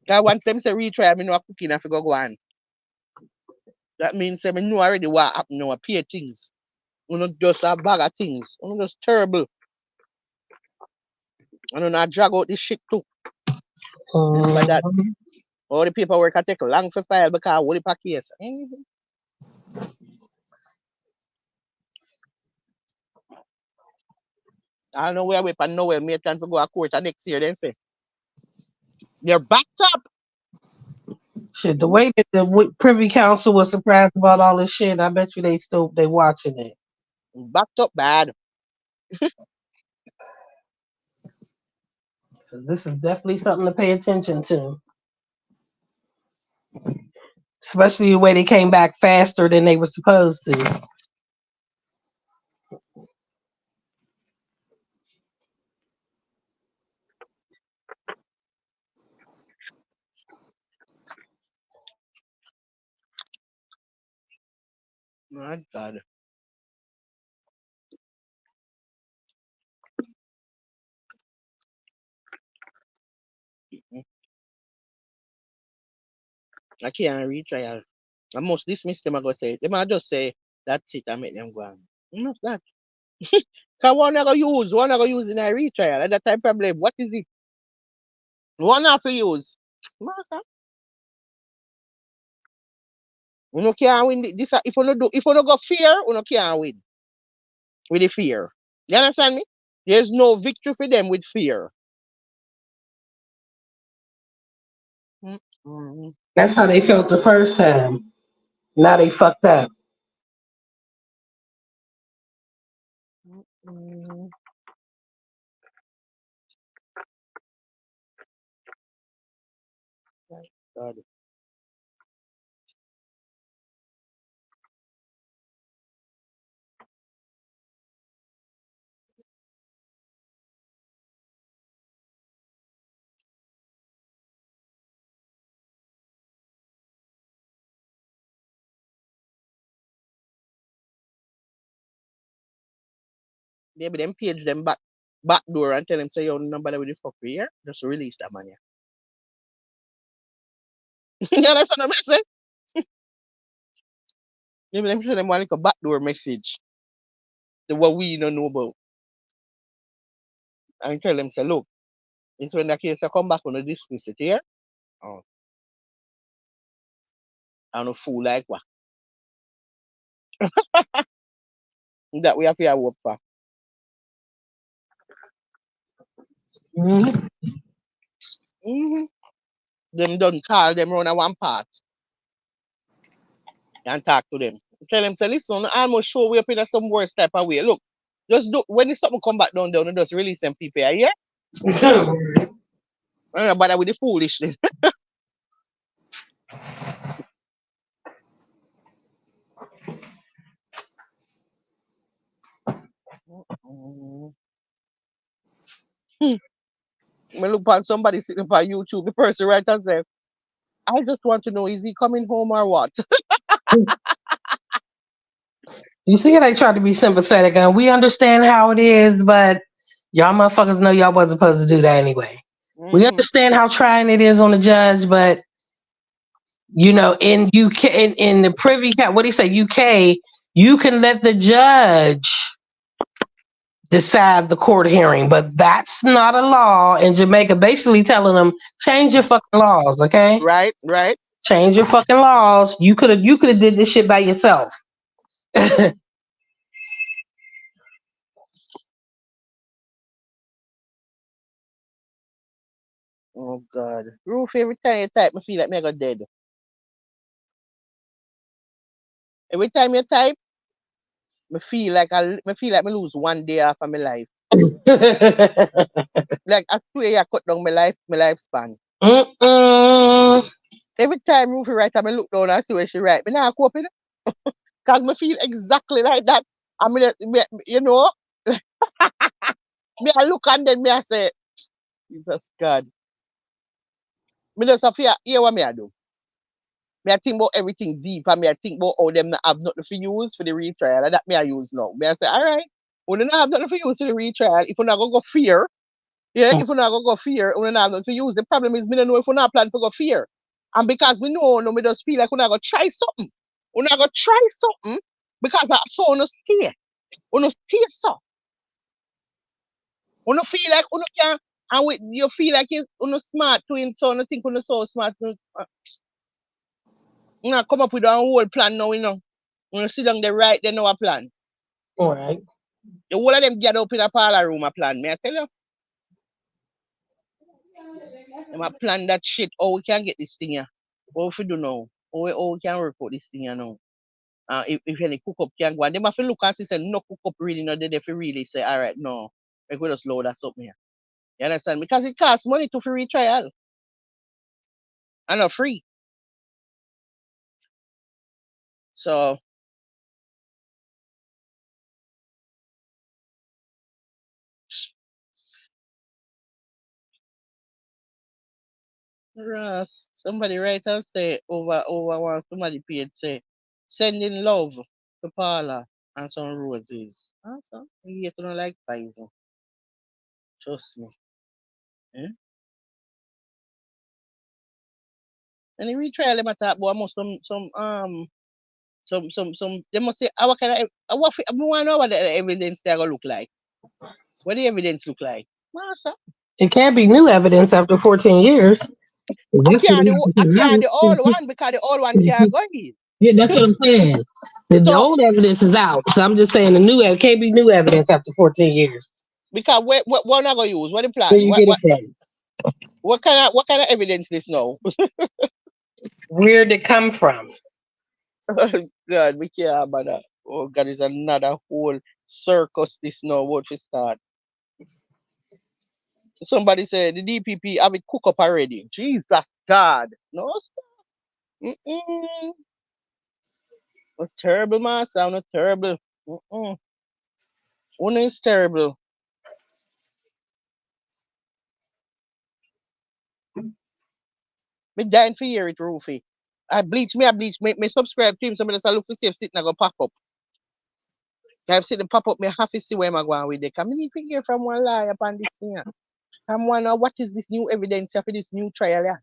Cause once them say retry, me know a cooking have to go on. That means say me know already what happen now. Appear things. You know, just a bag of things. You know, just terrible. And then I drag out this shit too. This for that. Mhm. All the paperwork I take long for file because all the case. I don't know where we pan Noel may trying to go to court next year, then say. They're backed up. Shit, the way that the Privy Council was surprised about all this shit, I bet you they watching it. Backed up bad. 'Cause this is definitely something to pay attention to. Especially the way they came back faster than they were supposed to. My God. I can't retrial. I must dismiss them. I go say they might just say that's it and make them go on. Not that. Cause one I go use in a retrial. At that time problem. What is it? One have to use. Master, you no can't win this. If you no go fear, you no can't win with the fear. You understand me? There's no victory for them with fear. Mm-mm. That's how they felt the first time. Now they fucked up. Mm-mm. My God. Maybe them page them back door and tell them say your number with the fuck we here. Just release that money. You understand what I'm saying? Maybe them send them one like a backdoor message. The what we don't know about. And tell them say, look, it's when the case I come back on the dismiss it here. Oh, I'm a fool like what? That we have to work for. Mhm. Mm-hmm. Them done call them run a one part and talk to them. Tell them say, listen, I almost show we up in some worse type of way. Look, just do when the something come back down, just release them people here. I'm not bother with the foolishness. Mm. Hmm. Me look on somebody sitting on YouTube, the person right and say, I just want to know, is he coming home or what? You see how they tried to be sympathetic, and we understand how it is, but y'all motherfuckers know y'all wasn't supposed to do that anyway. We Mm-hmm. understand how trying it is on the judge, but you know, in UK, in the Privy Council, what do you say, UK, you can let the judge decide the court hearing, but that's not a law in Jamaica. Basically telling them change your fucking laws, okay? Right, right. Change your fucking laws. You could have did this shit by yourself. Oh God. Roof every time you type, me feel like me I got dead. Every time you type, me feel like me lose one day off of my life. Like I swear you cut down my lifespan. Mm-mm. Every time Ruthie write, I me look down and see where she write. Me not coping because me feel exactly like that. I mean, you know, me I look and then me I say, Jesus God. Me just have to hear what me I do. Me I think about everything deep and me I think about how them not have nothing for use for the retrial. And that me I use now. Me I say, all right, we don't have nothing for use for the retrial. If we not gonna go fear, yeah, if we not gonna go fear, we don't have nothing for use. The problem is me don't know if we not plan to go fear. And because we know, no, me just feel like we not gonna try something. We not gonna try something because I so no stay. We no stay so. We no feel like we no can and you feel like you no smart to him, so you think you no so smart. You know, come up with a whole plan now, you know. When you sit down there right, they know a plan. All right. The whole of them get up in a parlor room a plan. Me I tell you. Them a plan that shit. Oh, we can get this thing here. What we do now? How we can work out this thing here now? If any cook up can go. And them have to look and see say no cook up really no they fi really say, all right, no. We could just load us up here. You understand? Because it costs money to free trial. And not free. So Ross, somebody write and say over one somebody paid say sending love to Paula and some roses. Also, you get to know like poison. Trust me. Eh? And the retrial them attack boy must some they must say what kind of what I want to know what the evidence they gonna look like. What the evidence look like? Master. It can't be new evidence after 14 years. That's what I can't the old one because the old one can't go in. yeah, that's what I'm saying. The So old evidence is out. So I'm just saying the new it can't be new evidence after 14 years. because what not gonna use? What the Where plan? you get it from? What kind of evidence this now? Where'd it come from? God, we can't about that. Oh God, it's another whole circus this now what we start. Somebody said the DPP have it cook up already. Jesus God. No stop. Mm-mm. No terrible master, no terrible. Mm-mm. One is terrible. Me dying for hear it, Roofy. I bleach, me subscribe to him, somebody just look for see if sitting I go pop up. I've seen the pop up, me have to see where I'm going with it. I need to hear from one lie upon this thing. I'm wondering what is this new evidence for this new trial? Yeah?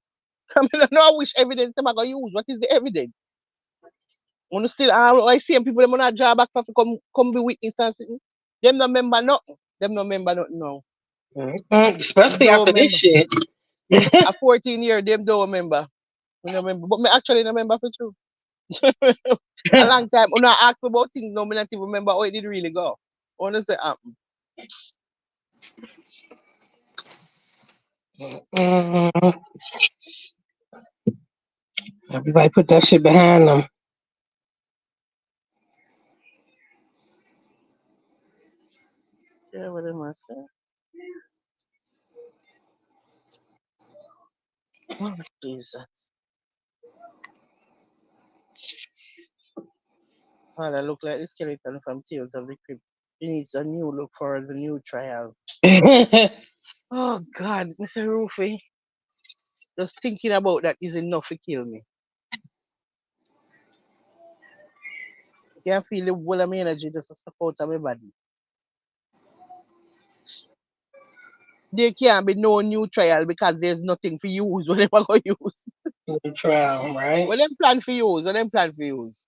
I mean, I don't know which evidence I'm going to use. What is the evidence? When you still, I see people them on a job back for come be witness and sitting. Them no remember nothing. Them no remember nothing now. Them Especially don't after this remember. shit. A 14 year, them don't remember. Me no remember. But me actually no remember for true. A long time. When I ask about things, no, me not even remember how it did really go. I want to say happen. Mm, everybody put that shit behind them. Yeah, what am I saying? Oh, Jesus. Oh, that look like the skeleton from Tales of the Crypt. He needs a new look for the new trial. Oh, God, Mr. Rufy. Just thinking about that is enough to kill me. I can feel the whole of my energy just stuck out of my body. There can't be no new trial because there's nothing for use. What am I going to use? The trial, right? What them plan for use? What them plan for use?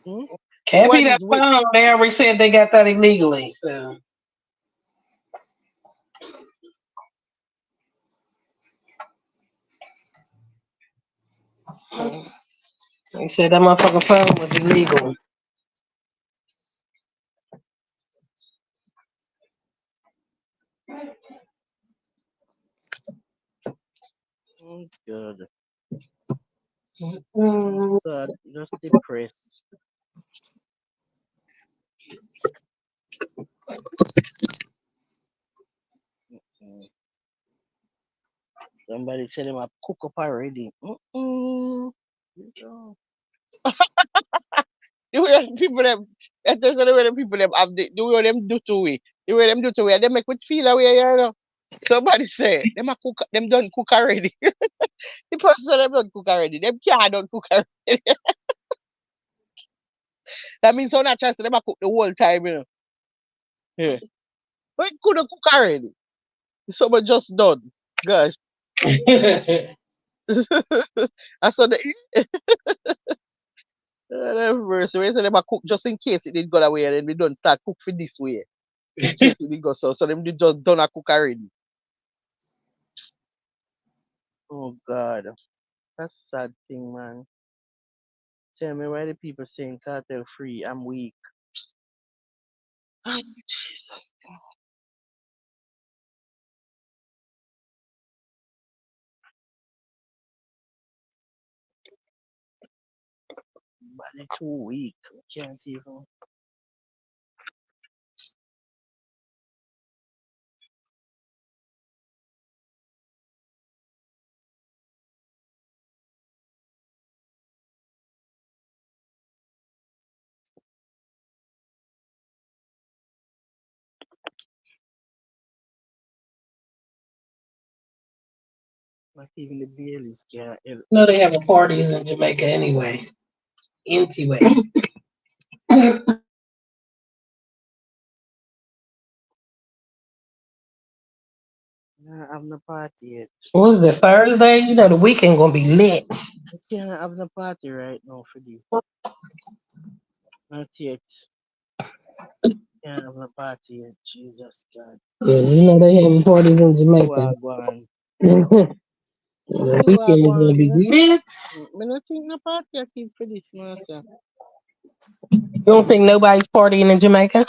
Hmm? Can't Who are be that these wit? phone. They already said they got that illegally. So they said that motherfucking phone was illegal. Oh, God. I'm Mm, sad. Just depressed. Mm. Somebody said him a cook up already. Mm-mm. Yeah. The way them people them, that's just the way them people them have the way them do to we. The way them do to we, they make me feel away, you know. Somebody say, them a cook, them done cook already. The person say them done cook already. Them can't done cook already. That means so not chance them a cook the whole time, you know. Yeah. But it could have cook already. Someone just done. Gosh. I saw the verse where say them a cook just in case it did go away and then we don't start cook for this way. In case it did go so. So them did just done a cook already. Oh God. That's sad thing, man. Tell me why the people saying cartel free. I'm weak. Oh, Jesus. Body too weak. Can't even. Not even the Baileys can't help. No, they having parties in Jamaica anyway. Anyway. Nah, have no party yet. What is it, Thursday? You know the weekend gonna be lit. I can't have no party right now for this. Not yet. Can't have no party yet. Jesus God. Yeah, you know they having parties in You Jamaica. are going. The You are weekend is gonna going. be lit. Me not think no party I keep for this, no, sir. You don't think nobody's partying in Jamaica?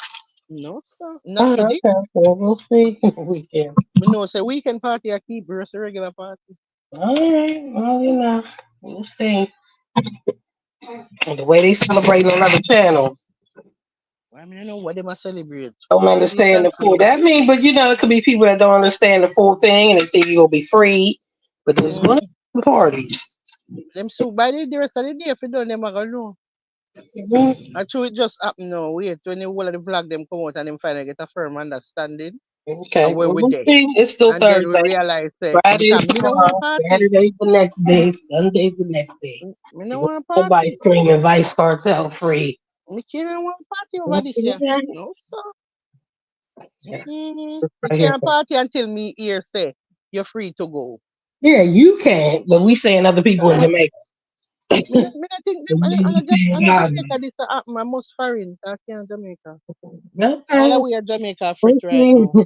No, sir. Not Oh, for okay. this. Well, we'll see. Weekend. Me know, say weekend party I keep versus a regular party. All right. Well, you know, we'll see. And the way they celebrate on other channels. I mean, I know what they must celebrate. Don't Peace understand and the full. freedom. That mean, but you know, it could be people that don't understand the full thing and they think you're gonna be free, but there's Mm. gonna be parties. Them so by the rest of the day, if you don't, them I gonna know. Mhm. Actually, it just happen now. Wait, when the whole of the vlog them come out and them finally get a firm understanding, Okay, and where well, we we'll there. see. It's still And then we Thursday. realize that Friday because is me no want tomorrow. party. Saturday's the next day. Sunday's the next day. Me no Ain't want nobody party. screaming Vice Cartel free. Me can't want party over this year. Okay. No, sir. Yeah, Me right here. can't party until me here say you're free to go. Yeah, you can't, but we saying other people in Jamaica. Me not think them. We saying I know Gaza. Jamaica this happen. I must foreign. I can't Jamaica. All Okay, the way at Jamaica we'll fret right see. now.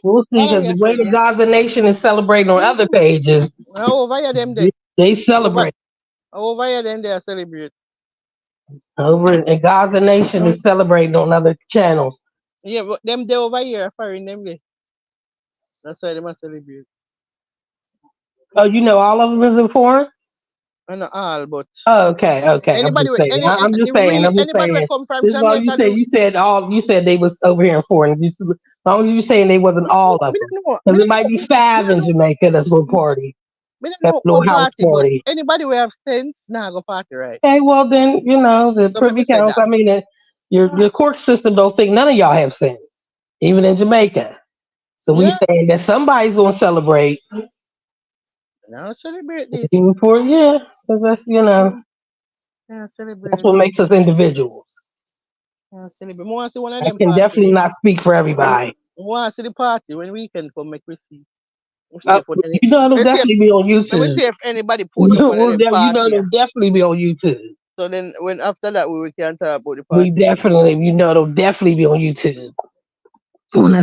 We'll see, All the because way the at way fret. the Gaza Nation is celebrating on other pages, Over here them they there. they Over celebrate. over here them there celebrate. Over in Gaza Nation is celebrating on other channels. Yeah, but them there over here foreign them there. That's why they must celebrate. Oh, you know all of them is in foreign? I know all, but Oh, okay, okay. I'm anybody just with saying. I'm just the saying. real I'm just anybody will saying. come from This is all you Jamaica said. do. You said all. You said they was over here in foreign. As long as you saying they wasn't all of Me them, don't know. because it might be five in Jamaica that's going party. Me don't That's know a little what house party, but party. anybody will have sense, nah go party right. Okay, well then the So let me Privy say Council. that. I mean, your court system don't think none of y'all have sense, even in Jamaica. So we Yeah, saying that somebody's gonna celebrate. now celebrate this. Even for yeah, because that's Yeah, that's celebrate. what makes us individuals. Yeah, celebrate. Me want to see one of I them can party. definitely not speak for everybody. Me want to see the party when weekend come make we see. We see Uh, if what any. you know it'll Let's see if definitely be on let me YouTube. see if anybody post up one of them You know party. it'll definitely be on YouTube. So then when after that we can talk about the We party. definitely, it'll definitely be on YouTube. When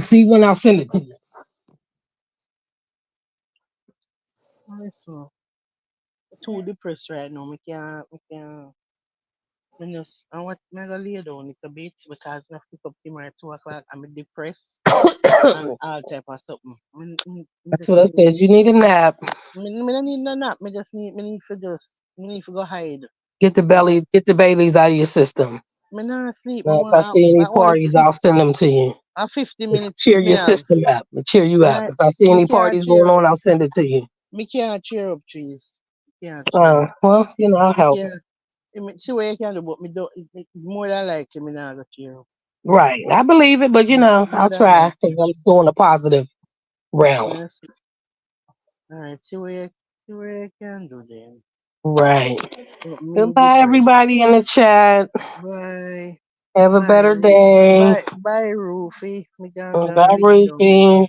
I'll send it to you. Alright, so too depressed right now. Me can't. Me just I want me go lay down a bit because I pick up tomorrow at 2 o'clock. I'm depressed and all type of something. Me That's just what I need said. You need a nap. me don't need no nap. Me need to just me need to go hide. Get the Baileys out of your system. Me not sleep. Me Now, if I want see any I only parties, I'll send them to you. a 50 Just minutes cheer me your have. system up. Cheer you Me up. not If I see me any can't parties going cheer up. on, I'll send it to you. Me can't cheer up trees. Can't cheer up. Well, I'll Me help. can't see what you can do, but me don't more than likely me not go cheer up. Right. I believe it, but More I'll than try likely. because I'm doing a positive realm. Yes. Alright, see what you can do then. Right. Me Goodbye, depressed. everybody in the chat. Bye. Have a Bye. better day. Bye, Roofy. Me can go and Bye, lay down. Ruthie.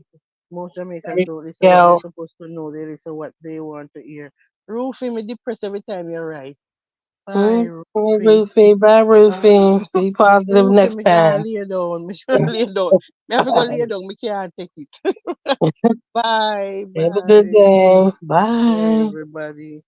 Most Jamaicans don't listen what they're Everybody supposed to know. They listen what they want to hear. Roofy, me depressed every time you're right. Bye, else. Roofy. Ruthie. Bye, Ruthie. Be positive Roofy, next me can time. lay down. Me can lay down. Me have to go lay down. Me can't take it. Bye. Have a good Bye. day. Bye, Bye. everybody.